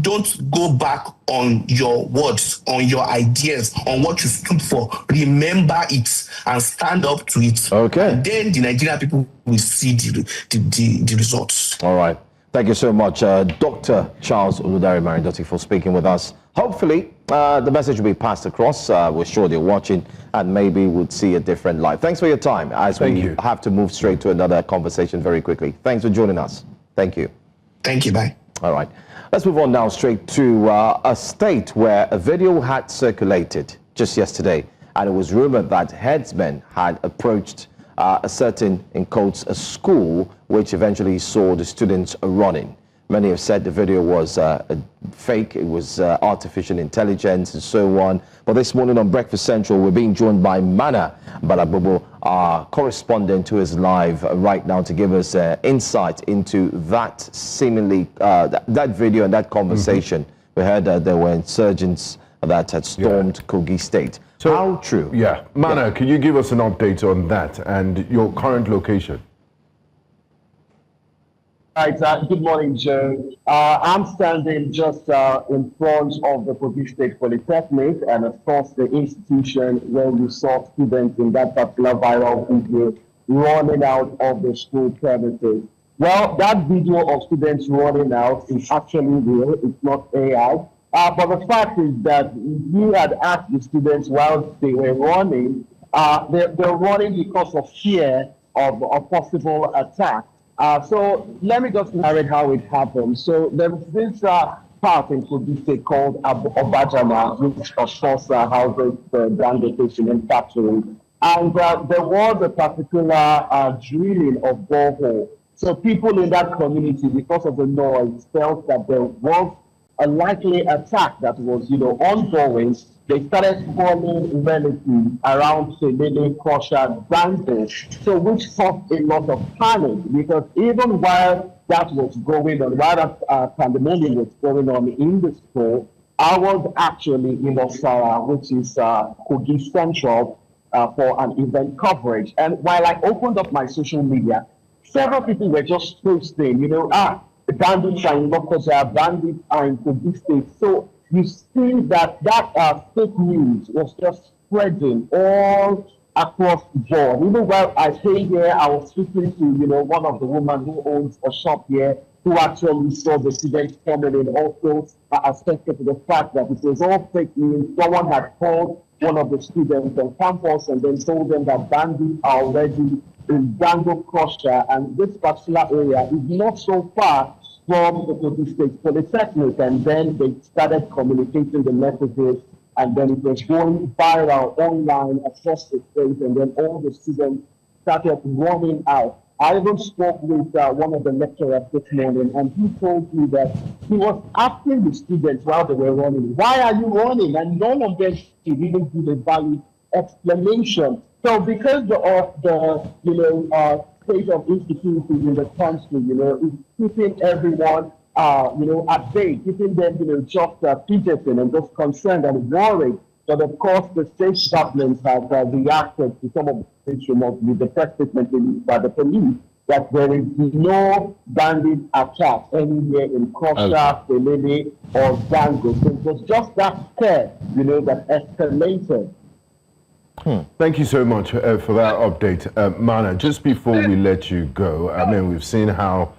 Don't go back on your words, on your ideas, on what you stood for. Remember it and stand up to it. Okay. And then the Nigerian people will see the results. All right. Thank you so much, Dr. Charles Oludare Marindoti, for speaking with us. Hopefully, the message will be passed across. We're sure they're watching, and maybe we'll see a different light. Thanks for your time, as we have to move straight to another conversation very quickly. Thanks for joining us. Thank you. Thank you. Bye. All right. Let's move on now straight to a state where a video had circulated just yesterday, and it was rumored that headsmen had approached a certain, in quotes, a school, which eventually saw the students running. Many have said the video was fake, it was artificial intelligence and so on. But this morning on Breakfast Central, we're being joined by Mana Balabobo, our correspondent, who is live right now to give us insight into that seemingly, that video and that conversation. We heard that there were insurgents that had stormed Kogi State. So, how true? Yeah. Mana, can you give us an update on that and your current location? Right, good morning, Joe. I'm standing just in front of the Kogi State Polytechnic, and of course the institution where we saw students in that particular viral video running out of the school premises. Well, that video of students running out is actually real, it's not AI. But the fact is that we had asked the students while they were running, they're running because of fear of a possible attack. So let me just narrate how it happened. So there was this park in Kogi State called Obajama, which of course houses the bandit and factory. And there was a particular drilling of borehole. So people in that community, because of the noise, felt that there was a likely attack that was, ongoing, they started calling relatives around Selele, Krosha, Dango, so which caused a lot of panic, because even while that was going on, while that pandemonium was going on in the school, I was actually in Osara, which is Kogi Central, for an event coverage. And while I opened up my social media, several people were just posting, bandits are in Lokoja, bandits are in Kogi State. So you see that fake news was just spreading all across the board. Even while I came here, I was speaking to, one of the women who owns a shop here, who actually saw the students coming in, also attested to the fact that it was all fake news. Someone had called one of the students on campus and then told them that bandits are already in Dango Krosha, and this particular area is not so far from the Kogi State Polytechnic. And then they started communicating the messages, and then it was going viral online across the state, and then all the students started running out. I even spoke with one of the lecturers this morning, and he told me that he was asking the students while they were running, why are you running? And none of them could even give a valid explanation. So because the state of insecurity in the country, is keeping everyone, at bay, keeping them, just fidgeting and just concerned and worried. But of course, the state government has reacted to some of the things with the press statement released by the police that there is no bandit attack anywhere in Krosha, Selele, or Dango. So it was just that scare, that escalated. Thank you so much for that update. Mana, just before we let you go, I mean, we've seen how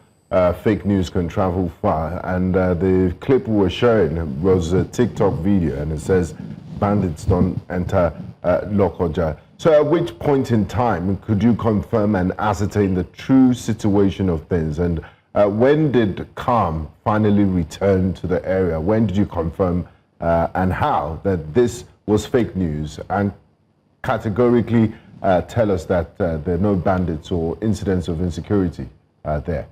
fake news can travel far, and the clip we were showing was a TikTok video, and it says, bandits don't enter Lokoja. So at which point in time could you confirm and ascertain the true situation of things? And when did calm finally return to the area? When did you confirm and how that this was fake news, and categorically tell us that there are no bandits or incidents of insecurity there?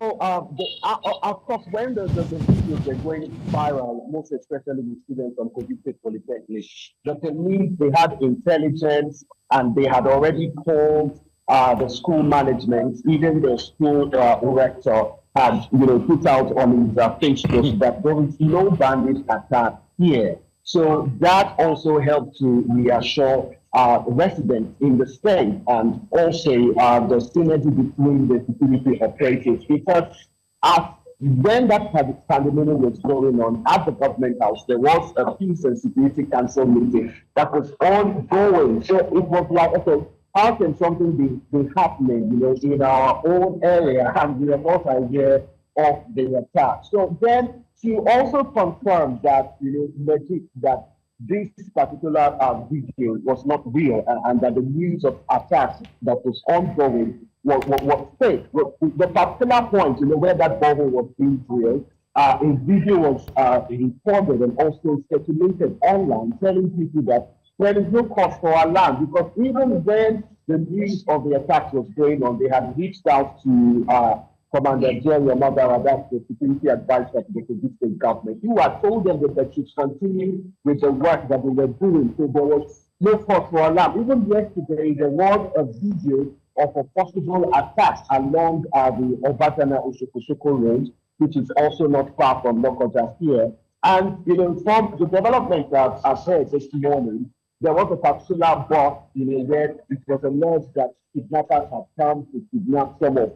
So, of course, when the videos were going viral, most especially with students on Kogi State Polytechnic, the police, they had intelligence, and they had already called the school management, even the school rector had, put out on his Facebook that there is no bandit attack here. So that also helped to reassure residents in the state, and also the synergy between the security operatives, because when that pandemic was going on at the government house, there was a peace and security council meeting that was ongoing. So it was like, okay, how can something be happening, in our own area, and we are not aware of the attack? So then she also confirmed that, legit, that this particular video was not real, and that the news of attacks that was ongoing was fake. The particular point, where that bubble was being drilled, a video was reported and also circulated online, telling people that there is no cause for alarm, because even when the news of the attacks was going on, they had reached out to Commander Jerry Omagara, that's the security advisor to the Kogi State government, who had told them that they should continue with the work that they were doing. So there was no cause for alarm. Even yesterday, there was a video of a possible attack along the Obatana-Osokosoko road, which is also not far from Lokoja here. And, from the development I've heard this morning, there was a particular bus, where it was alleged that kidnappers had come to kidnap some of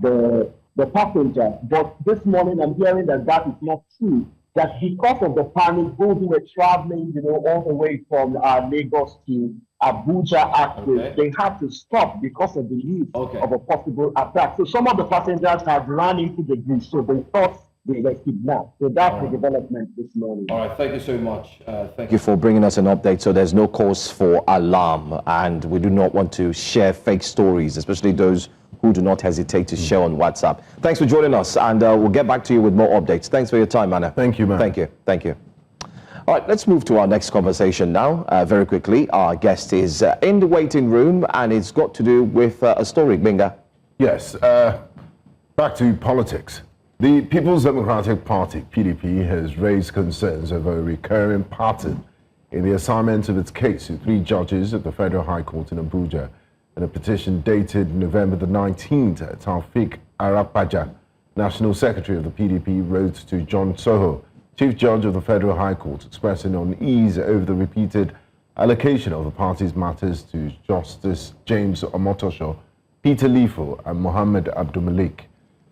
the passenger. But this morning I'm hearing that that is not true. That because of the panic, those who were traveling, all the way from Lagos to Abuja, actually, they had to stop because of the news of a possible attack. So some of the passengers have run into the bridge, so they thought they were kidnapped. So that's the development this morning. All right, thank you so much. Thank you for bringing us an update. So there's no cause for alarm, and we do not want to share fake stories, especially those who do not hesitate to share on WhatsApp. Thanks for joining us, and we'll get back to you with more updates. Thanks for your time, Mana. Thank you, man. Thank you. Thank you. All right, let's move to our next conversation now. Very quickly, our guest is in the waiting room, and it's got to do with a story, Binga. Yes, back to politics. The People's Democratic Party, PDP, has raised concerns over a recurring pattern in the assignment of its case to 3 judges at the Federal High Court in Abuja. In a petition dated November the 19th, Taufik Arapaja, National Secretary of the PDP, wrote to John Soho, Chief Judge of the Federal High Court, expressing unease over the repeated allocation of the party's matters to Justice James Omotosho, Peter Lifo, and Mohammed Abdulmalik.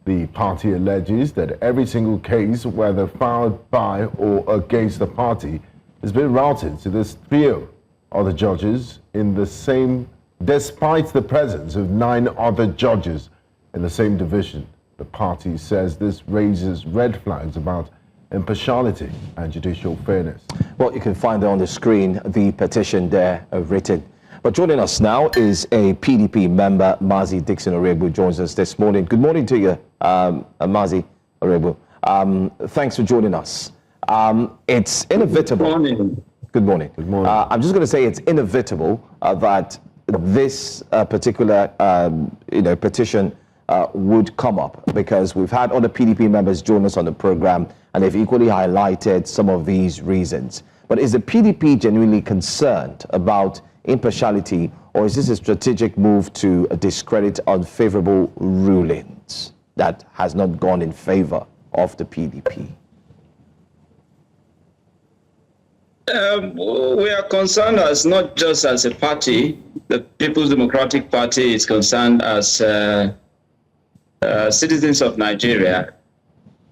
The party alleges that every single case, whether filed by or against the party, has been routed to this trio other judges in the same, despite the presence of 9 other judges in the same division. The party says this raises red flags about impartiality and judicial fairness. Well, you can find there on the screen the petition there written. But joining us now is a PDP member, Mazi Dixon Orebu, joins us this morning. Good morning to you, Mazi Orebu. Thanks for joining us. It's inevitable. Good morning. Good morning. Good morning. I'm just going to say it's inevitable that this particular petition would come up, because we've had other PDP members join us on the program and they've equally highlighted some of these reasons. But is the PDP genuinely concerned about impartiality, or is this a strategic move to discredit unfavorable rulings that has not gone in favor of the PDP? We are concerned as not just as a party. The People's Democratic Party is concerned as citizens of Nigeria.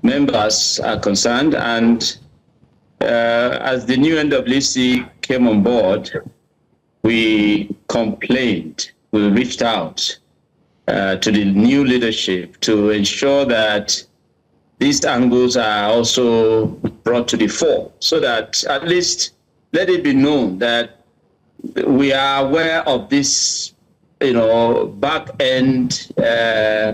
Members are concerned, and as the new NWC came on board, we complained, we reached out to the new leadership to ensure that these angles are also brought to the fore, so that at least let it be known that we are aware of this, back-end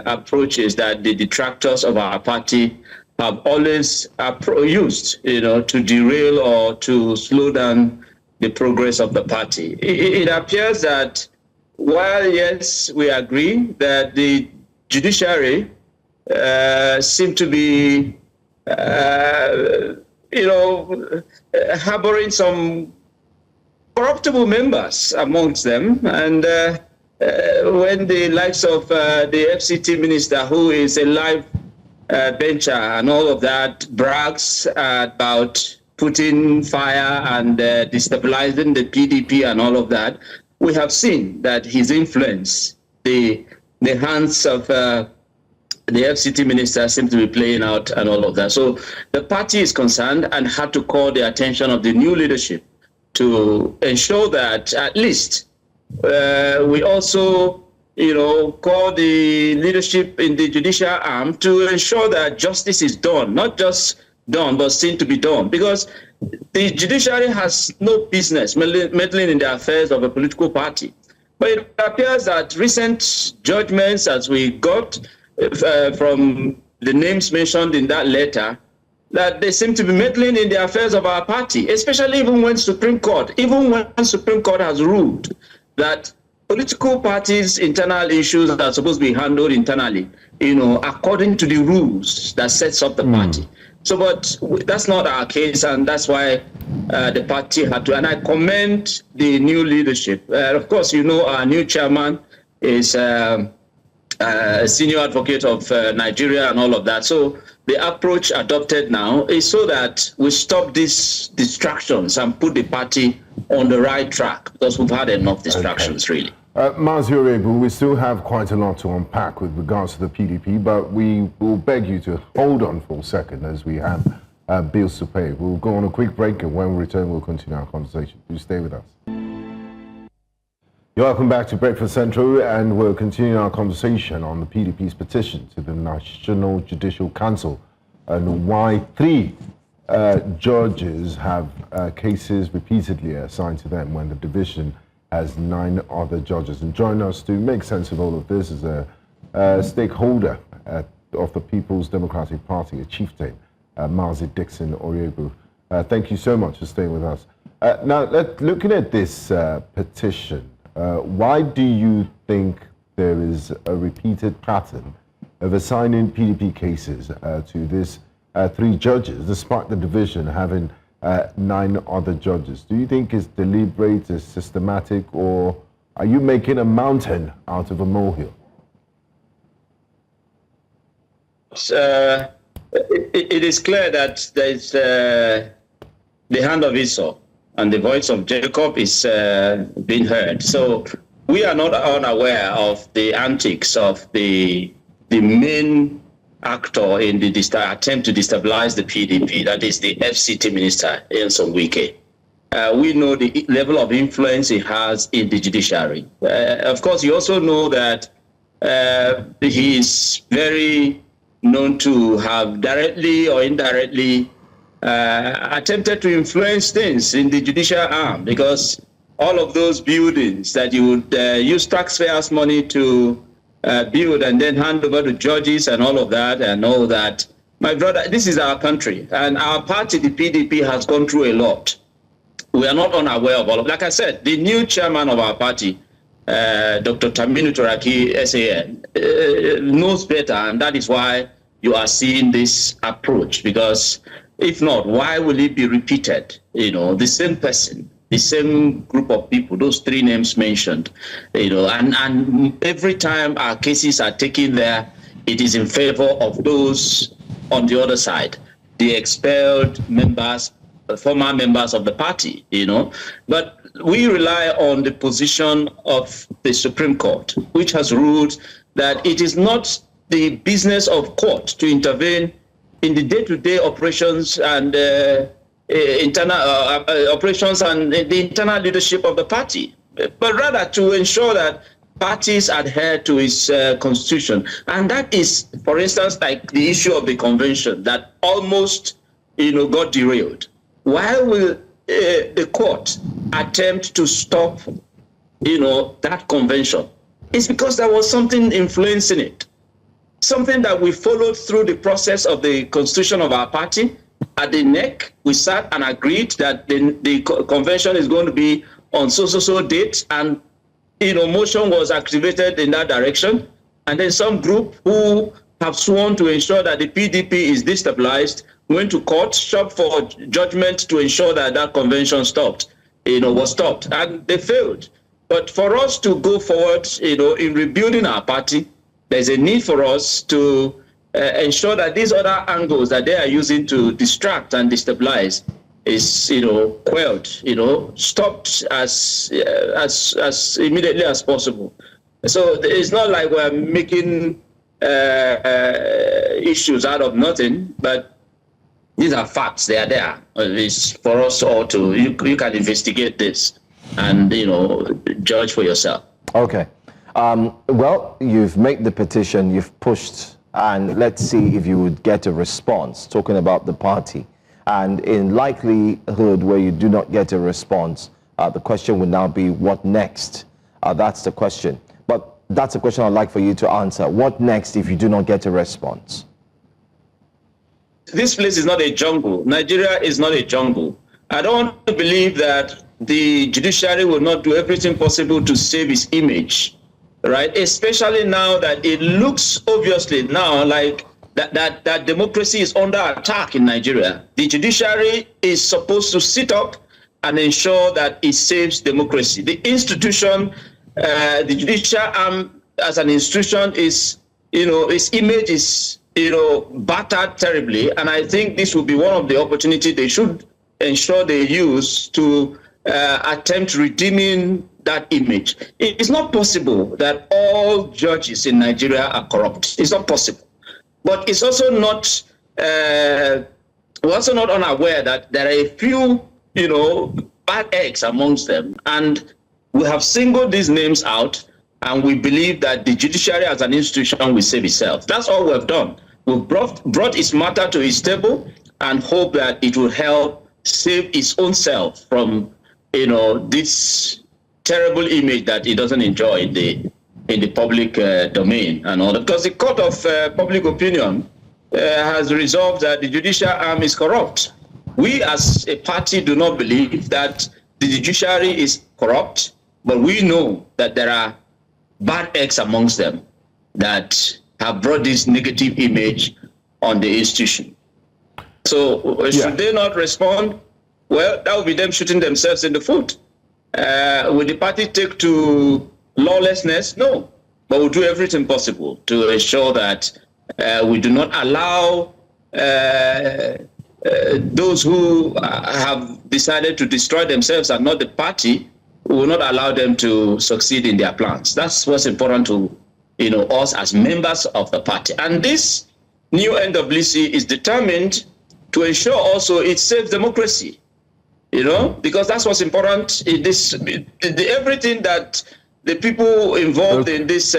approaches that the detractors of our party have always used, to derail or to slow down the progress of the party. It appears that while, yes, we agree that the judiciary seem to be, harboring some corruptible members amongst them, and when the likes of the FCT minister, who is a live bencher and all of that, brags about putting fire and destabilizing the PDP and all of that, we have seen that his influence, the hands of the FCT minister seem to be playing out and all of that. So the party is concerned and had to call the attention of the new leadership to ensure that at least we also, call the leadership in the judicial arm to ensure that justice is done, not just done, but seen to be done. Because the judiciary has no business meddling in the affairs of a political party. But it appears that recent judgments, as we got from the names mentioned in that letter, that they seem to be meddling in the affairs of our party, especially even when Supreme Court has ruled that political parties' internal issues are supposed to be handled internally, according to the rules that sets up the party. So, but that's not our case, and that's why the party had to. And I commend the new leadership. Of course, our new chairman is a senior advocate of Nigeria and all of that. So the approach adopted now is so that we stop these distractions and put the party on the right track, because we've had enough distractions, really. Mazi Orebu, we still have quite a lot to unpack with regards to the PDP, but we will beg you to hold on for a second as we have bills to pay. We'll go on a quick break, and when we return, we'll continue our conversation. Do stay with us. You're welcome back to Breakfast Central, and we'll continue our conversation on the PDP's petition to the National Judicial Council and why 3 judges have cases repeatedly assigned to them when the division has 9 other judges. And join us to make sense of all of this is a stakeholder of the People's Democratic Party, a chieftain, Mazi Dixon Orebu. Thank you so much for staying with us. Now, looking at this petition, why do you think there is a repeated pattern of assigning PDP cases to these 3 judges, despite the division having 9 other judges? Do you think it's deliberate, it's systematic, or are you making a mountain out of a molehill? It is clear that there is the hand of Esau and the voice of Jacob is being heard. So we are not unaware of the antics of the main actor in the attempt to destabilize the PDP, that is the FCT minister, Ngige. We know the level of influence he has in the judiciary. Of course, you also know that he is very known to have directly or indirectly attempted to influence things in the judicial arm, because all of those buildings that you would use taxpayers' money to build and then hand over to judges and all of that, my brother, this is our country, and our party, the PDP, has gone through a lot. We are not unaware of all of. Like I said, the new chairman of our party, Dr. Taminu Turaki, SAN, knows better, and that is why you are seeing this approach. Because if not, why will it be repeated? You know, the same person, the same group of people, those 3 names mentioned, you know, and every time our cases are taken there, it is in favor of those on the other side, the expelled members, former members of the party, you know. But we rely on the position of the Supreme Court, which has ruled that it is not the business of court to intervene in the day-to-day operations and internal operations and the internal leadership of the party, but rather to ensure that parties adhere to its constitution. And that is, for instance, like the issue of the convention that almost, you know, got derailed. Why will the court attempt to stop, you know, that convention? It's because there was something influencing it. Something that we followed through the process of the constitution of our party. At the neck, we sat and agreed that the convention is going to be on so date, and, you know, motion was activated in that direction. And then some group who have sworn to ensure that the PDP is destabilized went to court, shopped for judgment to ensure that that convention stopped, you know, was stopped, and they failed. But for us to go forward, you know, in rebuilding our party, there's a need for us to ensure that these other angles that they are using to distract and destabilize is, you know, quelled, you know, stopped as immediately as possible. So it's not like we're making issues out of nothing, but these are facts. They are there. It's for us all to, you can investigate this and, you know, judge for yourself. Okay. Well, you've made the petition, you've pushed, and let's see if you would get a response, talking about the party. And in likelihood where you do not get a response, the question would now be, what next? That's the question. But that's a question I'd like for you to answer. What next if you do not get a response? This place is not a jungle. Nigeria is not a jungle. I don't want to believe that the judiciary will not do everything possible to save its image, right? Especially now that it looks obviously now like that democracy is under attack in Nigeria. The judiciary is supposed to sit up and ensure that it saves democracy. The institution, the judicial arm as an institution is, you know, its image is, you know, battered terribly. And I think this will be one of the opportunities they should ensure they use to attempt redeeming that image. It's not possible that all judges in Nigeria are corrupt. It's not possible. But it's also not, we're also not unaware that there are a few, you know, bad eggs amongst them. And we have singled these names out, and we believe that the judiciary as an institution will save itself. That's all we've done. We've brought its matter to its table and hope that it will help save its own self from, you know, this terrible image that it doesn't enjoy in the public domain and all that. Because the court of public opinion has resolved that the judicial arm is corrupt. We as a party do not believe that the judiciary is corrupt, but we know that there are bad eggs amongst them that have brought this negative image on the institution. So should they not respond? Well, that would be them shooting themselves in the foot. Will the party take to lawlessness? No, but we'll do everything possible to ensure that we do not allow those who have decided to destroy themselves and not the party. We will not allow them to succeed in their plans. That's what's important to us as members of the party. And this new NWC is determined to ensure also its safe democracy. Because that's what's important in this. Everything that the people involved in this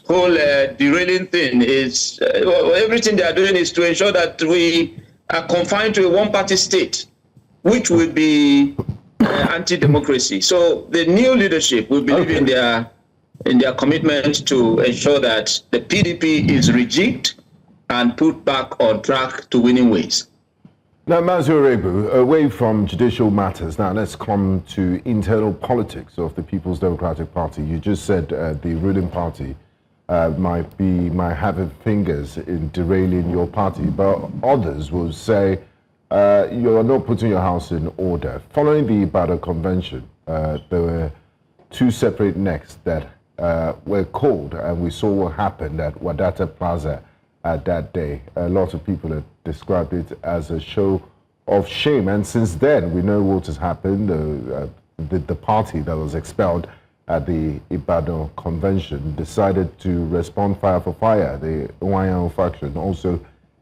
whole derailing thing is, everything they are doing is to ensure that we are confined to a one-party state, which will be anti-democracy. So the new leadership will believe in their commitment to ensure that the PDP is rejigged and put back on track to winning ways. Now, Mazur Rebu, away from judicial matters, now let's come to internal politics of the People's Democratic Party. You just said the ruling party might have fingers in derailing your party, but others will say you're not putting your house in order. Following the Ibadan Convention, there were two separate necks that were called, and we saw what happened at Wadata Plaza that day. A lot of people have described it as a show of shame, and since then we know what has happened. The party that was expelled at the Ibadan Convention decided to respond fire for fire. The OYL faction also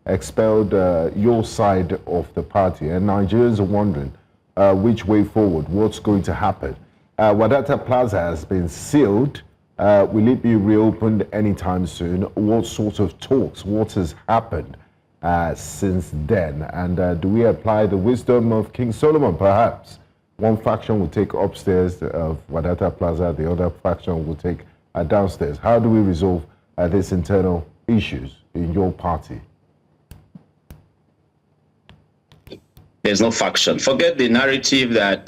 expelled your side of the party, and Nigerians are wondering which way forward, what's going to happen. Wadata Plaza has been sealed. Will it be reopened anytime soon? What sort of talks? What has happened since then? And do we apply the wisdom of King Solomon, perhaps? One faction will take upstairs of Wadata Plaza, the other faction will take downstairs. How do we resolve these internal issues in your party? There's no faction. Forget the narrative that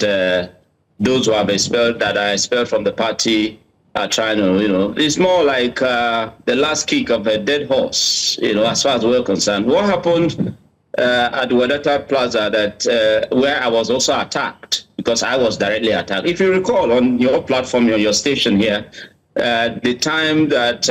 those who have that are expelled from the party are trying to, it's more like the last kick of a dead horse, as far as we're concerned. What happened at Wadata Plaza where I was also attacked, because I was directly attacked. If you recall on your platform, your station here, the time that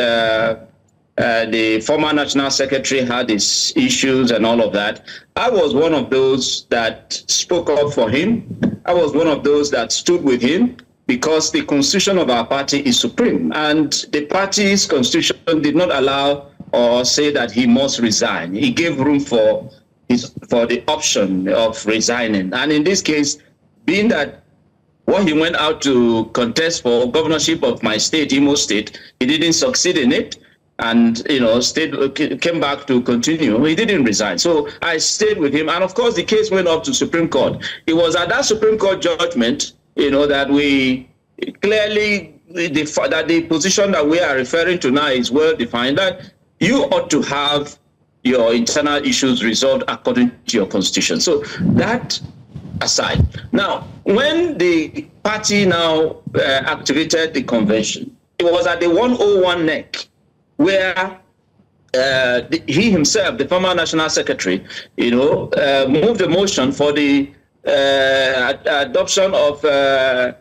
the former National Secretary had his issues and all of that, I was one of those that spoke up for him. I was one of those that stood with him, because the constitution of our party is supreme, and the party's constitution did not allow or say that he must resign. He gave room for the option of resigning. And in this case, being that what he went out to contest for governorship of my state, Imo State, he didn't succeed in it, and came back to continue. He didn't resign. So I stayed with him, and of course the case went up to Supreme Court. It was at that Supreme Court judgment that we clearly, that the position that we are referring to now is well defined, that you ought to have your internal issues resolved according to your constitution. So that aside. Now, when the party now activated the convention, it was at the 101 neck where he himself, the former National Secretary, moved a motion for the adoption of the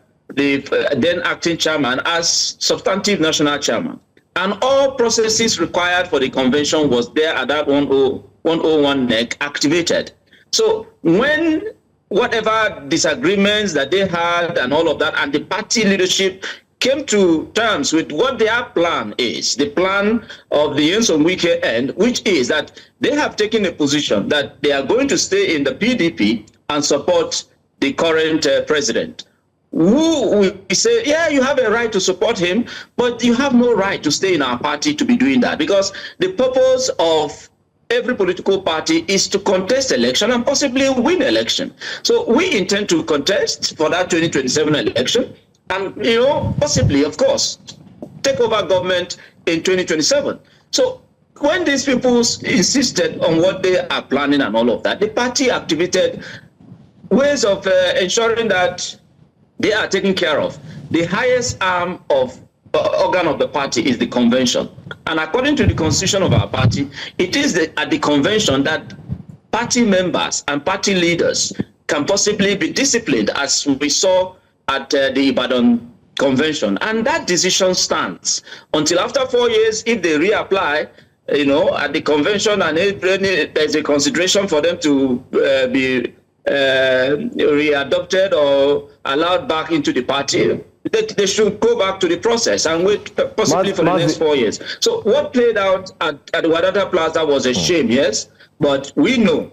then acting chairman as substantive national chairman. And all processes required for the convention was there at that 101 neck activated. So when whatever disagreements that they had and all of that, and the party leadership came to terms with what their plan is, the plan of the Nyesom Wike end, which is that they have taken a position that they are going to stay in the PDP and support the current president. Who will say, yeah, you have a right to support him, but you have no right to stay in our party to be doing that, because the purpose of every political party is to contest election and possibly win election. So we intend to contest for that 2027 election and, possibly, of course, take over government in 2027. So when these people insisted on what they are planning and all of that, the party activated ways of ensuring that they are taken care of. The highest arm of organ of the party is the convention. And according to the constitution of our party, it is at the convention that party members and party leaders can possibly be disciplined, as we saw at the Ibadan convention. And that decision stands until after 4 years, if they reapply, at the convention, and if there's a consideration for them to be readopted or allowed back into the party, they should go back to the process and wait possibly for the next 4 years. So what played out at the Wadata Plaza was a shame, yes, but we know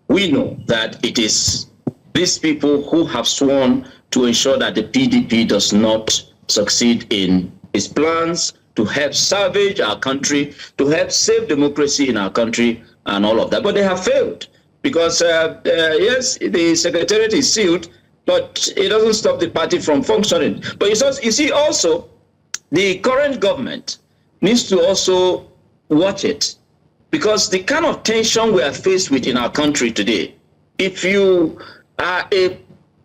that it is these people who have sworn to ensure that the PDP does not succeed in its plans to help salvage our country, to help save democracy in our country and all of that. But they have failed because, yes, the secretariat is sealed, but it doesn't stop the party from functioning. But you see also, the current government needs to also watch it, because the kind of tension we are faced with in our country today, if you are a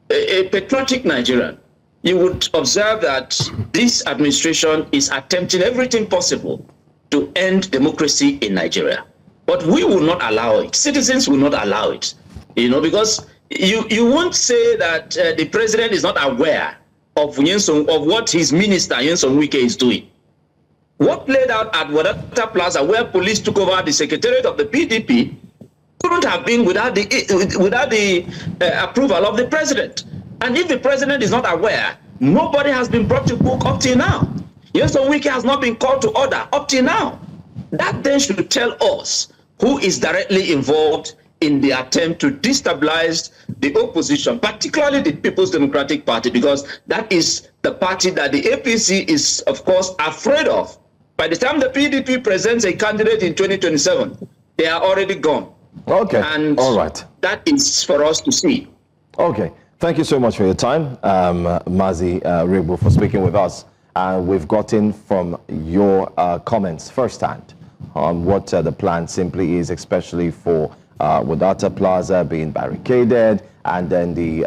patriotic Nigerian, you would observe that this administration is attempting everything possible to end democracy in Nigeria. But we will not allow it. Citizens will not allow it, because you won't say that the president is not aware of what his minister, Nyesom Wike, is doing. What played out at Wadata Plaza, where police took over the secretariat of the PDP, couldn't have been without the approval of the president. And if the president is not aware, nobody has been brought to book up till now. Nyesom Wike has not been called to order up till now. That then should tell us who is directly involved in the attempt to destabilize the opposition, particularly the People's Democratic Party, because that is the party that the APC is, of course, afraid of. By the time the PDP presents a candidate in 2027, they are already gone. Okay, and all right. That is for us to see. Okay, thank you so much for your time, Mazi Rigbo, for speaking with us. We've gotten from your comments firsthand on what the plan simply is, especially for Wadata Plaza being barricaded, and then the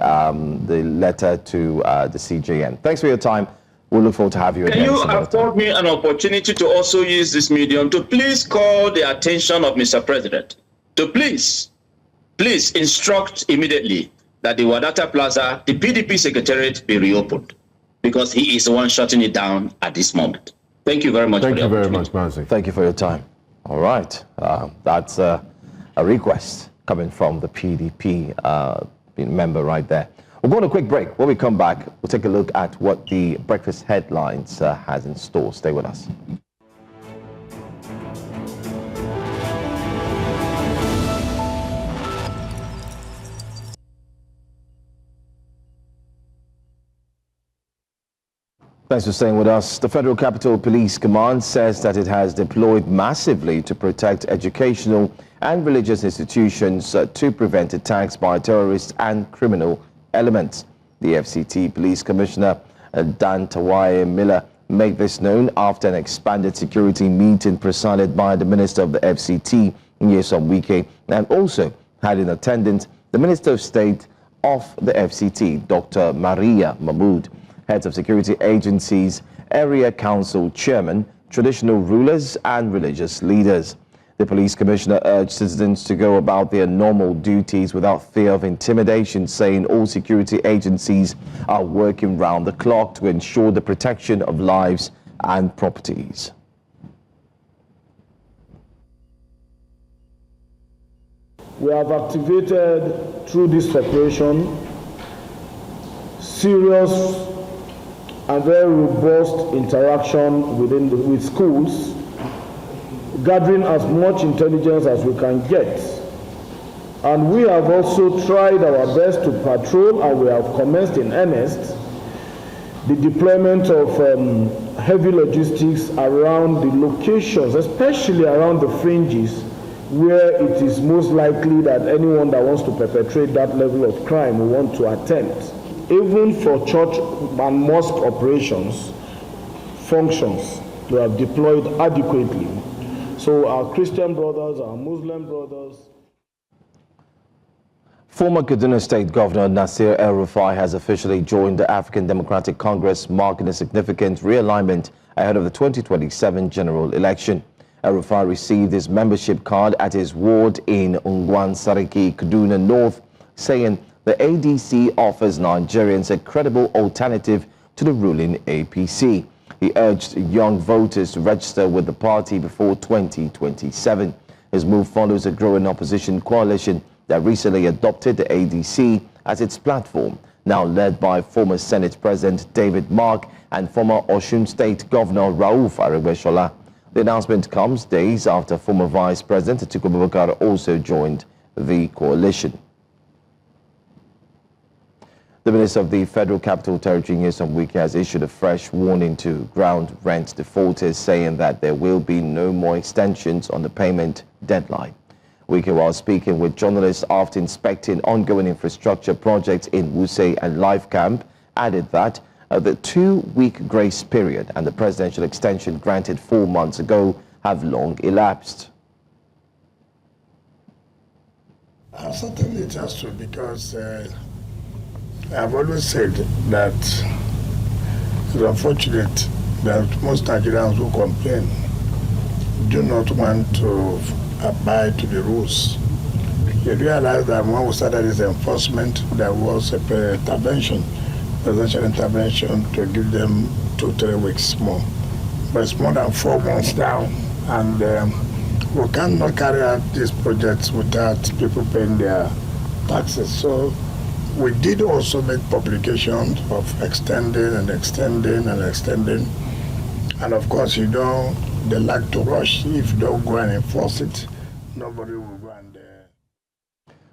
letter to the CJN. Thanks for your time. We'll look forward to have you again. Can you afford me an opportunity to also use this medium to please call the attention of Mr. President to please instruct immediately that the Wadata Plaza, the PDP secretariat, be reopened, because he is the one shutting it down at this moment. Thank you very much. Thank you very much, Mazi. Thank you for your time. All right. That's a request coming from the PDP member right there. We'll go on a quick break. When we come back, we'll take a look at what the breakfast headlines has in store. Stay with us. Thanks for staying with us. The Federal Capital Police Command says that it has deployed massively to protect educational and religious institutions to prevent attacks by terrorists and criminal elements. The FCT Police Commissioner Dan Tawaye Miller made this known after an expanded security meeting presided by the Minister of the FCT, Nyesom Wike, and also had in attendance the Minister of State of the FCT, Dr. Maria Mahmood, heads of security agencies, area council chairmen, traditional rulers, and religious leaders. The police commissioner urged citizens to go about their normal duties without fear of intimidation, saying all security agencies are working round the clock to ensure the protection of lives and properties. We have activated, through this operation, serious and very robust interaction with schools, gathering as much intelligence as we can get. And we have also tried our best to patrol, and we have commenced in earnest the deployment of heavy logistics around the locations, especially around the fringes, where it is most likely that anyone that wants to perpetrate that level of crime will want to attempt. Even for church and mosque operations, functions, we have deployed adequately. So our Christian brothers, our Muslim brothers. Former Kaduna State Governor Nasir El-Rufai has officially joined the African Democratic Congress, marking a significant realignment ahead of the 2027 general election. El-Rufai received his membership card at his ward in Ungwan Sariki, Kaduna North, saying the ADC offers Nigerians a credible alternative to the ruling APC. He urged young voters to register with the party before 2027. His move follows a growing opposition coalition that recently adopted the ADC as its platform, now led by former Senate President David Mark and former Osun State Governor Rauf Aregbesola. The announcement comes days after former Vice President Atiku Abubakar also joined the coalition. The Minister of the Federal Capital Territory, Ngige Convoy, has issued a fresh warning to ground rent defaulters, saying that there will be no more extensions on the payment deadline. Wike, while speaking with journalists after inspecting ongoing infrastructure projects in Wuse and Life Camp, added that the 2-week grace period and the presidential extension granted 4 months ago have long elapsed. Certainly it has to, because I've always said that it's unfortunate that most Nigerians who complain do not want to abide to the rules. You realize that when we started this enforcement, there was a presidential intervention to give them 2-3 weeks more. But it's more than 4 months now, and we cannot carry out these projects without people paying their taxes. So we did also make publications of extending and extending and extending. And of course, they like to rush. If you don't go and enforce it, nobody will go and...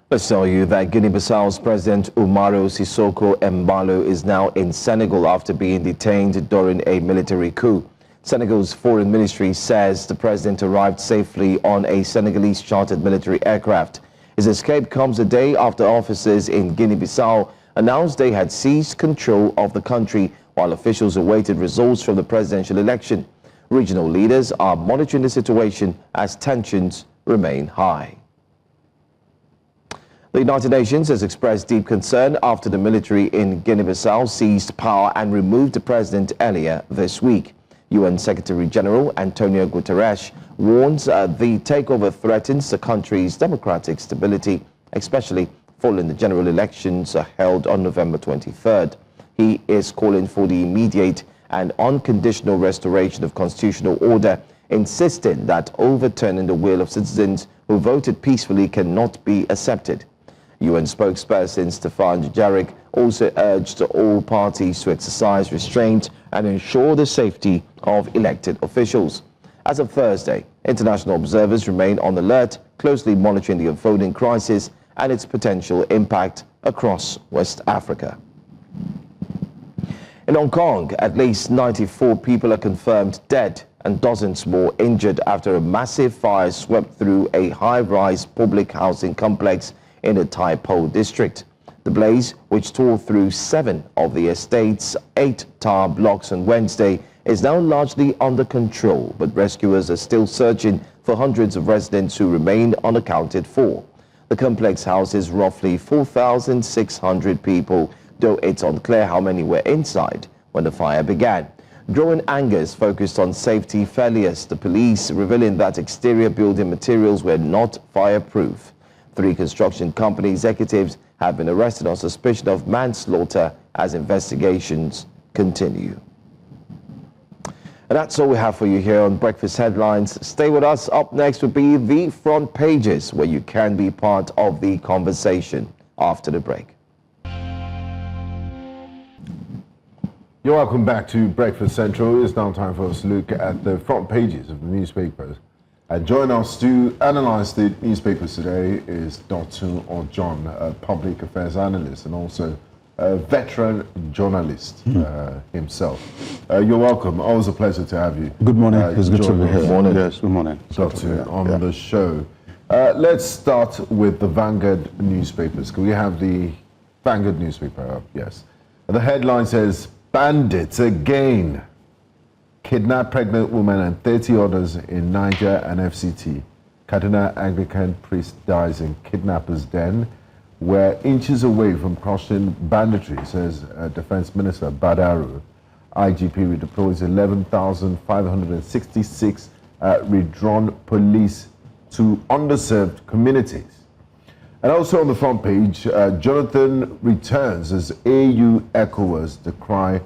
Let's tell you that Guinea-Bissau's President Umaru Sissoco Embalo is now in Senegal after being detained during a military coup. Senegal's foreign ministry says the president arrived safely on a Senegalese chartered military aircraft. His escape comes a day after officers in Guinea-Bissau announced they had seized control of the country while officials awaited results from the presidential election. Regional leaders are monitoring the situation as tensions remain high. The United Nations has expressed deep concern after the military in Guinea-Bissau seized power and removed the president earlier this week. UN Secretary General Antonio Guterres warns the takeover threatens the country's democratic stability, especially following the general elections held on November 23rd. He is calling for the immediate and unconditional restoration of constitutional order, insisting that overturning the will of citizens who voted peacefully cannot be accepted. UN spokesperson Stéphane Dujarric also urged all parties to exercise restraint and ensure the safety of elected officials. As of Thursday, international observers remain on alert, closely monitoring the unfolding crisis and its potential impact across West Africa. In Hong Kong, at least 94 people are confirmed dead and dozens more injured after a massive fire swept through a high-rise public housing complex in the Tai Po district. The blaze, which tore through 7 of the estate's 8 tower blocks on Wednesday, is now largely under control, but rescuers are still searching for hundreds of residents who remain unaccounted for. The complex houses roughly 4,600 people, though it's unclear how many were inside when the fire began. Growing anger is focused on safety failures, the police revealing that exterior building materials were not fireproof. 3 construction company executives have been arrested on suspicion of manslaughter as investigations continue. And that's all we have for you here on Breakfast Headlines. Stay with us. Up next will be the front pages, where you can be part of the conversation after the break. You're welcome back to Breakfast Central. It's now time for us to look at the front pages of the newspapers. And join us to analyze the newspapers today is Dr. Ojon, a public affairs analyst and also a veteran journalist himself. You're welcome. Always a pleasure to have you. Good morning. It's good to be here. Good morning. Yes, good morning. Doctor, on the show. Let's start with the Vanguard newspapers. Can we have the Vanguard newspaper up? Yes. The headline says, bandits again. Kidnap pregnant woman and 30 others in Niger and FCT. Kaduna Anglican priest dies in kidnapper's den. we're inches away from crossing banditry, says Defense Minister Badaru. IGP redeploys 11,566 redrawn police to underserved communities. And also on the front page, Jonathan returns as AU ECOWAS decry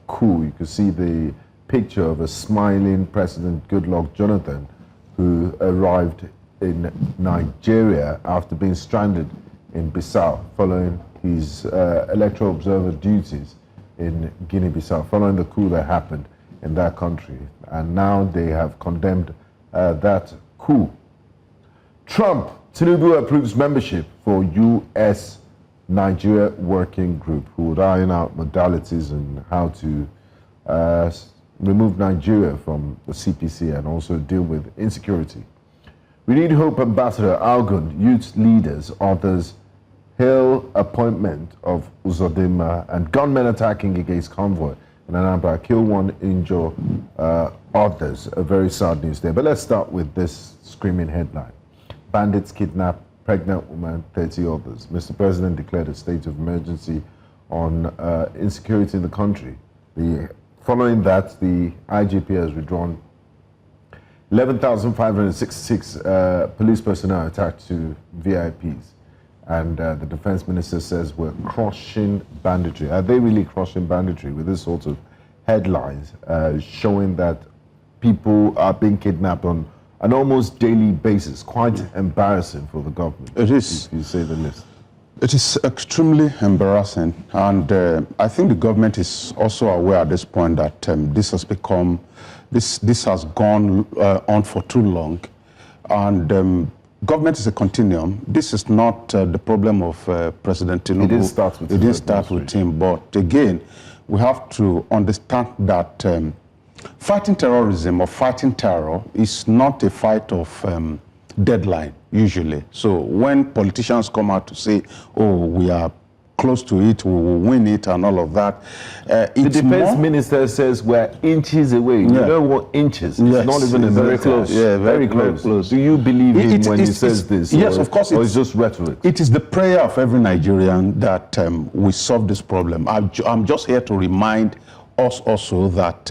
coup. You can see the picture of a smiling President Goodluck Jonathan, who arrived in Nigeria after being stranded in Bissau following his electoral observer duties in Guinea-Bissau, following the coup that happened in that country. And now they have condemned that coup. Trump, Tinubu approves membership for U.S.-Nigeria working group, who would iron out modalities and how to remove Nigeria from the CPC and also deal with insecurity. We need hope, Ambassador Algon, youth leaders, others hail appointment of Uzodinma, and gunmen attacking Ngige Convoy in Anambra, kill one, injure others. A very sad news there. But let's start with this screaming headline. Bandits kidnap pregnant woman, 30 others. Mr. President declared a state of emergency on insecurity in the country. Following that, the IGP has withdrawn 11,566 police personnel attached to VIPs. And the defense minister says we're crushing banditry. Are they really crushing banditry with this sort of headlines showing that people are being kidnapped on an almost daily basis? Quite embarrassing for the government. It is. If you say the least. It is extremely embarrassing. And I think the government is also aware at this point that this has become, this has gone on for too long. And government is a continuum. This is not the problem of President Tinubu. It didn't start with him. It didn't start with him. But again, we have to understand that fighting terrorism or fighting terror is not a fight of deadline, usually. So when politicians come out to say, oh, we are close to it, we will win it and all of that. The defense minister says we're inches away. You know what inches? It's not even a very close. Yeah, very close. Do you believe him when he says this? Yes, of course. Or it's just rhetoric? It is the prayer of every Nigerian that we solve this problem. I'm just here to remind us also that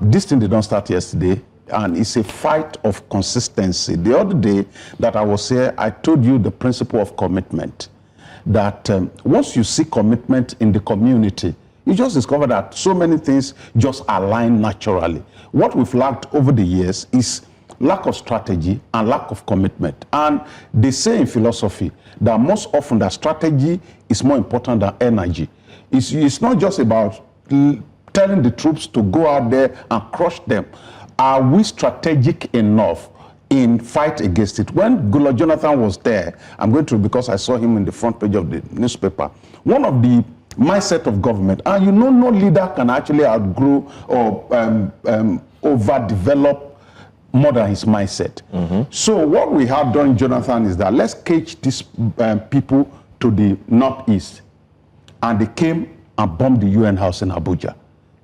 this thing did not start yesterday. And it's a fight of consistency. The other day that I was here, I told you the principle of commitment. That once you see commitment in the community, you just discover that so many things just align naturally. What we've lacked over the years is lack of strategy and lack of commitment. And they say in philosophy that most often that strategy is more important than energy. It's not just about telling the troops to go out there and crush them. Are we strategic enough in fight against it? When Goodluck Jonathan was there, I'm going to, because I saw him in the front page of the newspaper, one of the mindset of government, and you know no leader can actually outgrow or overdevelop more than his mindset. So what we have done, Jonathan, is that let's cage these people to the northeast. And they came and bombed the UN house in Abuja.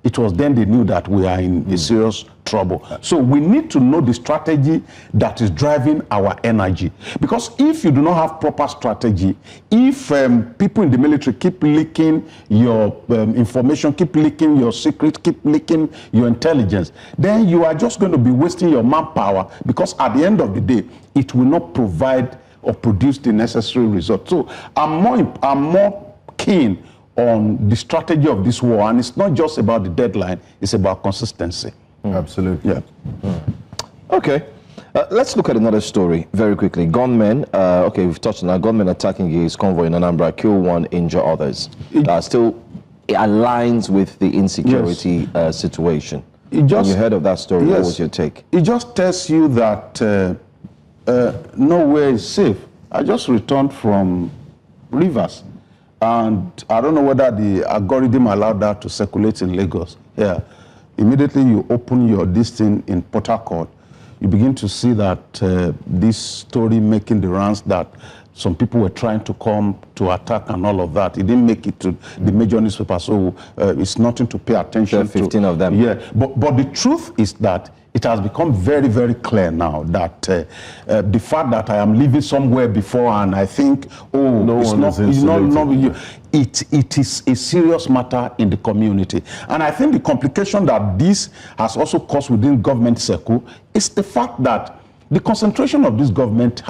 It was then they knew that we are in a serious trouble. So we need to know the strategy that is driving our energy. Because if you do not have proper strategy, if people in the military keep leaking your information, keep leaking your secrets, keep leaking your intelligence, then you are just going to be wasting your manpower, because at the end of the day, it will not provide or produce the necessary result. So I'm more keen on the strategy of this war, and it's not just about the deadline, it's about consistency. Absolutely. Yeah. Okay. Let's look at another story very quickly. Gunmen, okay, we've touched on that. Gunmen attacking Ngige Convoy in Anambra, kill one, injure others. Still aligns with the insecurity situation. When you heard of that story, what was your take? It just tells you that nowhere is safe. I just returned from Rivers, and I don't know whether the algorithm allowed that to circulate in Lagos. Yeah. Immediately you open your listing in Port Harcourt, you begin to see that this story making the rounds that some people were trying to come to attack and all of that. It didn't make it to the major newspaper, so it's nothing to pay attention to. 15 of them. Yeah, but the truth is that it has become very, very clear now that the fact that I am living somewhere before and I think, it is a serious matter in the community. And I think the complication that this has also caused within government circle is the fact that the concentration of this government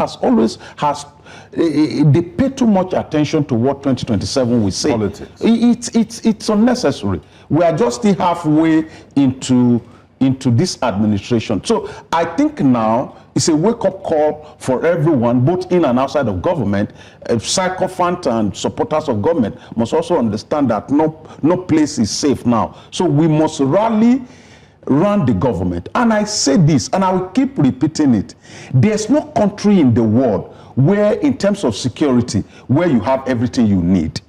they pay too much attention to what 2027 will say. Politics. It's unnecessary. We are just still halfway into this administration. So I think now it's a wake-up call for everyone, both in and outside of government. Sycophants and supporters of government must also understand that no place is safe now. So we must rally around the government. And I say this, and I will keep repeating it. There's no country in the world where, in terms of security, where you have everything you need.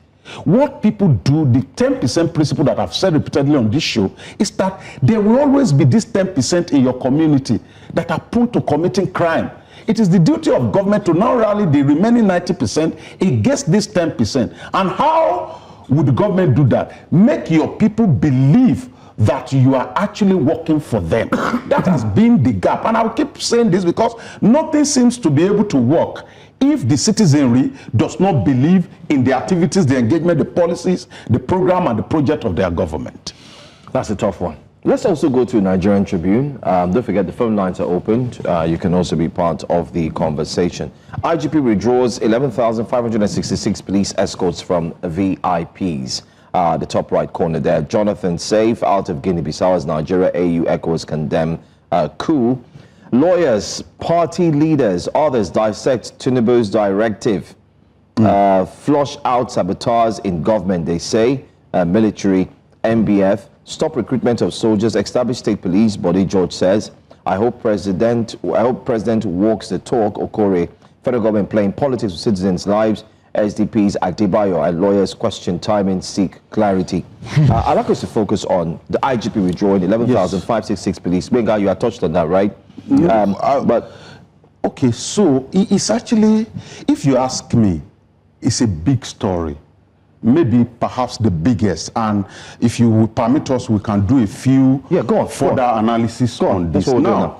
What people do, the 10% principle that I've said repeatedly on this show, is that there will always be this 10% in your community that are prone to committing crime. It is the duty of government to now rally the remaining 90% against this 10%. And how would the government do that? Make your people believe that you are actually working for them. That has been the gap. And I will keep saying this because nothing seems to be able to work if the citizenry does not believe in the activities, the engagement, the policies, the program, and the project of their government. That's a tough one. Let's also go to Nigerian Tribune. Don't forget the phone lines are opened. You can also be part of the conversation. IGP withdraws 11,566 police escorts from VIPs. The top right corner there. Jonathan safe out of Guinea-Bissau as Nigeria. AU echoes condemn coup. Lawyers, party leaders, others dissect Tinubu's directive. Flush out saboteurs in government, they say. Military, MBF. Stop recruitment of soldiers. Establish state police body, George says. I hope President walks the talk. Okore. Federal government playing politics with citizens' lives. SDP's Adebayo and lawyers question timing, seek clarity. I'd like us to focus on the IGP withdrawing 11,566 police. Benga, you had touched on that, right? Okay, so it's actually, if you ask me, it's a big story. Maybe perhaps the biggest. And if you would permit us, we can do a few further analysis on this. Now,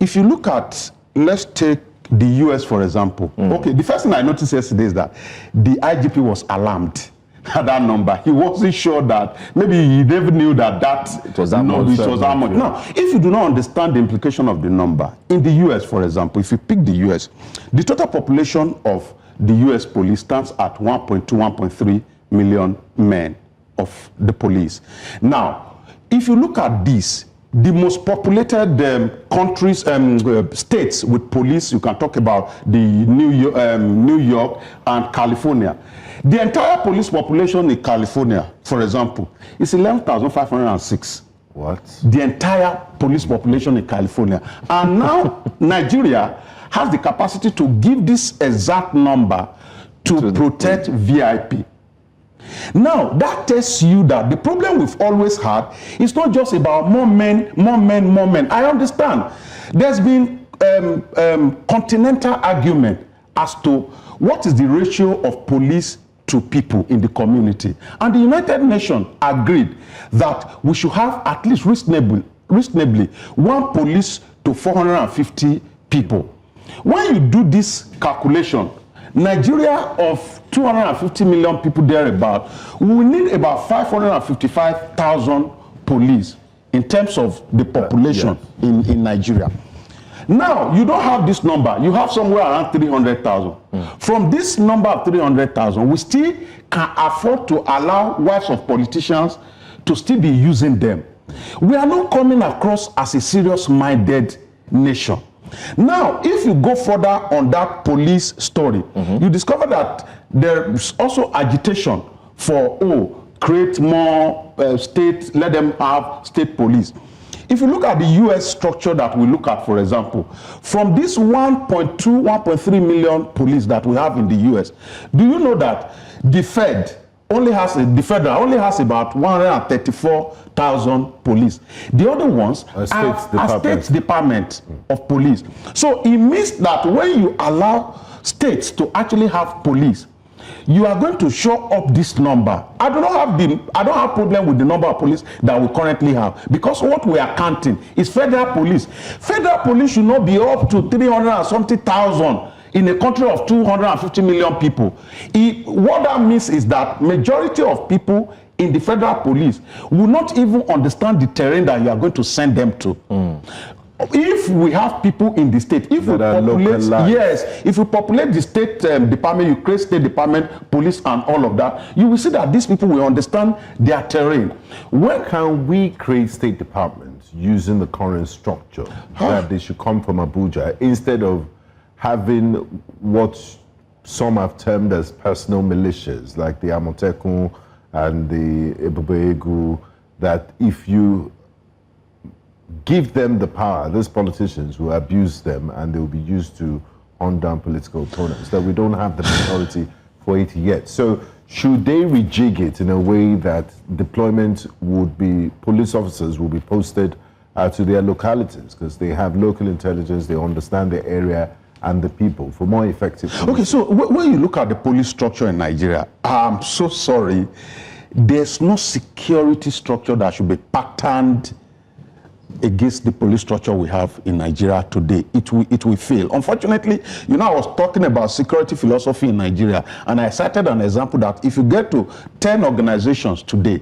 if you look at, let's take the US, for example. Okay, the first thing I noticed yesterday is that the IGP was alarmed at that number. He wasn't sure that, maybe he never knew that it was that much. Now, if you do not understand the implication of the number, in the US, for example, if you pick the US, the total population of the US police stands at 1.2, 1.3 million men of the police. Now, if you look at this, the most populated countries, states with police, you can talk about the New York and California. The entire police population in California, for example, is 11,506. What? The entire police population in California. And now Nigeria has the capacity to give this exact number to protect VIP. Now, that tells you that the problem we've always had is not just about more men. I understand. There's been continental argument as to what is the ratio of police to people in the community. And the United Nations agreed that we should have at least reasonably one police to 450 people. When you do this calculation, Nigeria of 250 million people thereabout, we will need about 555,000 police in terms of the population in Nigeria. Now, you don't have this number. You have somewhere around 300,000. From this number of 300,000, we still can afford to allow wives of politicians to still be using them. We are not coming across as a serious-minded nation. Now, if you go further on that police story, you discover that there is also agitation for, create more state, let them have state police. If you look at the US structure that we look at, for example, from this 1.2, 1.3 million police that we have in the US, do you know that the federal only has about 134,000 police. The other ones are state department of police. So it means that when you allow states to actually have police, you are going to show up this number. I don't have problem with the number of police that we currently have, because what we are counting is federal police. Federal police should not be up to 300 and something thousand in a country of 250 million people. What that means is that majority of people in the federal police will not even understand the terrain that you are going to send them to. If we have people in the state, if we populate the state department, you create state department, police and all of that, you will see that these people will understand their terrain. Where can we create state departments using the current structure that they should come from Abuja, instead of having what some have termed as personal militias, like the Amotekun and the Ebubegu, that if you give them the power, those politicians will abuse them and they will be used to hunt down political opponents, that we don't have the majority for it yet. So should they rejig it in a way that deployment would be, police officers will be posted to their localities, because they have local intelligence, they understand the area and the people for more effective policing? Okay, so when you look at the police structure in Nigeria, I'm so sorry, there's no security structure that should be patterned against the police structure we have in Nigeria today. It will fail. Unfortunately, I was talking about security philosophy in Nigeria, and I cited an example that if you get to 10 organizations today,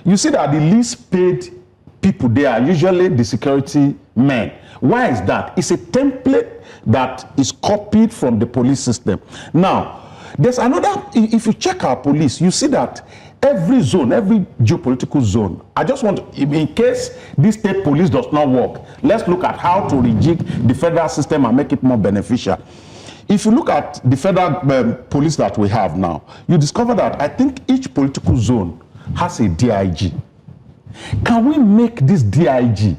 you see that the least paid people there are usually the security men. Why is that? It's a template that is copied from the police system. Now, there's another, if you check our police, you see that every zone, every geopolitical zone, I just want to, in case this state police does not work, let's look at how to rejig the federal system and make it more beneficial. If you look at the federal police that we have now, you discover that I think each political zone has a DIG. Can we make this DIG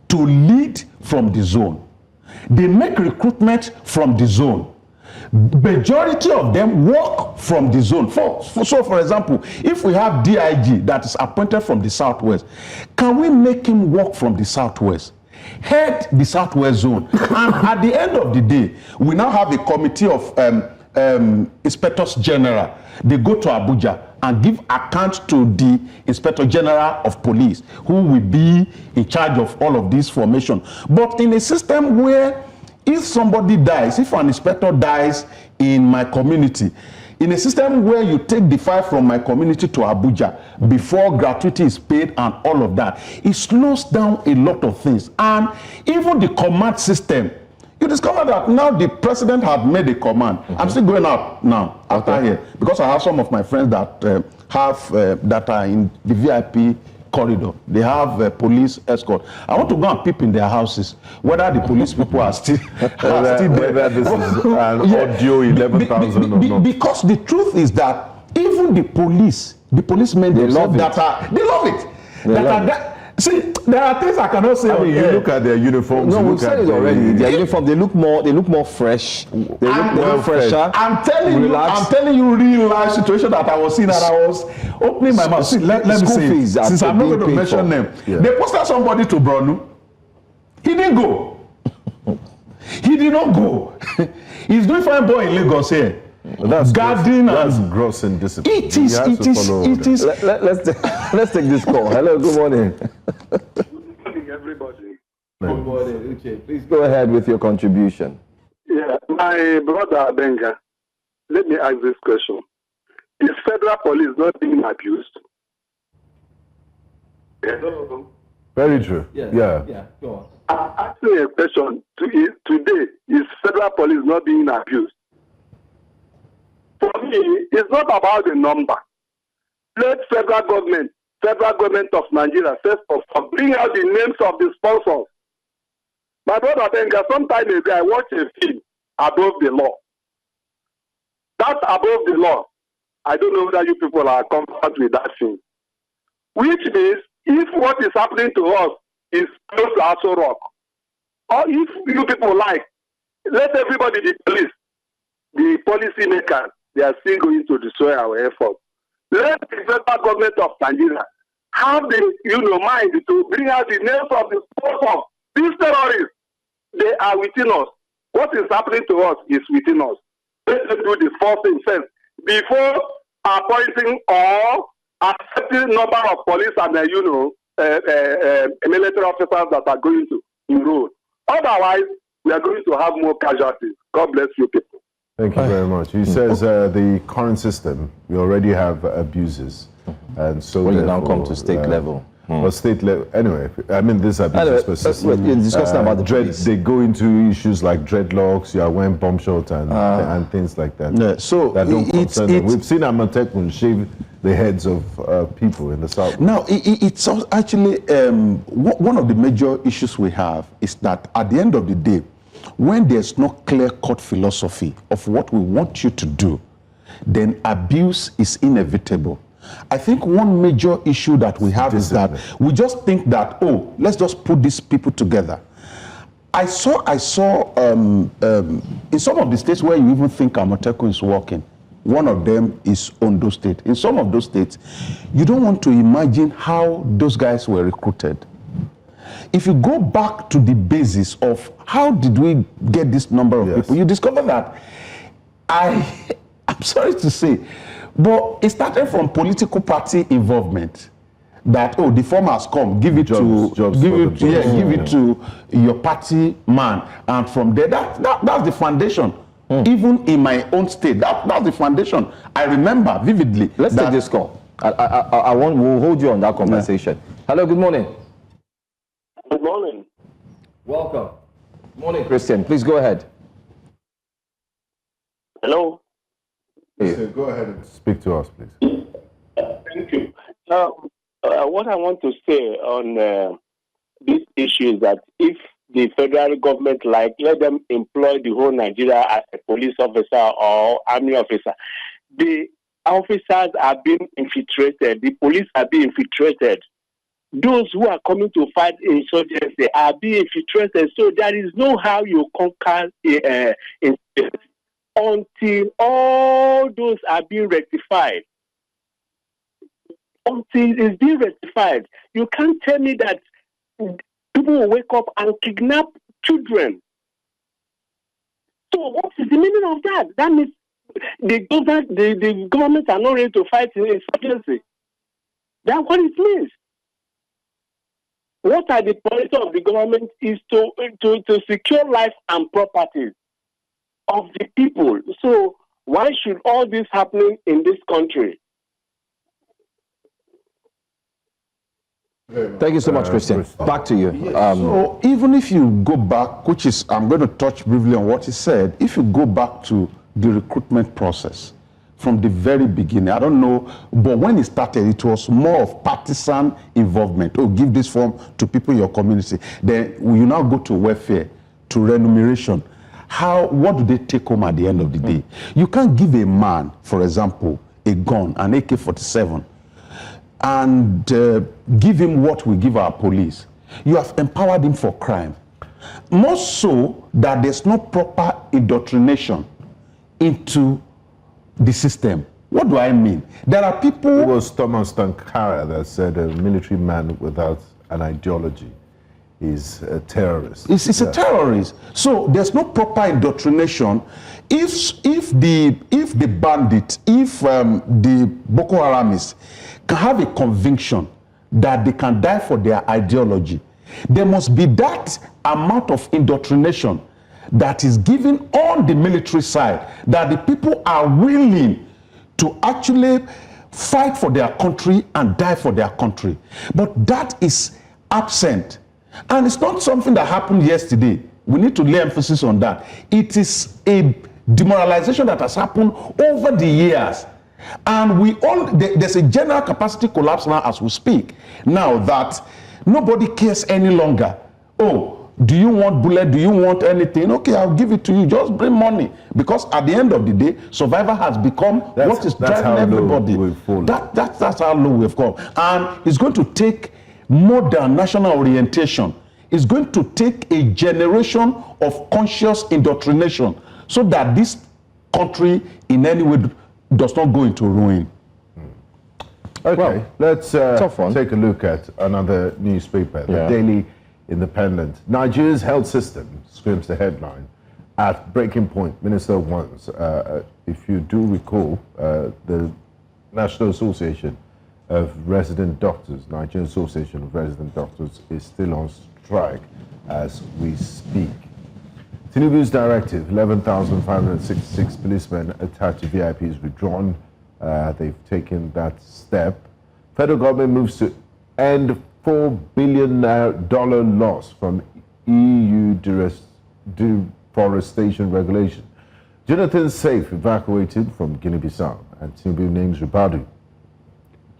to lead from the zone? They make recruitment from the zone. Majority of them work from the zone. So for example, if we have DIG that is appointed from the southwest, can we make him work from the southwest, head the southwest zone, and at the end of the day, we now have a committee of inspectors general. They go to Abuja and give account to the inspector general of police, who will be in charge of all of this formation. But in a system where if somebody dies, if an inspector dies in my community, in a system where you take the file from my community to Abuja before gratuity is paid and all of that, it slows down a lot of things. And even the command system, you discover that now the president had made a command. I'm still going out now after here, because I have some of my friends that that are in the VIP corridor. They have police escort. I want to go and peep in their houses whether the police people are still there. Whether this is an audio 11,000 or not. Because the truth is that even the policemen, they love data. They love it. See, there are things I cannot say. I mean, you look at their uniforms. No, we've said it already. Their uniform, they look more fresh. They look fresher. I'm telling you real life situation that I was seeing, that I was opening my mouth. See, let me say, since I'm not going to mention them, they posted somebody to Bronu. He didn't go. He did not go. He's doing fine boy in Lagos here. That's that's gross indiscipline. It is. Let's take this call. Hello, good morning. Good morning, everybody. Good morning, Uche. Please go ahead with your contribution. Yeah, my brother Benga, let me ask this question. Is federal police not being abused? Hello. Very true. Yeah, go on. I'm asking a question. Today, is federal police not being abused? For me, it's not about the number. Let federal government of Nigeria, first of all, bring out the names of the sponsors. My brother Benga, some time ago, I watched a film, Above the Law. That's Above the Law. I don't know whether you people are comfortable with that film. Which means, if what is happening to us is close to Aso Rock, or if you people like, let everybody be police, the policy makers, they are still going to destroy our efforts. Let the federal government of Nigeria have the mind to bring out the names of the sponsors. These terrorists, they are within us. What is happening to us is within us. Let them do the first thing first before appointing or accepting number of police and military officers that are going to enroll. Otherwise, we are going to have more casualties. God bless you people. Thank you very much. He says the current system, we already have abuses. And so when you now come to state level. Well, state level, anyway, I mean, this abuses persist. You're discussing about the police. They go into issues like dreadlocks, you are wearing bomb shots and things like that. Yeah, so that don't concern them. We've seen Amatekun shave the heads of people in the south. Now, it's actually one of the major issues we have is that at the end of the day, when there's no clear-cut philosophy of what we want you to do, then abuse is inevitable. I think one major issue that we have is that we just think that, oh, let's just put these people together. I saw in some of the states where you even think Amatekun is working, one of them is Ondo State. In some of those states, you don't want to imagine how those guys were recruited. If you go back to the basis of how did we get this number of people, you discover that I'm sorry to say, but it started from political party involvement. That the form has come, give it to your party man, and from there, that's the foundation. Even in my own state, that's the foundation. I remember vividly. Let's take this call. We'll hold you on that conversation. Hello, good morning. Good morning. Welcome. Good morning, Christian. Please go ahead. Hello. So go ahead and speak to us, please. Thank you. What I want to say on this issue is that if the federal government let them employ the whole Nigeria as a police officer or army officer, the officers are being infiltrated, the police are being infiltrated. Those who are coming to fight insurgency are being infiltrated. So there is no how you conquer insurgency until all those are being rectified. Until it's being rectified. You can't tell me that people will wake up and kidnap children. So what is the meaning of that? That means the government are not ready to fight insurgency. That's what it means. What are the policy of the government is to secure life and property of the people. So why should all this happen in this country? Thank you so much, Christian. Back to you. So even if you go back, which is, I'm going to touch briefly on what he said, if you go back to the recruitment process from the very beginning, I don't know, but when it started, it was more of partisan involvement. Oh, give this form to people in your community. Then you now go to welfare, to remuneration. What do they take home at the end of the day? You can't give a man, for example, a gun, an AK-47, and give him what we give our police. You have empowered him for crime. More so that there's no proper indoctrination into the system. What do I mean? There are people... It was Thomas Sankara that said a military man without an ideology is a terrorist. It's a terrorist. So there's no proper indoctrination. If the bandit, the Boko Haramists can have a conviction that they can die for their ideology, there must be that amount of indoctrination that is given on the military side, that the people are willing to actually fight for their country and die for their country. But that is absent. And it's not something that happened yesterday. We need to lay emphasis on that. It is a demoralization that has happened over the years. And there's a general capacity collapse now as we speak. Now that nobody cares any longer. Oh, do you want bullet? Do you want anything? Okay, I'll give it to you. Just bring money. Because at the end of the day, survival has become what is driving everybody. That's how low we've come. And it's going to take modern national orientation. It's going to take a generation of conscious indoctrination so that this country in any way does not go into ruin. Okay, let's take a look at another newspaper, the Daily Independent. Nigeria's health system, screams the headline, at breaking point, Minister wants, if you do recall, the National Association of Resident Doctors, Nigerian Association of Resident Doctors, is still on strike as we speak. Tinubu's directive, 11,566 policemen attached to VIPs withdrawn. They've taken that step. Federal government moves to end $4 billion loss from EU deforestation regulation. Jonathan Safe evacuated from Guinea-Bissau, and Tinubu names Ribadu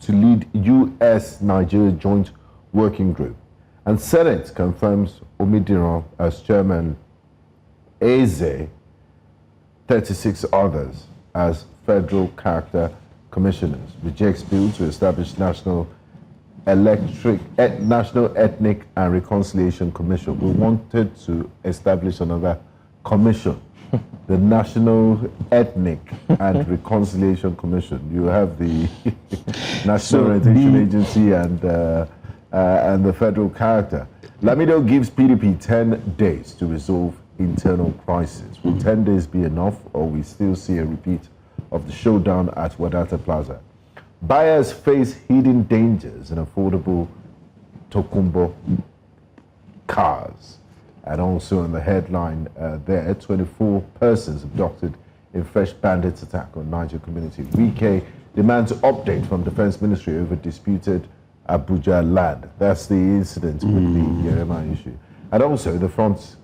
to lead US-Nigeria joint working group. And Senate confirms Omidiran as chairman, Eze, 36 others as federal character commissioners. Rejects bill to establish National Ethnic and Reconciliation Commission. We wanted to establish another commission, the National Ethnic and Reconciliation Commission. You have the National Orientation Agency and the federal character. Lamido gives PDP 10 days to resolve internal crisis. Will 10 days be enough, or we still see a repeat of the showdown at Wadata Plaza? Buyers face hidden dangers in affordable Tokumbo cars. And also in the headline there, 24 persons abducted in fresh bandits attack on Niger community. Ngige demands update from Defense Ministry over disputed Abuja land. That's the incident with the Yerema issue. And also the front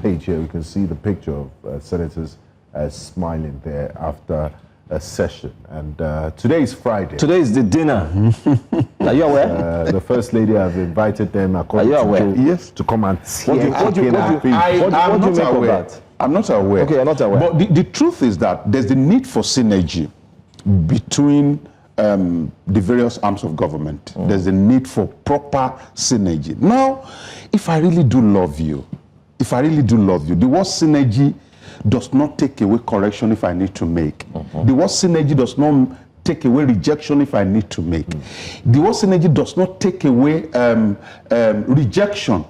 page here, we can see the picture of senators smiling there after a session. And today is Friday. Today is the dinner. Are you aware? The First Lady have invited them, according to Joe, yes, to come and I'm not aware. Okay, you're not aware. But the truth is that there's the need for synergy between the various arms of government. There's a need for proper synergy. Now, if I really do love you, the word synergy does not take away correction if I need to make. The word synergy does not take away rejection if I need to make. The word synergy does not take away rejection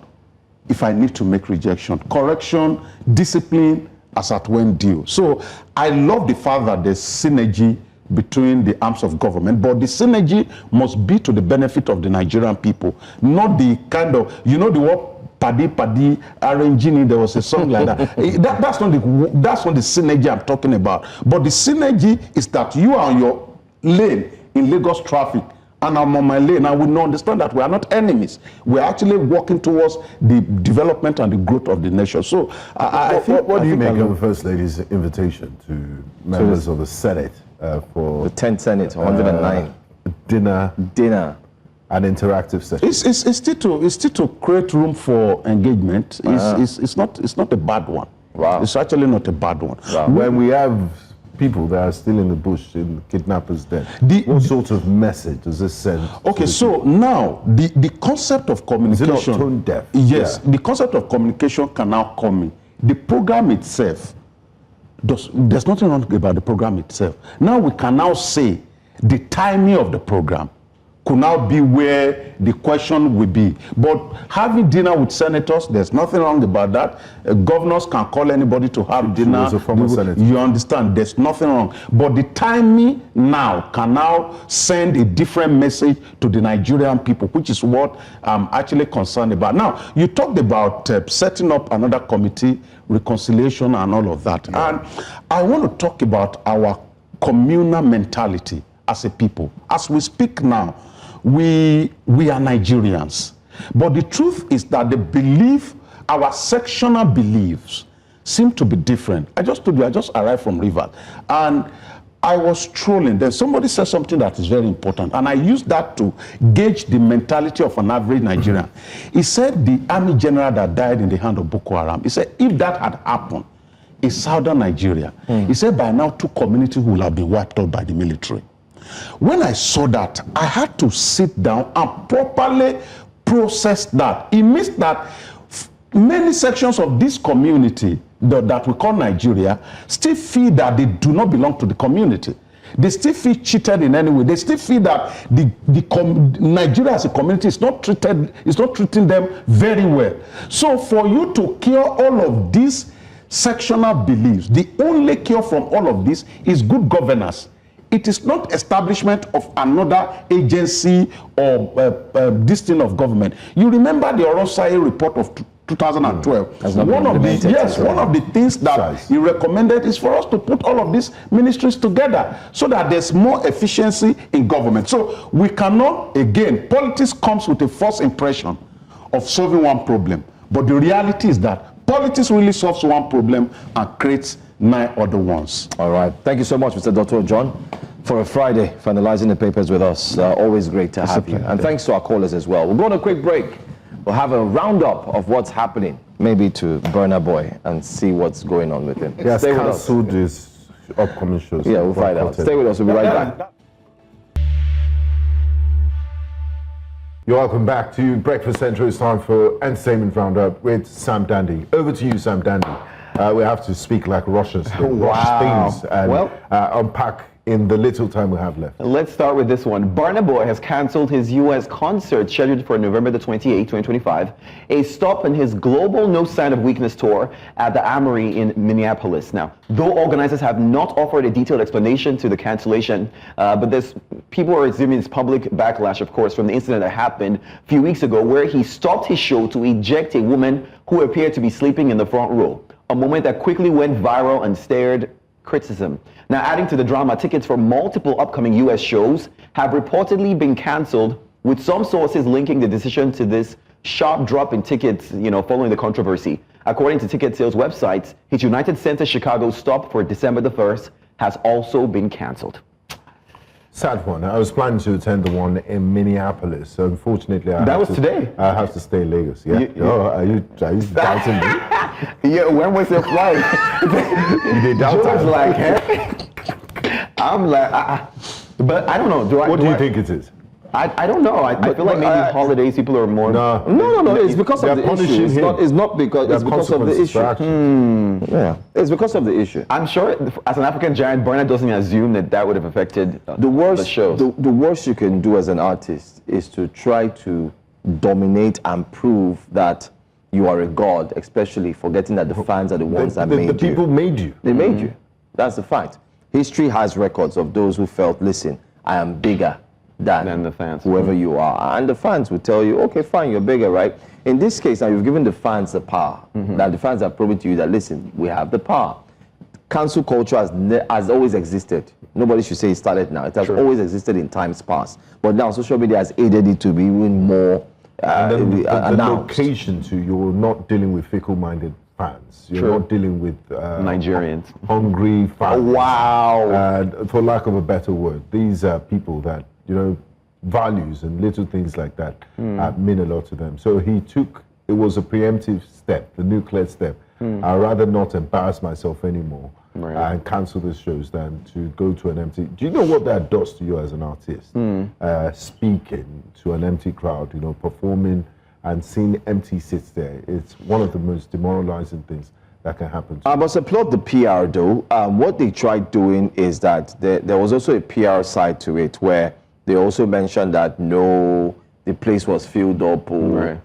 if I need to make rejection. Correction, discipline, as at when due. So I love the fact that there's synergy between the arms of government, but the synergy must be to the benefit of the Nigerian people, not the kind of, you know, the word paddy arranging. There was a song like that. That's not the synergy I'm talking about. But the synergy is that you are on your lane in Lagos traffic, and I'm on my lane. I would not understand that we are not enemies. We're actually working towards the development and the growth of the nation. So I think. What do you make of the First Lady's invitation to members of the Senate for the 10th Senate, 109 dinner? An interactive session. It's still to create room for engagement. It's not a bad one. Wow. It's actually not a bad one. Wow. When we have people that are still in the bush, in kidnappers' den, what sort of message does this send? Okay, so now the concept of communication. Is it not tone deaf? Yes, the concept of communication can now come in. The program itself, there's nothing wrong about the program itself. Now we can now say the timing of the program could now be where the question will be. But having dinner with senators, there's nothing wrong about that. Governors can call anybody to have dinner. As a former senator. You understand, there's nothing wrong. But the timing now can now send a different message to the Nigerian people, which is what I'm actually concerned about. Now, you talked about setting up another committee, reconciliation and all of that. Yeah. And I want to talk about our communal mentality as a people. As we speak now, we are Nigerians. But the truth is that the belief, our sectional beliefs, seem to be different. I just told you, I just arrived from Rivers, and I was strolling. Then somebody said something that is very important, and I used that to gauge the mentality of an average Nigerian. He said the army general that died in the hand of Boko Haram, he said if that had happened in southern Nigeria, he said by now 2 communities will have been wiped out by the military. When I saw that, I had to sit down and properly process that. It means that many sections of this community that we call Nigeria still feel that they do not belong to the community. They still feel cheated in any way. They still feel that Nigeria as a community is not treating them very well. So for you to cure all of these sectional beliefs. The only cure from all of this is good governance. It is not establishment of another agency or this thing of government. You remember the Orosai report of 2012. One of the things that he recommended is for us to put all of these ministries together so that there's more efficiency in government. So we cannot, again, politics comes with a false impression of solving one problem. But the reality is that politics really solves one problem and creates 9 other ones. All right. Thank you so much, Mr. Dr. John, for a Friday, finalizing the papers with us. Always great to have you. And thanks to our callers as well. We'll go on a quick break. We'll have a roundup of what's happening, maybe to Burna Boy, and see what's going on with him. Yes, cancelled his upcoming shows. Yeah, we'll find out. Stay with us. We'll be right back. You're welcome back to Breakfast Central. It's time for Entertainment Roundup with Sam Dandy. Over to you, Sam Dandy. We have to speak like Russians, rush things, and unpack in the little time we have left. Let's start with this one. Burna Boy has cancelled his U.S. concert scheduled for November the 28th, 2025, a stop in his global No Sign of Weakness tour at the Armory in Minneapolis. Now, though organizers have not offered a detailed explanation to the cancellation, but people are assuming it's public backlash, of course, from the incident that happened a few weeks ago where he stopped his show to eject a woman who appeared to be sleeping in the front row, a moment that quickly went viral and stirred criticism. Now, adding to the drama, tickets for multiple upcoming U.S. shows have reportedly been canceled, with some sources linking the decision to this sharp drop in tickets, following the controversy. According to ticket sales websites, his United Center Chicago stop for December the 1st has also been canceled. Sad one. I was planning to attend the one in Minneapolis, so unfortunately, today. I have to stay in Lagos. Yeah. Are you doubting me? Yeah. When was your flight? They doubt like, I'm like, but I don't know. What do you think it is? I don't know. I feel like maybe holidays people are more. No. It's because of the issue. It's not because it's because of the issue. Yeah, it's because of the issue. I'm sure, as an African giant, Burna doesn't assume that would have affected the show. The worst you can do as an artist is to try to dominate and prove that you are a god, especially forgetting that the fans are the ones that made you. The people made you. They made you. That's the fact. History has records of those who felt, listen, I am bigger than the fans, whoever you are, and the fans will tell you, okay, fine, you're bigger, right? In this case, now you've given the fans the power. That the fans have proven to you that, listen, we have the power. Cancel culture has always existed. Nobody should say it started now. It has always existed in times past, but now social media has aided it to be even more and then the location too. You're not dealing with fickle-minded fans. You're not dealing with Nigerians, hungry fans. Wow. For lack of a better word, these are people that values and little things like that mean a lot to them. So it was a preemptive step, the nuclear step. I'd rather not embarrass myself anymore and cancel the shows than to go to an empty. Do you know what that does to you as an artist? Speaking to an empty crowd, performing and seeing empty seats there. It's one of the most demoralizing things that can happen. I must applaud the PR though. What they tried doing is that there was also a PR side to it where they also mentioned that the place was filled up, or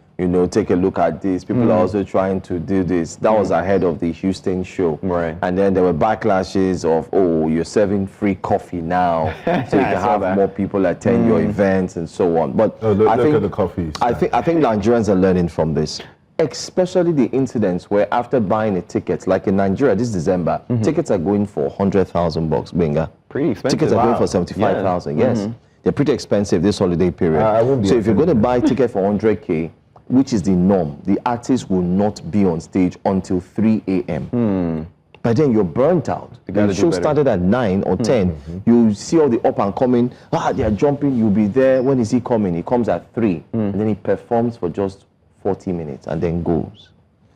take a look at this. People are also trying to do this. That was ahead of the Houston show. And then there were backlashes of, you're serving free coffee now, so you can have more people attend your events and so on. But look at the coffee. I think Nigerians are learning from this. Especially the incidents where after buying a ticket, like in Nigeria this December, tickets are going for 100,000 bucks, Binga. Pretty expensive. Tickets are going for 75,000, yes. They're pretty expensive this holiday period. So if you're going to buy a ticket for 100K, which is the norm, the artist will not be on stage until 3 a.m. By then you're burnt out. The show started at 9 or 10. You see all the up and coming, they are jumping, you'll be there. When is he coming? He comes at 3. And then he performs for just 40 minutes and then goes.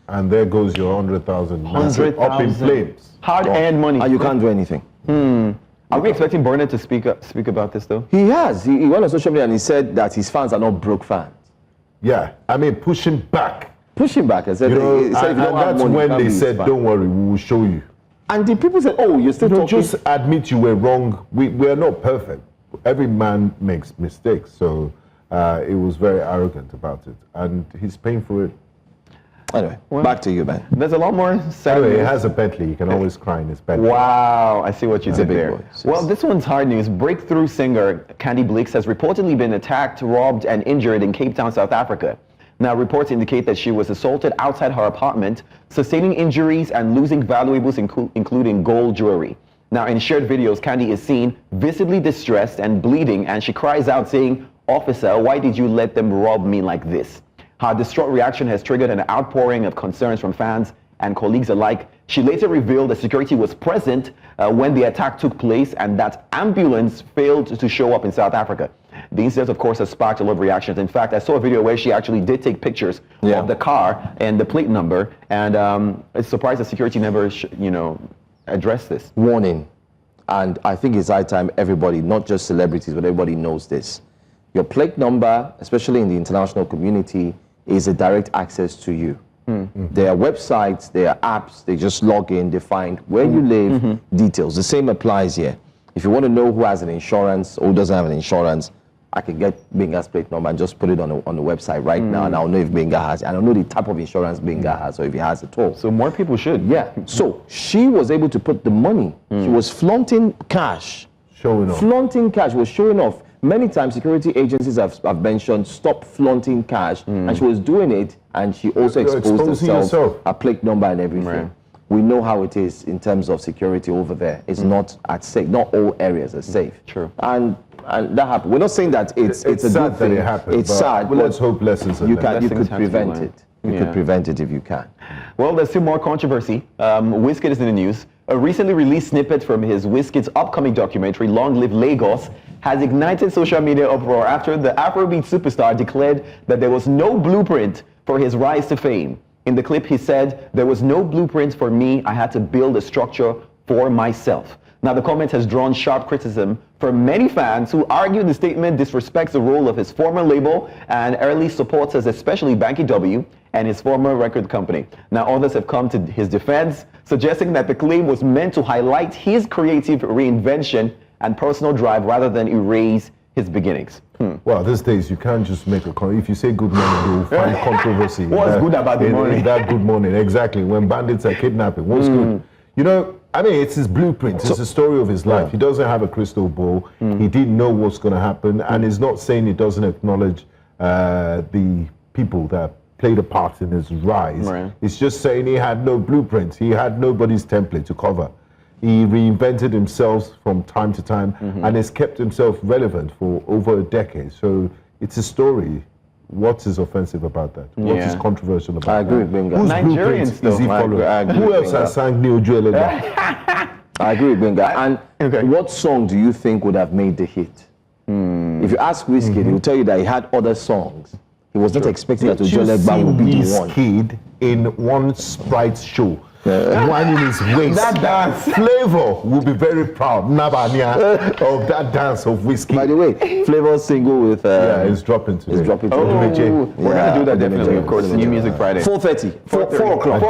And there goes your 100,000 up in flames. Hard-earned money. And you can't do anything. Are we expecting Burna to speak about this though? He has. He went on social media and he said that his fans are not broke fans. Yeah, I mean, pushing back. Pushing back. I said, he said if you don't have that's money, when they said, don't worry, we will show you. And the people said, you're still talking. Just admit you were wrong. We're not perfect. Every man makes mistakes. So it was very arrogant about it. And he's paying for it. Anyway, back to you, man. There's a lot more. Anyway, it has a Bentley. You can always cry in his Bentley. Wow, I see what you did there. Boys, yes. Well, this one's hard news. Breakthrough singer Candy Blix has reportedly been attacked, robbed, and injured in Cape Town, South Africa. Now, reports indicate that she was assaulted outside her apartment, sustaining injuries and losing valuables, including gold jewelry. Now, in shared videos, Candy is seen visibly distressed and bleeding, and she cries out saying, "Officer, why did you let them rob me like this?" Her distraught reaction has triggered an outpouring of concerns from fans and colleagues alike. She later revealed that security was present when the attack took place and that ambulance failed to show up in South Africa. The incident, of course, has sparked a lot of reactions. In fact, I saw a video where she actually did take pictures of the car and the plate number, and it's surprised that security never, addressed this. Warning, and I think it's high time everybody, not just celebrities, but everybody knows this. Your plate number, especially in the international community, is a direct access to you. There are websites, there are apps, they just log in, they find where you live, details. The same applies here. If you want to know who has an insurance or who doesn't have an insurance, I can get Benga's plate number and just put it on the website right now, and I'll know if Benga has, and I'll know the type of insurance Benga has, or if he has at all. So more people should. Yeah. So she was able to put the money. She was flaunting cash. Showing off. Flaunting cash, was showing off. Many times security agencies have mentioned stop flaunting cash, and she was doing it, and she also exposed herself, a plate number and everything. Right. We know how it is in terms of security over there. It's not at safe. Not all areas are safe. True. And that happened. We're not saying that it's a sad good thing. That it happened, it's sad. But let's hope lessons are you learned. could prevent it. You could prevent it if you can. Well, there's still more controversy. Wizkid is in the news. A recently released snippet from his Wizkid's upcoming documentary, Long Live Lagos, has ignited social media uproar after the Afrobeat superstar declared that there was no blueprint for his rise to fame. In the clip, he said, "There was no blueprint for me. I had to build a structure for myself." Now, the comment has drawn sharp criticism from many fans who argue the statement disrespects the role of his former label and early supporters, especially Banky W and his former record company. Now, others have come to his defense, suggesting that the claim was meant to highlight his creative reinvention and personal drive rather than erase his beginnings. Well, these days you can't just make a if you say good morning, you'll find controversy. What's good about the morning? That good morning, exactly. When bandits are kidnapping, what's good? You know, I mean, it's his blueprint. It's the story of his life. He doesn't have a crystal ball. He didn't know what's going to happen, and he's not saying he doesn't acknowledge the people that played a part in his rise. Right. It's just saying he had no blueprint. He had nobody's template to cover. He reinvented himself from time to time and has kept himself relevant for over a decade. So it's a story. What is offensive about that? What is controversial about that? I agree with Benga. Whose Nigerians, blueprint is he following? Who else has sang Neo Joel? I agree with Benga. And what song do you think would have made the hit? If you ask Wizkid, he will tell you that he had other songs. He was not expecting that Joel Egba would be the one. Wizkid in one Sprite show. Winding his waist. That dance. Flavor will be very proud, Nabania, of that dance of Wizkid. By the way, Flavor's single with it's dropping today. It's dropping today. We're gonna do that definitely, of course. New Music Friday. 4:30. 4 o'clock.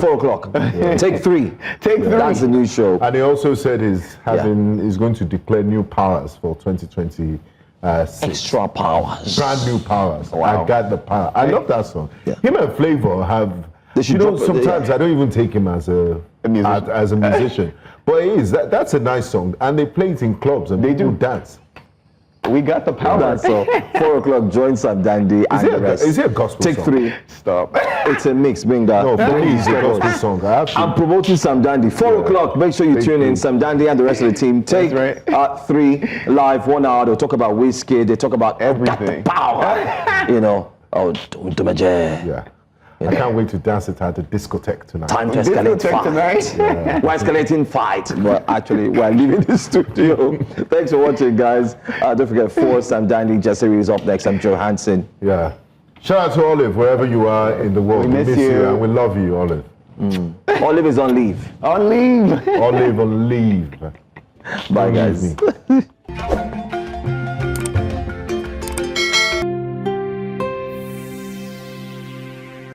4 o'clock. Take 3. Take 3. That's the new show. And he also said he's going to declare new powers for 2020. Extra powers. Brand new powers. Wow. I got the power. I love that song. Him and Flavor have. Sometimes I don't even take him as a musician, but he is. That's a nice song, and they play it in clubs and they do dance. We got the power. So 4 o'clock, join Sam Dandy and the rest. Is it a gospel Take song? 3. Stop. It's a mix, Benga. No, for me, it's a gospel song. I'm promoting Sam Dandy. 4 o'clock, make sure you tune in. Sam Dandy and the rest of the team. Take 3 live, 1 hour. They'll talk about Wizkid. They talk about everything. Power. Yeah. I can't wait to dance it at the discotheque tonight. Time to escalate fight. We're escalating fight. But actually, we're leaving the studio. Thanks for watching, guys. Don't forget, Sam Dandy, Judiciary is up next. I'm Joe Hansen. Yeah. Shout out to Olive, wherever you are in the world. We miss you. And we love you, Olive. Olive is on leave. On leave. Olive on leave. Bye, guys.